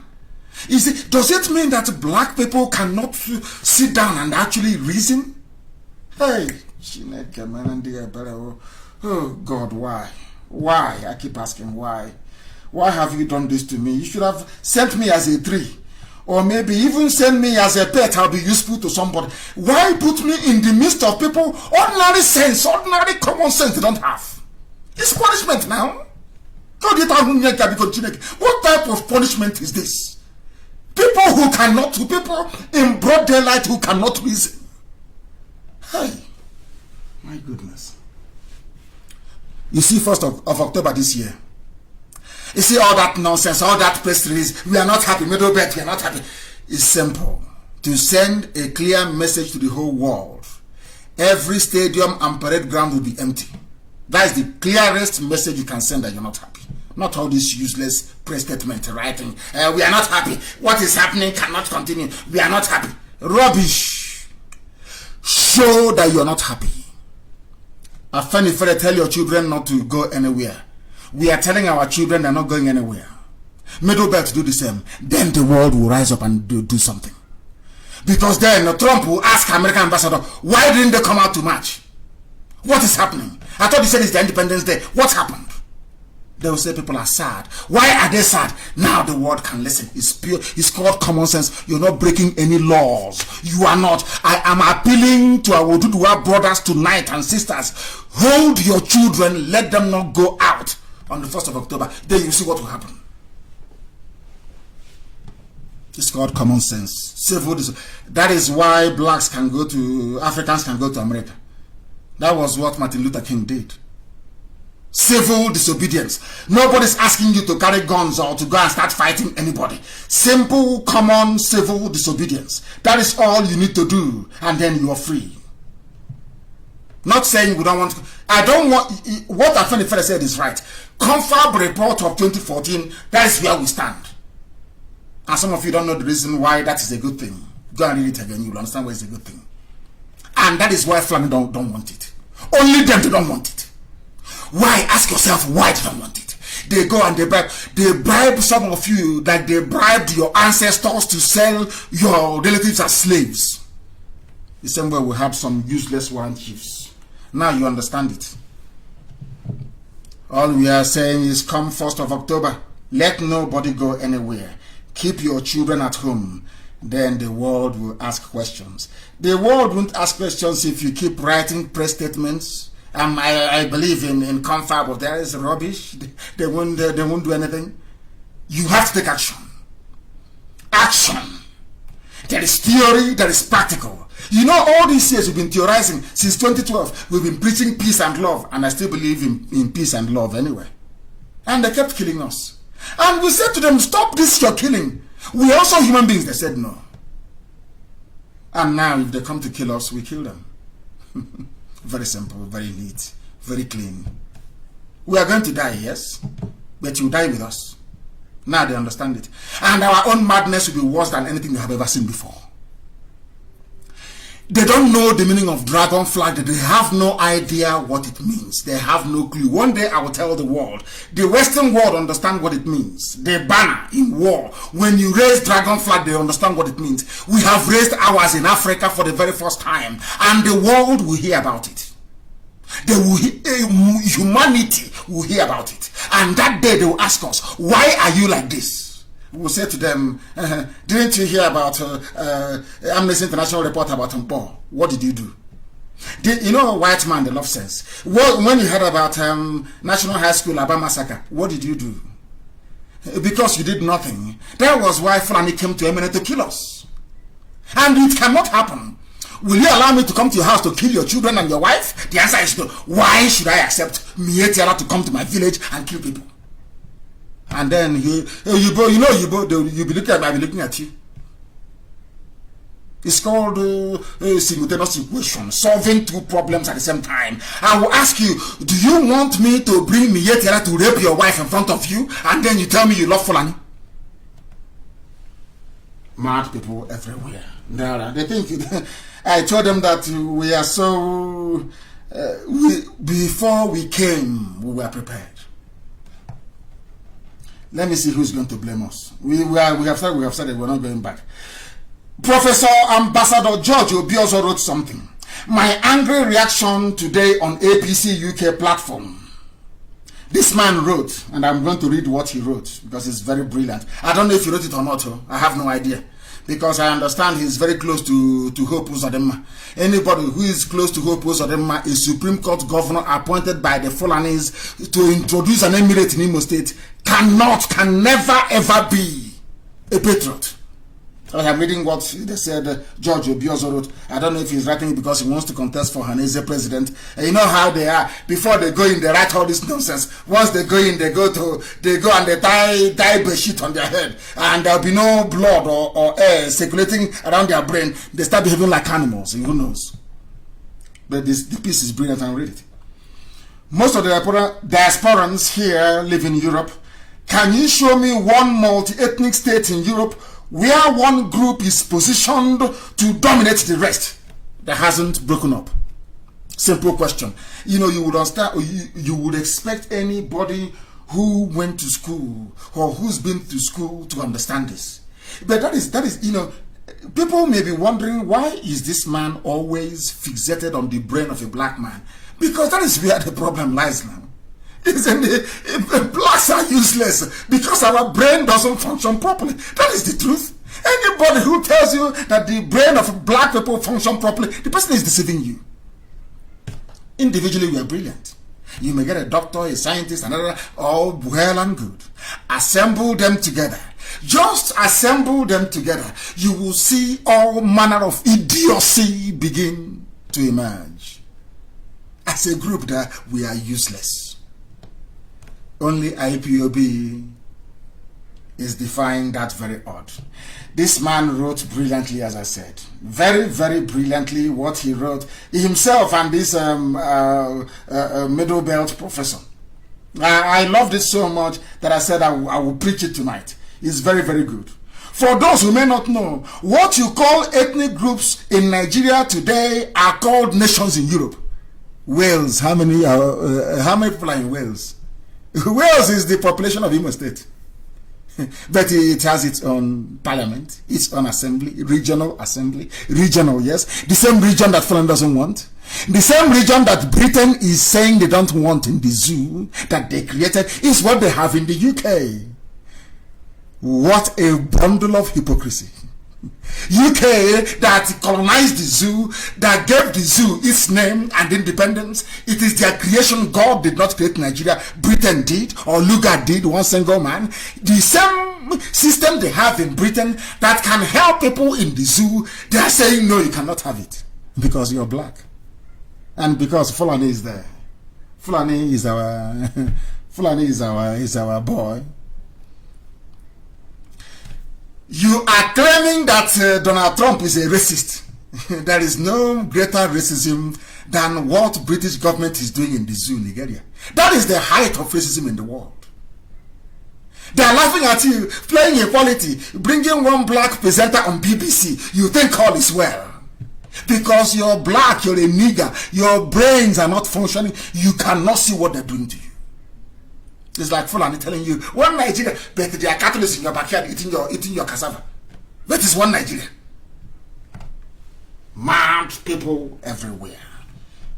Does it mean that black people cannot sit down and actually reason? Hey, oh God, why? Why? I keep asking why. Why have you done this to me? You should have sent me as a tree. Or maybe even send me as a pet. I'll be useful to somebody. Why put me in the midst of people ordinary sense, ordinary common sense they don't have? It's punishment now. What type of punishment is this? People in broad daylight who cannot reason. Hey, my goodness. You see, 1st of October this year, you see all that nonsense, all that press release, we are not happy, middle belt, we are not happy. It's simple. To send a clear message to the whole world, every stadium and parade ground will be empty. That is the clearest message you can send that you're not happy. Not all this useless press statement writing. We are not happy. What is happening cannot continue. We are not happy. Rubbish. Show that you're not happy. Afenifere, tell your children not to go anywhere. We are telling our children they're not going anywhere. Middle belt do the same. Then the world will rise up and do something. Because then Trump will ask American ambassador, why didn't they come out to march? What is happening? I thought you said it's the Independence Day. What happened? They will say people are sad. Why are they sad? Now the world can listen. It's pure. It's called common sense. You're not breaking any laws. You are not. I am appealing to our Oduduwa brothers tonight and sisters. Hold your children. Let them not go out on the 1st of October. Then you see what will happen. It's called common sense. Civil. That is why blacks can go to, Africans can go to America. That was what Martin Luther King did. Civil disobedience. Nobody's asking you to carry guns or to go and start fighting anybody. Simple, common, civil disobedience. That is all you need to do, and then you are free. Not saying we don't want to. I don't want. What Afenifere said is right. Confab report of 2014, that is where we stand. And some of you don't know the reason why that is a good thing. Go and read it again, you'll understand why it's a good thing. And that is why Fulani don't want it. Only them they don't want it. Why? Ask yourself why they don't want it. They go and they bribe some of you, like they bribed your ancestors to sell your relatives as slaves. The same way we have some useless warrant chiefs. Now you understand it. All we are saying is come 1st of October, let nobody go anywhere. Keep your children at home. Then the world will ask questions. The world won't ask questions if you keep writing press statements. I believe in confab, but there is rubbish. They won't do anything. You have to take action. Action. There is theory, there is practical. You know, all these years we've been theorizing since 2012. We've been preaching peace and love, and I still believe in peace and love anyway. And they kept killing us. And we said to them, stop this, you're killing. We are also human beings. They said no. And now if they come to kill us, we kill them. Very simple, very neat, very clean. We are going to die, yes, but you die with us. Now they understand it. And our own madness will be worse than anything they have ever seen before. They don't know the meaning of dragon flag. They have no idea what it means. They have no clue. One day I will tell the world. The Western world understand what it means. The banner in war. When you raise dragon flag, they understand what it means. We have raised ours in Africa for the very first time, and the world will hear about it. Humanity will hear about it. And that day they will ask us, why are you like this? We will say to them, didn't you hear about Amnesty International report about Mpo? What did you do? You know, a white man, they love sense. When you heard about National High School Aba massacre, what did you do? Because you did nothing. That was why Fulani came to Emene to kill us. And it cannot happen. Will you allow me to come to your house to kill your children and your wife? The answer is no. Why should I accept Mietiala to come to my village and kill people? And then you'll be looking at me, I'll be looking at you. It's called simultaneous equation, solving two problems at the same time. I will ask you, do you want me to bring Mietiala to rape your wife in front of you, and then you tell me you love Fulani? Mad people everywhere. They think I told them that we are so. Before we came, we were prepared. Let me see who's going to blame us. We have said we're not going back. Professor Ambassador George Obiozo wrote something. My angry reaction today on APC UK platform. This man wrote, and I'm going to read what he wrote because it's very brilliant. I don't know if he wrote it or not. I have no idea. Because I understand he's very close to Hope Uzodinma. Anybody who is close to Hope Uzodinma, a Supreme Court governor appointed by the Fulanis to introduce an emirate in Imo State, can never ever be a patriot. I am reading what they said George Obiozo wrote. I don't know if he's writing it because he wants to contest for Hanese president. And you know how they are. Before they go in, they write all this nonsense. Once they go in, they go and they tie bedsheet on their head. And there'll be no blood or air circulating around their brain. They start behaving like animals. Who knows? But the piece is brilliant, and read it. Most of the diasporans here live in Europe. Can you show me one multi-ethnic state in Europe where one group is positioned to dominate the rest that hasn't broken up? Simple question. You know, you would understand, you would expect anybody who went to school or who's been to school to understand this. But that is, you know, people may be wondering, why is this man always fixated on the brain of a black man? Because that is where the problem lies now. Blacks are useless because our brain doesn't function properly. That is the truth. Anybody who tells you that the brain of black people function properly, the person is deceiving you. Individually, we are brilliant. You may get a doctor, a scientist, another, all well and good. Assemble them together. Just assemble them together. You will see all manner of idiocy begin to emerge. As a group, that we are useless. Only IPOB is defying that very odd. This man wrote brilliantly, as I said. Very, very brilliantly what he wrote himself and this middle belt professor. I loved it so much that I said I will preach it tonight. It's very, very good. For those who may not know, what you call ethnic groups in Nigeria today are called nations in Europe. Wales, how many people are in Wales? Wales is the population of Imo State. But it has its own parliament, its own assembly, regional, yes. The same region that Fulham doesn't want. The same region that Britain is saying they don't want in the zoo that they created is what they have in the UK. What a bundle of hypocrisy. UK that colonized the zoo, that gave the zoo its name and independence. It is their creation. God did not create Nigeria. Britain did, or Lugard did, one single man. The same system they have in Britain that can help people in the zoo, they are saying no, you cannot have it because you're black. And because Fulani is there. Fulani is our boy. You are claiming that Donald Trump is a racist. There is no greater racism than what British government is doing in the zoo in Nigeria. That is the height of racism in the world. They are laughing at you, playing equality, bringing one black presenter on BBC. You think all is well. Because you're black, you're a nigger, your brains are not functioning, you cannot see what they're doing to you. It's like Fulani telling you, one Nigeria, but they are Catholics in your backyard eating your cassava. That is one Nigeria. Mad people everywhere.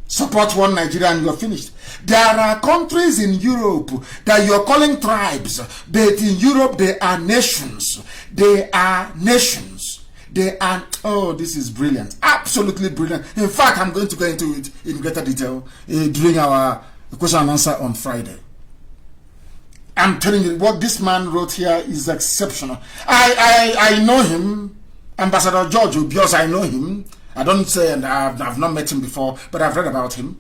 Support one Nigeria and you're finished. There are countries in Europe that you're calling tribes, but in Europe they are nations. They are nations. They are, oh, this is brilliant. Absolutely brilliant. In fact, I'm going to go into it in greater detail during our question and answer on Friday. I'm telling you, what this man wrote here is exceptional. I know him, Ambassador George Obios, I know him. I don't say, and I've not met him before, but I've read about him.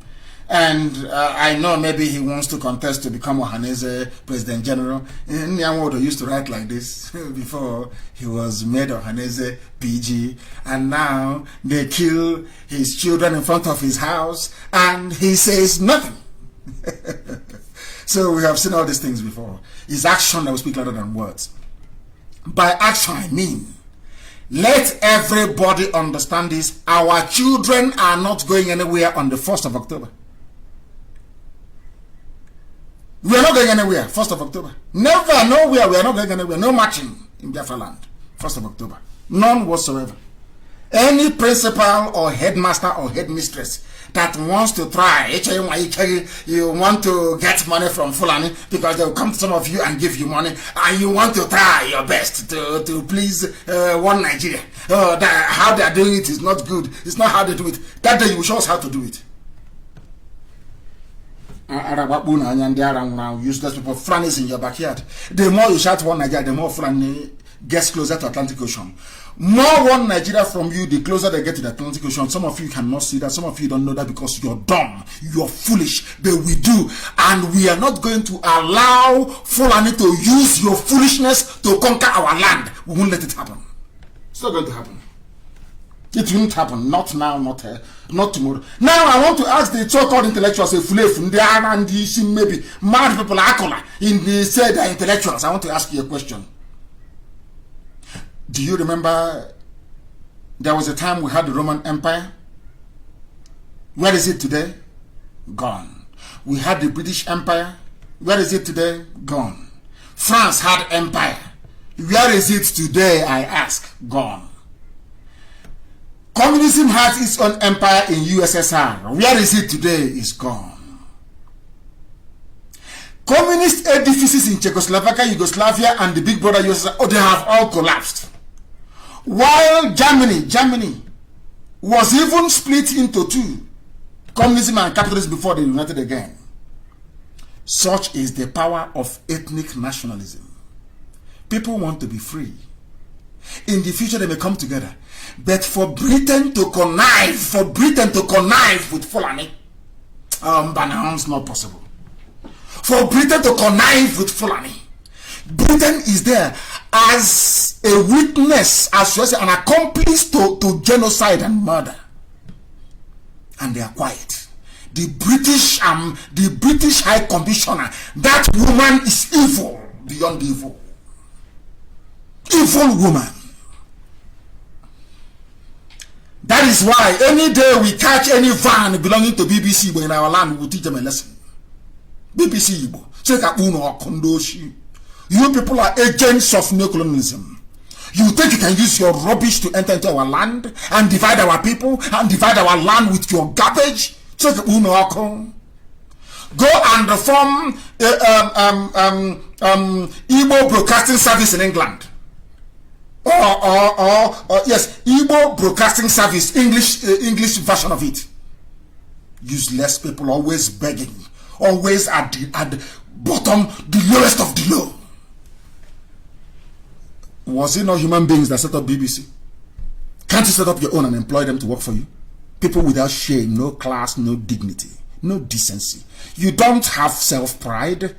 And I know maybe he wants to contest to become Ohaneze President General. Nyamodo used to write like this before he was made Ohaneze PG. And now they kill his children in front of his house and he says nothing. So we have seen all these things before. It's action that will speak louder than words. By action, I mean, let everybody understand this. Our children are not going anywhere on the 1st of October. We are not going anywhere, 1st of October. Never, nowhere, we are not going anywhere. No marching in Biafra land, 1st of October. None whatsoever. Any principal or headmaster or headmistress that wants to try, you want to get money from Fulani because they will come to some of you and give you money, and you want to try your best to please one Nigeria. How they are doing it is not good. It's not how they do it. That day you will show us how to do it. Useless people, Fulani is in your backyard. The more you shout one Nigeria, the more Fulani gets closer to Atlantic Ocean. More one Nigeria from you, the closer they get to the Atlantic Ocean. Some of you cannot see that. Some of you don't know that because you're dumb. You're foolish. But we do. And we are not going to allow Fulani to use your foolishness to conquer our land. We won't let it happen. It's not going to happen. It won't happen. Not now, not tomorrow. Now I want to ask the so-called intellectuals, maybe mad people in the say they're intellectuals. I want to ask you a question. Do you remember there was a time we had the Roman Empire? Where is it today? Gone. We had the British Empire. Where is it today? Gone. France had empire. Where is it today, I ask? Gone. Communism has its own empire in USSR. Where is it today? It's gone. Communist edifices in Czechoslovakia, Yugoslavia, and the big brother USSR, they have all collapsed. While Germany was even split into two, communism and capitalism, before they united again. Such is the power of ethnic nationalism. People want to be free. In the future they may come together. But for Britain to connive with Fulani, it's not possible. For Britain to connive with Fulani, Britain is there as a witness, as an accomplice to genocide and murder. And they are quiet. The British High Commissioner, that woman is evil beyond evil. Evil woman. That is why any day we catch any van belonging to BBC in our land, we will teach them a lesson. BBC Igbo. You people are agents of neocolonialism. You think you can use your rubbish to enter into our land and divide our people and divide our land with your garbage? Go and reform Igbo Broadcasting Service in England. Yes, Igbo Broadcasting Service, English version of it. Useless people, always begging, always at the bottom, the lowest of the low. Was it not human beings that set up BBC? Can't you set up your own and employ them to work for you? People without shame, no class, no dignity, no decency. You don't have self-pride.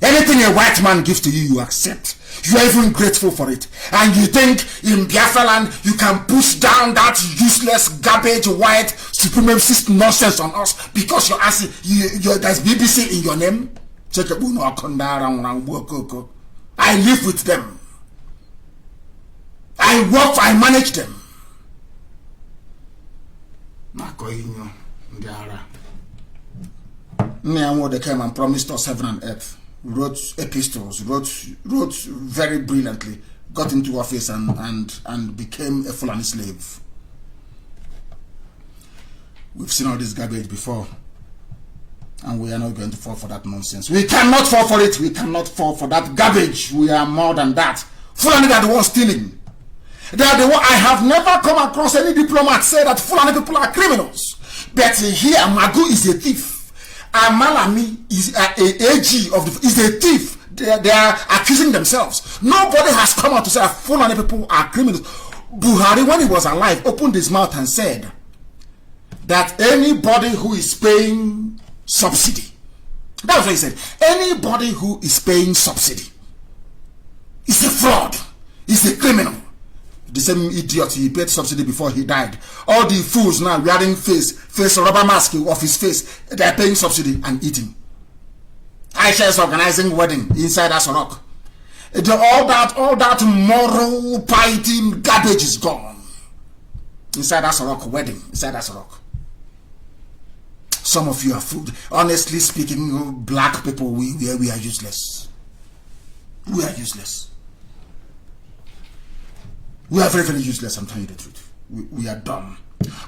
Anything a white man gives to you, you accept. You are even grateful for it. And you think in Biafra land, you can push down that useless, garbage, white, supremacist nonsense on us because you're asking, there's BBC in your name? I live with them. I manage them. Makoinyo, Ndiara. They came and promised us heaven and earth, wrote epistles, wrote very brilliantly, got into office and became a Fulani slave. We've seen all this garbage before, and we are not going to fall for that nonsense. We cannot fall for it. We cannot fall for that garbage. We are more than that. Fulani are the ones stealing. They are the one. I have never come across any diplomat say that Fulani people are criminals. But here, Magu is a thief. Amalami is a AG is a thief. They are accusing themselves. Nobody has come out to say Fulani people are criminals. Buhari, when he was alive, opened his mouth and said that anybody who is paying subsidy, that's what he said, anybody who is paying subsidy is a fraud, is a criminal. The same idiot, he paid subsidy before he died. All the fools now wearing face rubber mask of his face, they are paying subsidy and eating. Aisha is organizing wedding inside Asorok. All that moral piety garbage is gone. Inside Asorok wedding, inside Asorok. Some of you are fooled. Honestly speaking, black people, we are useless. We are useless. We are very, very useless, I'm telling you the truth. We are dumb.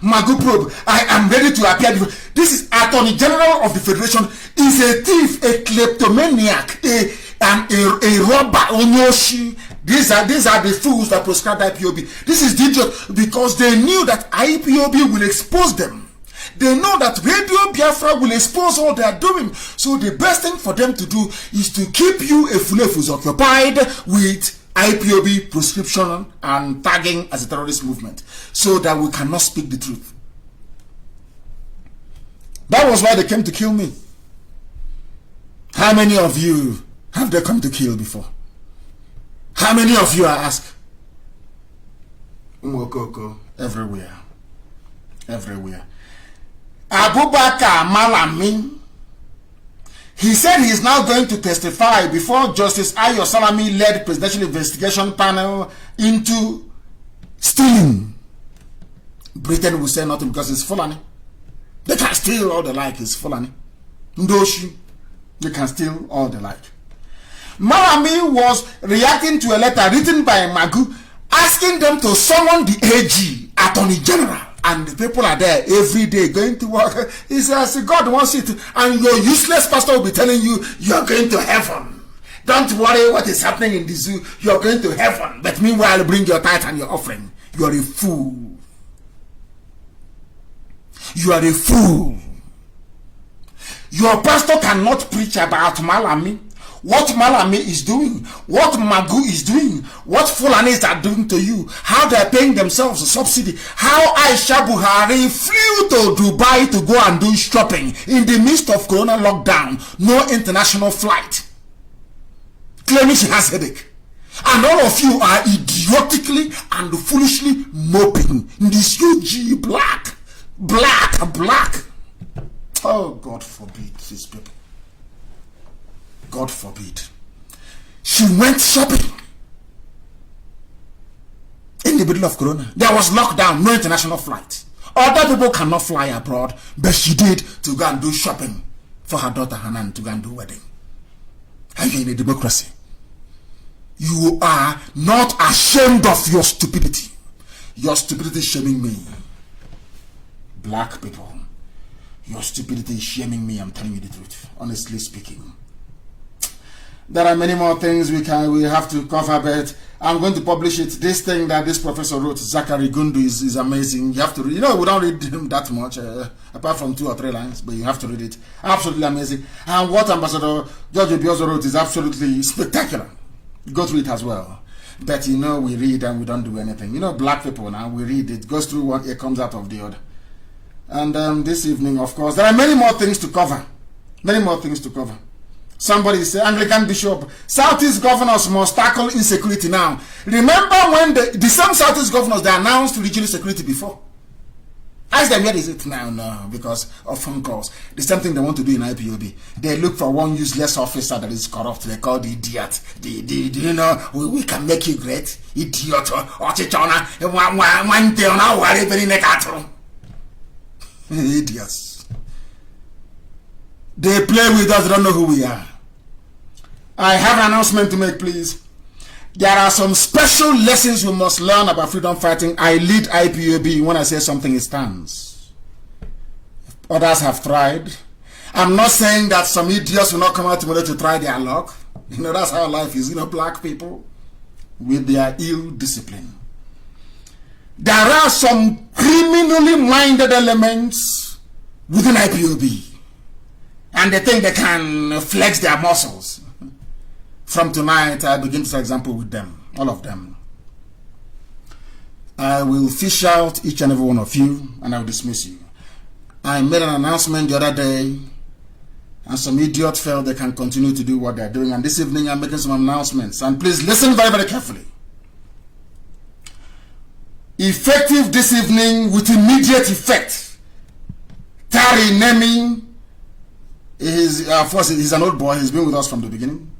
Magu Probe, I am ready to appear. This is Attorney General of the Federation, is a thief, a kleptomaniac, a robber, onyoshi. These are the fools that prescribed IPOB. This is the idiot because they knew that IPOB will expose them. They know that Radio Biafra will expose all they are doing. So the best thing for them to do is to keep you a fulefus occupied with IPOB prescription and tagging as a terrorist movement so that we cannot speak the truth. That was why they came to kill me. How many of you have they come to kill before? How many of you, I ask? Everywhere. Everywhere. Abubakar Malami, he said he is now going to testify before Justice Ayo Salami led presidential investigation panel into stealing. Britain will say nothing because it's Fulani. They can steal all they like, it's Fulani. Ndoshi, they can steal all they like. Malami was reacting to a letter written by Magu asking them to summon the AG, Attorney General. And the people are there every day going to work. He says, God wants it. And your useless pastor will be telling you, you're going to heaven. Don't worry what is happening in the zoo. You're going to heaven. But meanwhile, bring your tithe and your offering. You are a fool. You are a fool. Your pastor cannot preach about Malami. What Malami is doing, what Magu is doing, what Fulanis are doing to you, how they are paying themselves a subsidy, how Aisha Buhari flew to Dubai to go and do shopping in the midst of Corona lockdown, no international flight, claiming she has headache. And all of you are idiotically and foolishly moping in this UG black. Oh, God forbid these people. God forbid. She went shopping in the middle of Corona. There was lockdown, no international flight. Other people cannot fly abroad, but she did to go and do shopping for her daughter Hanan to go and do wedding. Are you in a democracy? You are not ashamed of your stupidity. Your stupidity is shaming me. Black people, your stupidity is shaming me. I'm telling you the truth. Honestly speaking. There are many more things we have to cover, but I'm going to publish it. This thing that this professor wrote, Zachary Gundu, is amazing. You have to read. You know, we don't read him that much, apart from 2 or 3 lines, but you have to read it. Absolutely amazing. And what Ambassador George Obiozo wrote is absolutely spectacular. Go through it as well. But you know, we read and we don't do anything. You know, black people now, we read, it goes through one, it comes out of the other. And this evening, of course, there are many more things to cover. Many more things to cover. Somebody say, Anglican Bishop, Southeast governors must tackle insecurity now. Remember when the same Southeast governors, they announced regional security before? Ask them, where is it now? No, because of phone calls. The same thing they want to do in IPOB. They look for one useless officer that is corrupt. They call the idiot. You know, we can make you great. Idiot. Idiots. They play with us, they don't know who we are. I have an announcement to make, please. There are some special lessons you must learn about freedom fighting. I lead IPOB. When I say something, it stands. Others have tried. I'm not saying that some idiots will not come out tomorrow to try their luck. You know, that's how life is. You know, black people with their ill discipline. There are some criminally minded elements within IPOB. And they think they can flex their muscles. From tonight, I begin to set example with them, all of them. I will fish out each and every one of you, and I will dismiss you. I made an announcement the other day, and some idiot felt they can continue to do what they're doing. And this evening, I'm making some announcements. And please listen very, very carefully. Effective this evening, with immediate effect, Tari Nemi is, of course, he's an old boy. He's been with us from the beginning.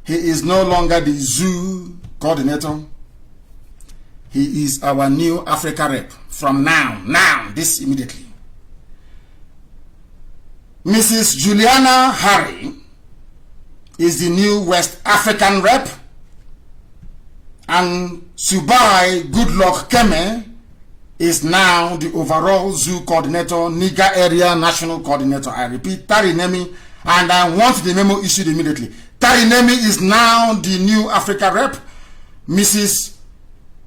He is no longer the zoo coordinator. He is our new Africa rep from now, this immediately. Mrs. Juliana Harry is the new West African rep, and Subai Goodluck Keme is now the overall zoo coordinator, Niger area national coordinator. I repeat, Tari Nemi, and I want the memo issued immediately. Tari Nemi is now the new Africa rep. Mrs.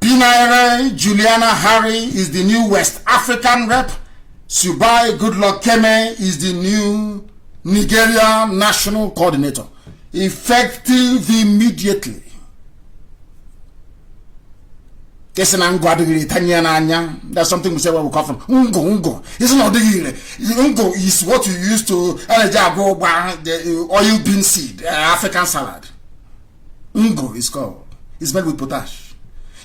Pinaire Juliana Harry is the new West African rep. Subai Goodluck Keme is the new Nigeria national coordinator. Effective immediately. That's something we say where we come from. Ungo. It's not the ungo is what you use to the oil bean seed, African salad. Ungo is called. It's made with potash.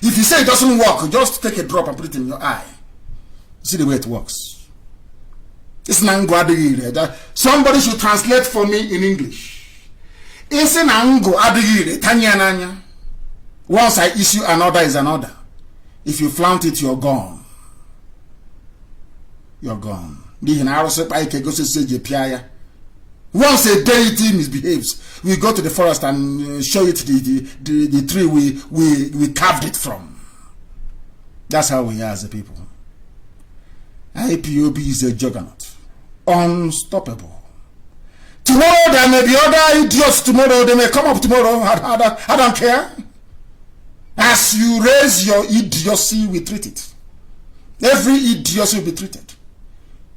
If you say it doesn't work, just take a drop and put it in your eye. See the way it works. It's nango. Somebody should translate for me in English. It's an ango adigire tanyananya. Once I issue an order is an order. If you flaunt it, you're gone. You're gone. Once a deity misbehaves, we go to the forest and show it the tree we carved it from. That's how we are as a people. IPOB is a juggernaut. Unstoppable. Tomorrow there may be other idiots tomorrow. They may come up tomorrow. I don't care. As you raise your idiocy, we treat it. Every idiocy will be treated.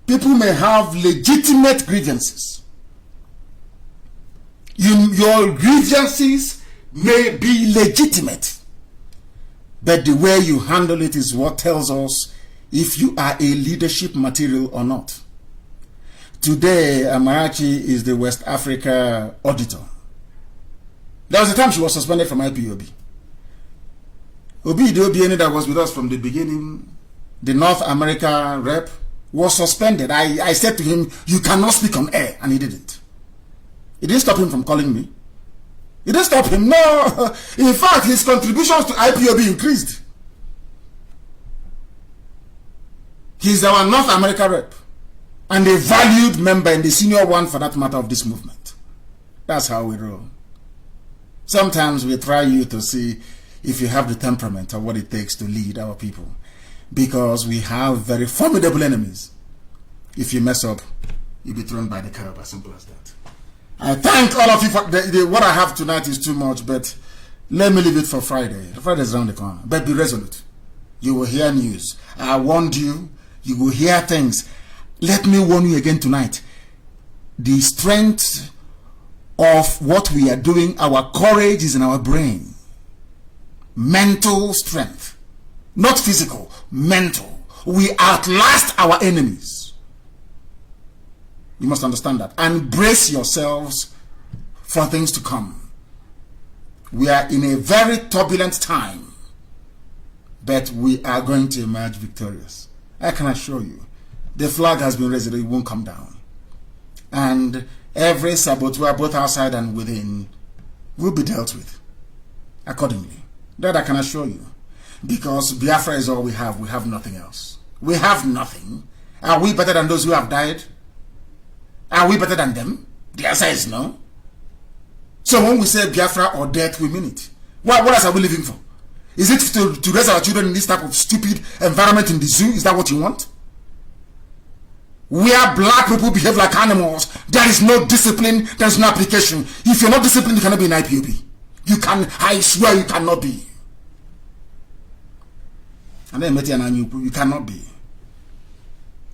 People may have legitimate grievances. Your grievances may be legitimate. But the way you handle it is what tells us if you are a leadership material or not. Today, Amarachi is the West Africa auditor. There was a time she was suspended from IPOB. Obi Obieni that was with us from the beginning, the North America rep, was suspended. I said to him, you cannot speak on air, and he didn't. It didn't stop him from calling me. It didn't stop him, no. In fact, his contributions to IPOB increased. He's our North America rep, and a valued member and the senior one for that matter of this movement. That's how we roll. Sometimes we try you to see if you have the temperament or what it takes to lead our people, because we have very formidable enemies. If you mess up, you'll be thrown by the curb, as simple as that. I thank all of you for what I have tonight is too much, but let me leave it for Friday. Friday is around the corner, but be resolute. You will hear news. I warned you. You will hear things. Let me warn you again tonight. The strength of what we are doing, our courage is in our brain. Mental strength, not physical, mental. We outlast our enemies. You must understand that, and brace yourselves for things to come. We are in a very turbulent time, but we are going to emerge victorious. I can assure you, the flag has been raised, it won't come down, and every saboteur, both outside and within, will be dealt with accordingly. That I can assure you. Because Biafra is all we have. We have nothing else. We have nothing. Are we better than those who have died? Are we better than them? The answer is no. So when we say Biafra or death, we mean it. What else are we living for? Is it to raise our children in this type of stupid environment in the zoo? Is that what you want? Where black people behave like animals, there is no discipline, there is no application. If you're not disciplined, you cannot be in IPOB. You can, I swear you cannot be. And then you cannot be.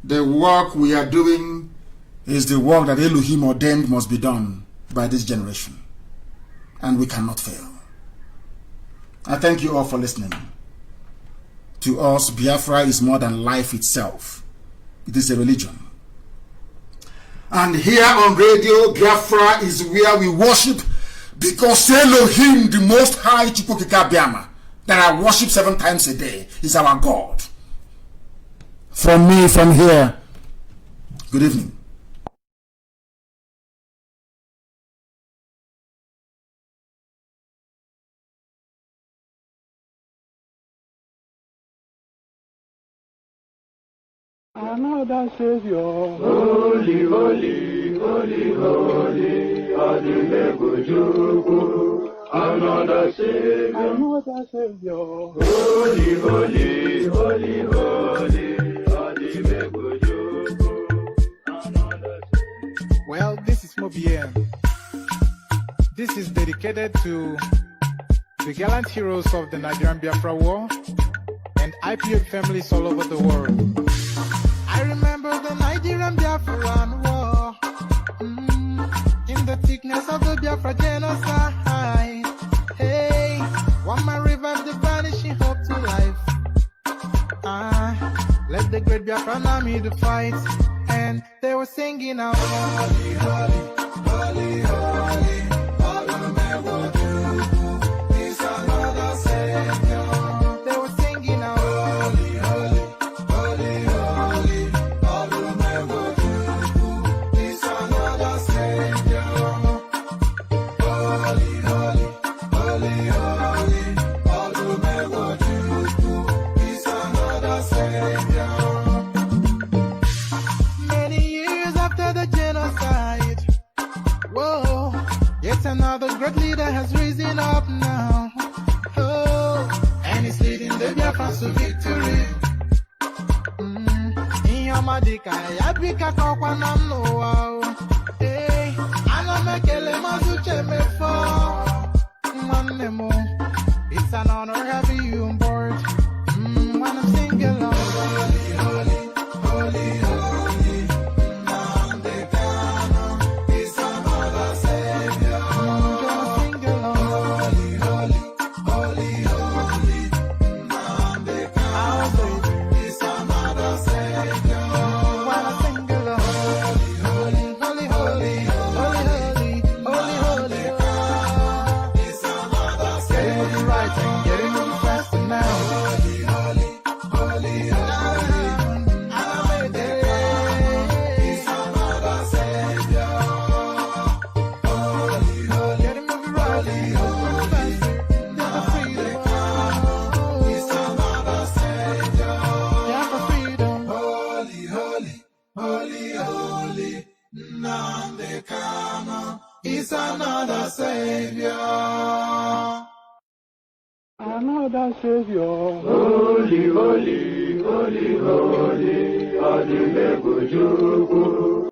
The work we are doing is the work that Elohim ordained must be done by this generation. And we cannot fail. I thank you all for listening. To us, Biafra is more than life itself. It is a religion. And here on radio, Biafra is where we worship, because Elohim, the Most High Chukwukika Biama, that I worship 7 times a day, is our God. From me, from here, good evening. Another Savior. Holy, holy, holy, holy, Adimebujuku. Another Savior. Another Savior. Holy, holy, holy, holy, Adimebujuku. Another Savior. Well, this is MOBM. This is dedicated to the gallant heroes of the Nigerian Biafra War and IPOB families all over the world. I remember the Nigerian Biafran War, in the thickness of the Biafra genocide. Hey, one man revived the vanishing hope to life. Let the great Biafran army to fight, and they were singing out, holy, holy, holy, holy, is another Savior. They were singing out, holy, holy, holy, holy, is another Savior. Holy, holy, holy, holy, is another Savior. Many years after the genocide, whoa, yet another great leader has risen up now. Oh, and he's leading the Biafrans to victory. Inyamadika yabika kwa namno wao. Hey, anamekele mazuche mefo. Manemo, it's an honor having you on board. When I'm singing along, holy, holy, holy, holy, NNAMDI KANU is another Savior. Just sing along, holy, holy, holy, holy, NNAMDI KANU is another Savior. When I sing along, holy, holy, holy, holy, holy, holy, holy, is another Savior. Getting moving right and getting moving faster now. Holy, holy, holy, holy, NNAMDI is another Savior. Holy, holy, getting moving right and moving faster. Never freedom. Is another Savior. Never freedom. Holy, holy, holy, holy, NNAMDI KANU is another Savior. Another Savior. Holy, holy, holy, holy, Adimebujuku.